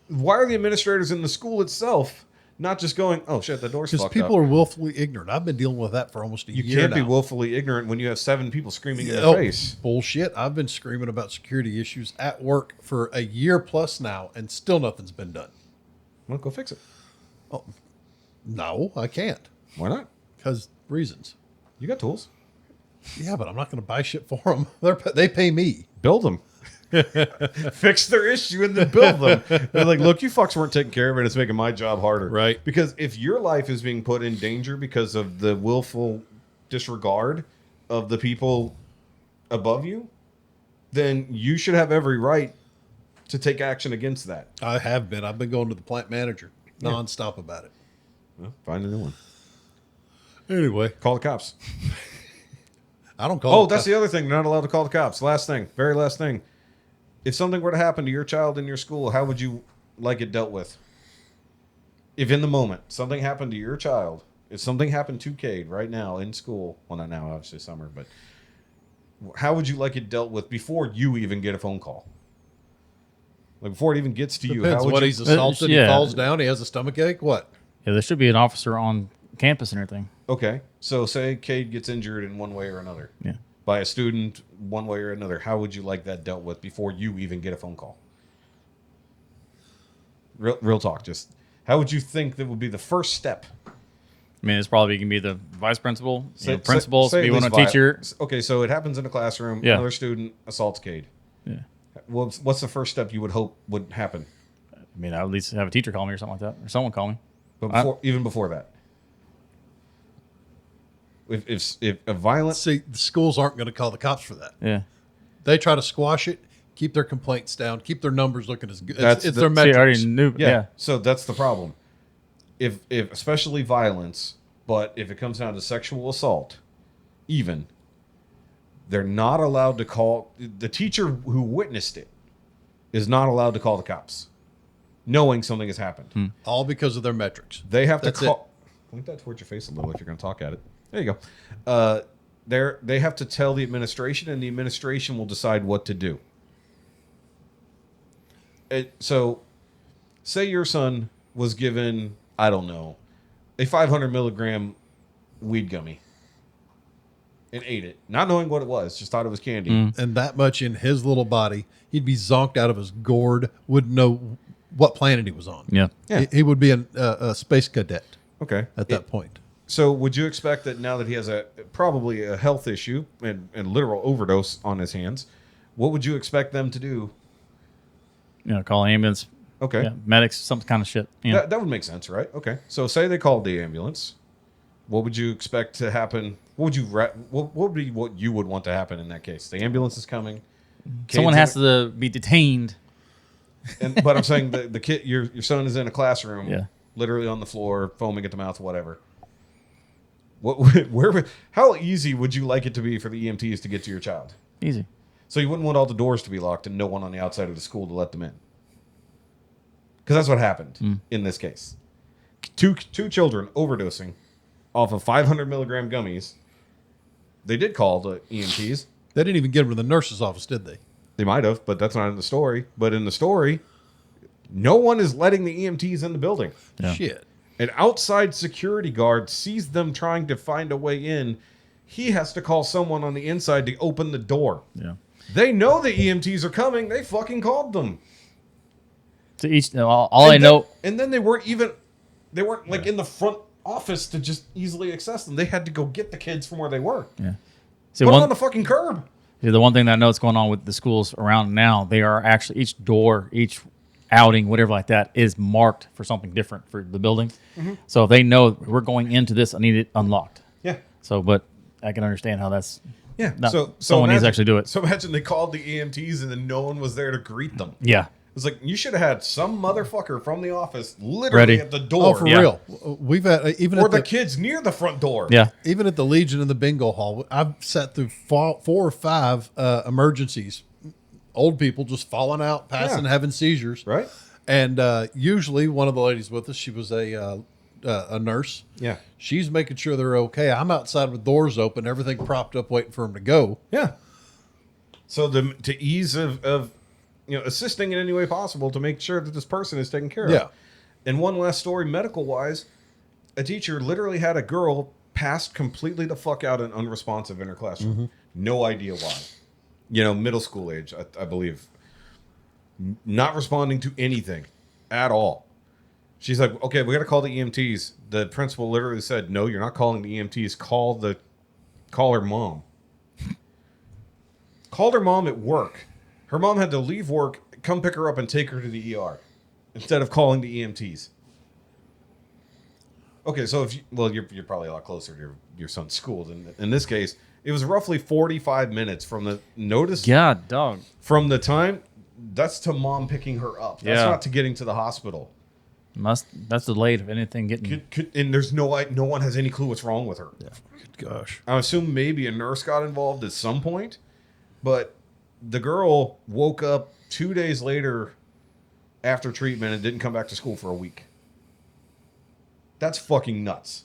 Why are the administrators in the school itself not just going, oh shit, the door's fucked up? Because people are willfully ignorant. I've been dealing with that for almost a year now. You can't be willfully ignorant when you have 7 people screaming in your face. Bullshit. I've been screaming about security issues at work for a year plus now, and still nothing's been done. Well, go fix it. Oh, no, I can't. Why not? Because reasons. You got tools. Yeah, but I'm not going to buy shit for them. They pay me. Build them. Fix their issue and then build them. They're like, look, you fucks weren't taking care of it. It's making my job harder. Right. Because if your life is being put in danger because of the willful disregard of the people above you, then you should have every right to take action against that. I have been. I've been going to the plant manager nonstop about it. Well, find a new one. Anyway. Call the cops. I don't call that's the other thing. They're not allowed to call the cops. Last thing. Very last thing. If something were to happen to your child in your school, how would you like it dealt with? If in the moment something happened to your child, if something happened to Cade right now in school, well, not now, obviously summer, but how would you like it dealt with before you even get a phone call? Like before it even gets to you. Depends. How would What, you, he's assaulted, he falls down, he has a stomach ache, what? Yeah, there should be an officer on campus and everything. Okay, so say Cade gets injured in one way or another. Yeah. By a student one way or another, how would you like that dealt with before you even get a phone call? Real talk, just how would you think that would be the first step? I mean, it's probably going to be the vice principal, Say, principal, say be one teacher. Okay, so it happens in a classroom. Yeah. Another student assaults Cade. Yeah. What's the first step you would hope would happen? I mean, I would at least have a teacher call me or something like that, or someone call me. But even before that, if a violent See, the schools aren't going to call the cops for that. Yeah. They try to squash it, keep their complaints down, keep their numbers looking as good. That's It's the- their See, metrics. I already knew. Yeah. So that's the problem. If especially violence, but if it comes down to sexual assault, even they're not allowed to call the teacher who witnessed it is not allowed to call the cops, knowing something has happened. All because of their metrics. They have That's to call. Point that towards your face a little if you're going to talk at it. There you go. They have to tell the administration, and the administration will decide what to do. So, say your son was given, I don't know, a 500 milligram weed gummy and ate it, not knowing what it was, just thought it was candy. And that much in his little body, he'd be zonked out of his gourd, wouldn't know what planet he was on. Yeah. Yeah. He would be a space cadet Okay. at that point. So would you expect that now that he has probably a health issue and literal overdose on his hands, what would you expect them to do? Call ambulance. Okay. Yeah, medics, some kind of shit. Yeah. That would make sense, right? Okay. So say they called the ambulance. What would you expect to happen? What would be what you would want to happen in that case? The ambulance is coming. Someone has to be detained. But I'm saying the kid, your son is in a classroom, Yeah. literally on the floor, foaming at the mouth, whatever. How easy would you like it to be for the EMTs to get to your child? Easy. So you wouldn't want all the doors to be locked and no one on the outside of the school to let them in. Because that's what happened in this case. Two children overdosing off of 500 milligram gummies. They did call the EMTs. They didn't even get him to the nurse's office, did they? They might have, but that's not in the story. But in the story, no one is letting the EMTs in the building. Yeah. Shit. An outside security guard sees them trying to find a way in. He has to call someone on the inside to open the door. Yeah. They know the EMTs are coming. They fucking called them. To each, all I know. And then they weren't like in the front office to just easily access them. They had to go get the kids from where they were. Yeah. See, Put them on the fucking curb. The one thing that I know that's going on with the schools around now, they are actually each door, each outing, whatever like that, is marked for something different for the building. So if they know we're going into this, I need it unlocked. Yeah. So, but I can understand how that's not, So someone needs to actually do it. So imagine they called the EMTs and then no one was there to greet them. Yeah. It's like you should have had some motherfucker from the office literally Ready. at the door. Oh, for Yeah. real. We've had even Or at the kids near the front door. Yeah. even at the Legion and the bingo hall, I've sat through 4 or 5 emergencies old people just falling out, passing, Yeah. having seizures. Right? And usually one of the ladies with us, she was a nurse. Yeah. She's making sure they're okay. I'm outside with doors open, everything propped up, waiting for them to go. Yeah. So to ease of assisting in any way possible to make sure that this person is taken care of. Yeah. And one last story, medical wise, a teacher literally had a girl passed completely the fuck out and unresponsive in her classroom. No idea why. Middle school age, I believe. Not responding to anything at all. She's like, okay, we got to call the EMTs. The principal literally said, no, you're not calling the EMTs. Call her mom. Called her mom at work. Her mom had to leave work, come pick her up, and take her to the ER instead of calling the EMTs. Okay, so you're probably a lot closer to your son's school than in this case. It was roughly 45 minutes from the notice. Yeah, dog. From the time, that's to mom picking her up. That's Yeah. not to getting to the hospital. That's delayed if anything getting. And there's no one has any clue what's wrong with her. Gosh. I assume maybe a nurse got involved at some point, but the girl woke up 2 days later after treatment and didn't come back to school for a week. That's fucking nuts.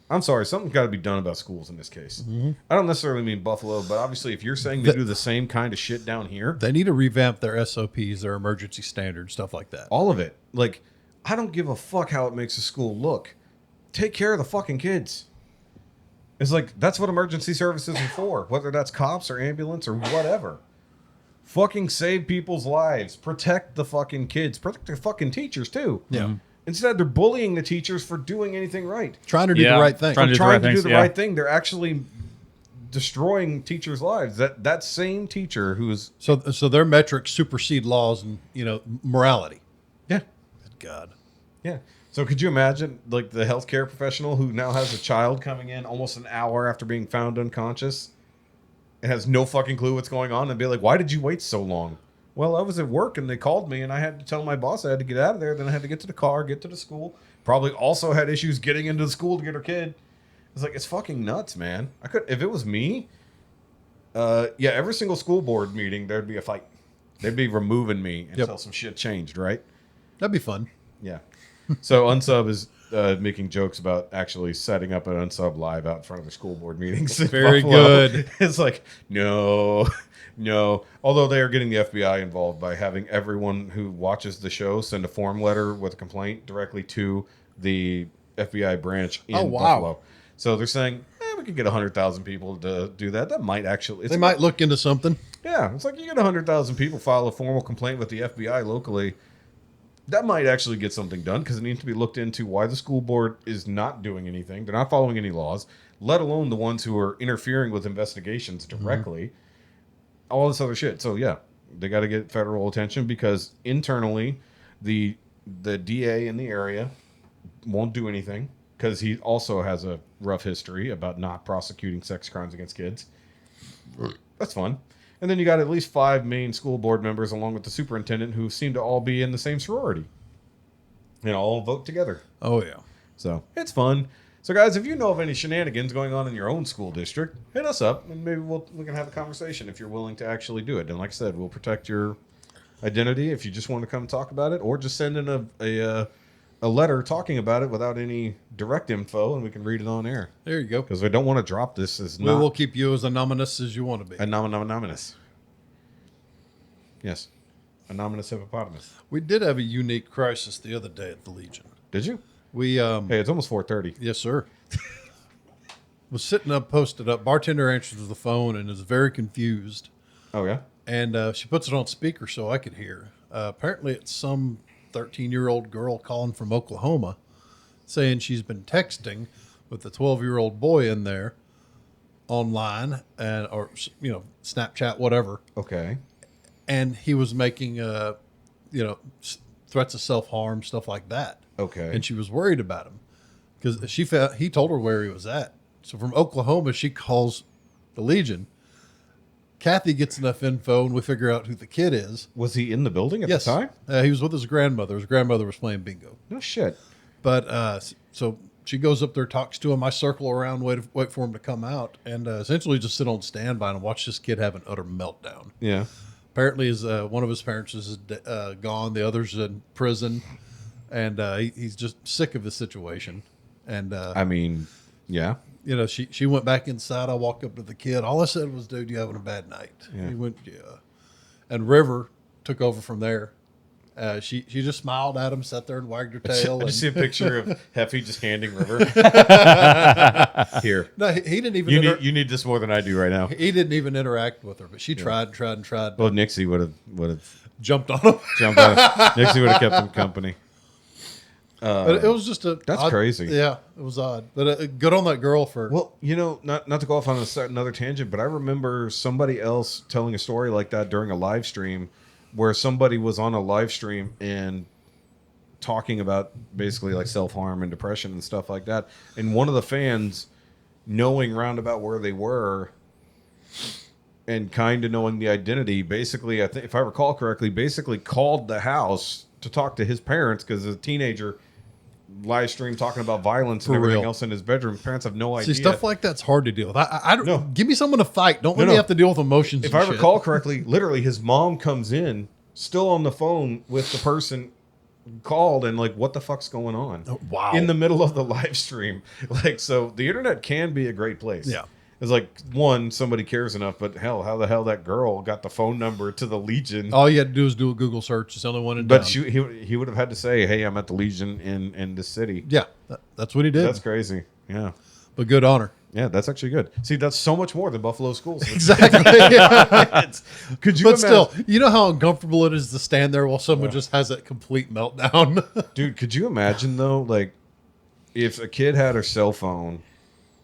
I'm sorry, something's got to be done about schools in this case. I don't necessarily mean Buffalo, but obviously if you're saying they do the same kind of shit down here, They need to revamp their SOPs, their emergency standards, stuff like that. all of it. Like, I don't give a fuck how it makes a school look. Take care of the fucking kids. It's like, that's what emergency services are for, whether that's cops or ambulance or whatever. Fucking save people's lives. Protect the fucking kids. Protect the fucking teachers, too. Yeah. Instead, they're bullying the teachers for doing anything right. Trying to do Yeah, the right thing. trying to do the right things, yeah. right thing. They're actually destroying teachers' lives. That same teacher who's... So their metrics supersede laws and, morality. Yeah. God. Yeah. So could you imagine, like, the healthcare professional who now has a child coming in almost an hour after being found unconscious and has no fucking clue what's going on and be like, why did you wait so long? Well, I was at work and they called me and I had to tell my boss I had to get out of there. Then I had to get to the car, get to the school. Probably also had issues getting into the school to get her kid. It's like, it's fucking nuts, man. If it was me, every single school board meeting, there'd be a fight. They'd be removing me until some shit changed, right? That'd be fun. Yeah. So Unsub is making jokes about actually setting up an Unsub live out in front of the school board meetings. in Very Buffalo. good. It's like, no. Although they are getting the FBI involved by having everyone who watches the show send a form letter with a complaint directly to the FBI branch in Buffalo. So they're saying, we could get 100,000 people to do that. That might actually... They might look into something. Yeah, it's like you get 100,000 people file a formal complaint with the FBI locally. That might actually get something done because it needs to be looked into why the school board is not doing anything. They're not following any laws, let alone the ones who are interfering with investigations directly. All this other shit. So, yeah, they got to get federal attention because internally the DA in the area won't do anything because he also has a rough history about not prosecuting sex crimes against kids. That's fun. And then you got at least 5 main school board members along with the superintendent who seem to all be in the same sorority. And all vote together. Oh, yeah. So it's fun. So guys, if you know of any shenanigans going on in your own school district, hit us up and maybe we can have a conversation if you're willing to actually do it. And like I said, we'll protect your identity if you just want to come talk about it, or just send in a letter talking about it without any direct info, and we can read it on air. There you go. Because we don't want to drop this as We will keep you as anonymous as you want to be. Anonymous. Yes. Anonymous hippopotamus. We did have a unique crisis the other day at the Legion. Did you? We Hey, it's almost 4:30. Yes, sir. Was sitting up, posted up. Bartender answers the phone and is very confused. Oh, yeah? And she puts it on speaker so I could hear. Apparently, it's some 13-year-old girl calling from Oklahoma saying she's been texting with a 12-year-old boy in there online or Snapchat, whatever. Okay. And he was making, threats of self-harm, stuff like that. Okay. And she was worried about him because he told her where he was at. So from Oklahoma, she calls the Legion. Kathy gets enough info, and we figure out who the kid is. Was he in the building at the time? He was with his grandmother. His grandmother was playing bingo. No shit. But so she goes up there, talks to him. I circle around, wait for him to come out, and essentially just sit on standby and watch this kid have an utter meltdown. Yeah. apparently one of his parents is gone, the other's in prison, and he's just sick of the situation. And I mean, yeah. you know, she went back inside. I walked up to the kid. All I said was, "Dude, you having a bad night?" Yeah. He went, "Yeah." And River took over from there. She just smiled at him, sat there and wagged her tail. I just see a picture of Heffy just handing River. Here. No, he didn't even. You need this more than I do right now. He didn't even interact with her, but she tried and tried and tried. Well, Nixie would have Jumped on him. jumped on. Nixie would have kept him company. But it was just That's crazy. Yeah, it was odd. But good on that girl for. Well, you know, not to go off on another tangent, but I remember somebody else telling a story like that during a live stream, where somebody was on a live stream and talking about basically like self-harm and depression and stuff like that, and one of the fans, knowing roundabout where they were and kind of knowing the identity, basically, I think if I recall correctly, basically called the house to talk to his parents because as a teenager live stream talking about violence and For everything real. else in his bedroom. Parents have no idea. See, stuff like that's hard to deal with. I don't. No. Give me someone to fight. Don't let No, me no. have to deal with emotions. If and I shit. recall correctly, literally his mom comes in still on the phone with the person called and like, what the fuck's going on? Oh, wow. In the middle of the live stream. Like, so the internet can be a great place. Yeah. It's like, one, somebody cares enough, but hell, how the hell that girl got the phone number to the Legion? all you had to do is do a Google search. It's the only one in But town. he would have had to say, hey, I'm at the Legion in the city. Yeah, that's what he did. That's crazy. Yeah. But good honor. Yeah, that's actually good. See, that's so much more than Buffalo schools. Exactly. Yeah. Could you But imagine? still, you know how uncomfortable it is to stand there while someone just has that complete meltdown. Dude, could you imagine though, like, if a kid had a cell phone,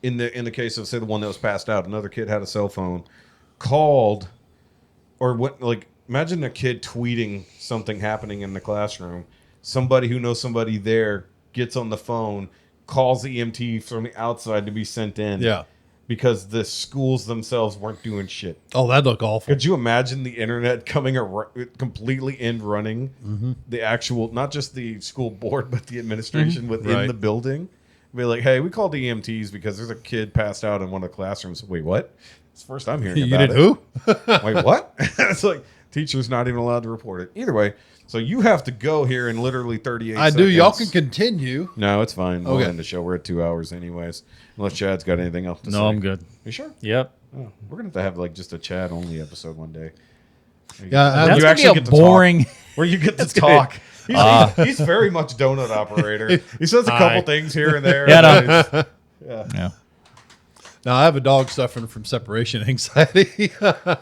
in the case of say the one that was passed out, another kid had a cell phone, called, or what? Like, imagine a kid tweeting something happening in the classroom. Somebody who knows somebody there gets on the phone, calls the EMT from the outside to be sent in. Yeah. Because the schools themselves weren't doing shit. Oh, that'd look awful. Could you imagine the internet coming completely end running the actual, not just the school board, but the administration within Right. the building? Be like, hey, we called the EMTs because there's a kid passed out in one of the classrooms. Wait, what? It's the first I'm hearing You about did it. who? Wait, what? It's like teacher's not even allowed to report it. Either way, so you have to go here in literally 38 I seconds. do. Y'all can continue. No, it's fine. We'll Okay. end the show. We're at 2 hours anyways. Unless Chad's got anything else to say. No, I'm good. You sure? Yep. Oh, we're going to have like just a Chad only episode one day. Yeah, Where That's you gonna actually be a get to boring. talk. Where you get to gonna talk. He's very much donut operator. He says a couple things here and there. Yeah, and no. then he's- Yeah. Now I have a dog suffering from separation anxiety.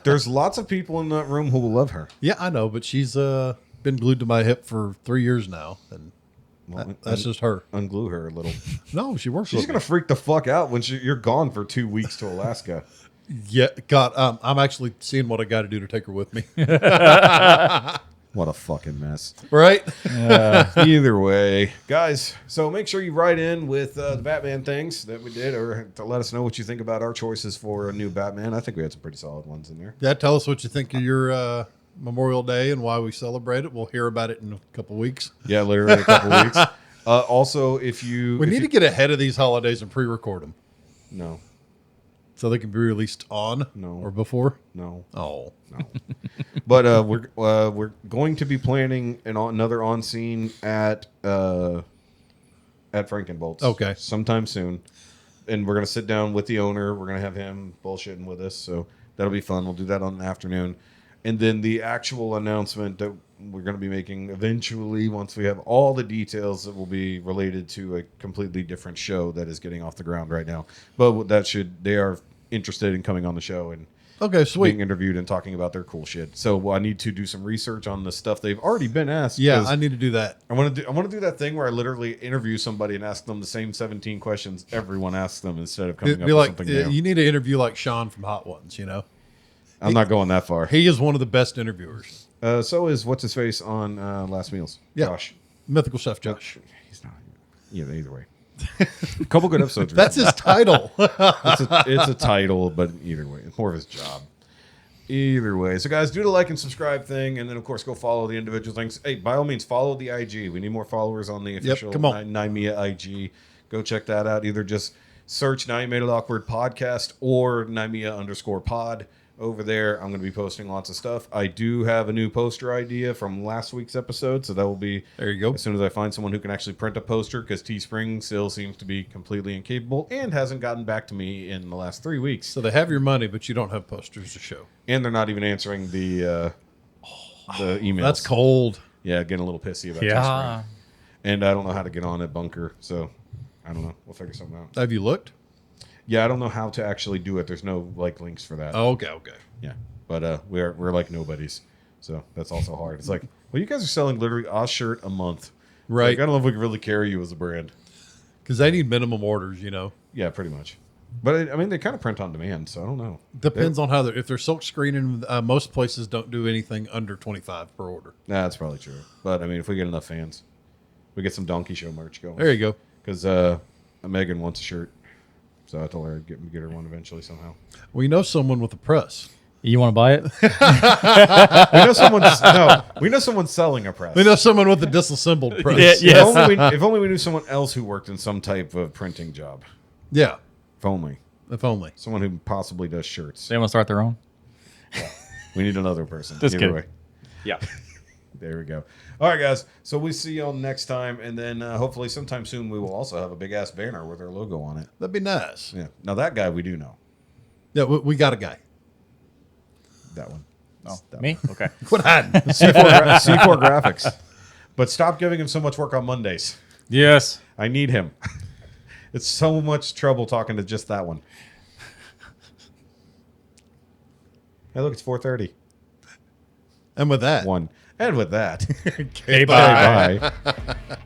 There's lots of people in that room who will love her. Yeah, I know, but she's been glued to my hip for 3 years now, and that's just her. Unglue her a little. No, she works. She's with going to freak the fuck out when you're gone for 2 weeks to Alaska. me. Yeah, God, I'm actually seeing what I got to do to take her with me. What a fucking mess. Right? Either way, guys, so make sure you write in with the Batman things that we did, or to let us know what you think about our choices for a new Batman. I think we had some pretty solid ones in there. Yeah, tell us what you think of your Memorial Day and why we celebrate it. We'll hear about it in a couple weeks. Yeah, literally a couple weeks. Also, if you... We if need you- to get ahead of these holidays and pre-record them No, so they can be released on No. or before. no, Oh, no. But we're going to be planning another on scene at Frankenbolt's. Okay. Sometime soon, and we're gonna sit down with the owner. We're gonna have him bullshitting with us, so that'll be fun. We'll do that on the afternoon, and then the actual announcement that we're gonna be making eventually, once we have all the details, that will be related to a completely different show that is getting off the ground right now. But they are interested in coming on the show and okay, sweet. being interviewed and talking about their cool shit. So I need to do some research on the stuff they've already been asked. Yeah, 'cause I need to do that. I want to do that thing where I literally interview somebody and ask them the same 17 questions everyone asks them instead of coming Be up with like, something new. you need to interview like Sean from Hot Ones. You know, I'm not going that far. he is one of the best interviewers. So is what's his face on Last Meals? Yeah. Josh. Mythical Chef Josh. He's not. Yeah, either way. A couple good episodes. That's his title. It's a title, but either way, it's more of his job. Either way. So, guys, do the like and subscribe thing, and then, of course, go follow the individual things. Hey, by all means, follow the IG. We need more followers on the official come on. Nymea IG. Go check that out. Either just search Now You Made It Awkward Podcast or Nymea _pod. over there. I'm going to be posting lots of stuff. I do have a new poster idea from last week's episode, so that will be There you go. as soon as I find someone who can actually print a poster, because Teespring still seems to be completely incapable and hasn't gotten back to me in the last 3 weeks. So they have your money, but you don't have posters to show. And they're not even answering the emails. That's cold. Yeah, getting a little pissy about Yeah. Teespring. And I don't know how to get on at Bunker, so I don't know. We'll figure something out. Have you looked? Yeah, I don't know how to actually do it. There's no links for that. Oh, okay. Yeah, but we're like nobodies, so that's also hard. It's like, well, you guys are selling literally a shirt a month, Right. Like, I don't know if we can really carry you as a brand. Because they need minimum orders, you know. Yeah, pretty much. But I mean, they kind of print on demand, so I don't know. Depends on how they're. If they're silk screening, most places don't do anything under 25 per order. Nah, that's probably true. But I mean, if we get enough fans, we get some Donkey Show merch going. There you go. Because Megan wants a shirt, so I told her I'd get her one eventually somehow. We know someone with a press. You want to buy it? We know someone's selling a press. We know someone with a disassembled press. Yeah. If only we knew someone else who worked in some type of printing job. Yeah. If only. If only. Someone who possibly does shirts. They want to start their own? We need another person. Just Either kidding. way. Yeah. There we go. All right, guys. So we see y'all next time. And then hopefully sometime soon we will also have a big-ass banner with our logo on it. That'd be nice. Yeah. Now that guy we do know. Yeah, we got a guy. That one. Oh, That me? Okay. Quit hiding. C4 Graphics. But stop giving him so much work on Mondays. Yes. I need him. It's so much trouble talking to just that one. Hey, look, it's 4:30. And with that, One. And with that, Okay, bye. bye.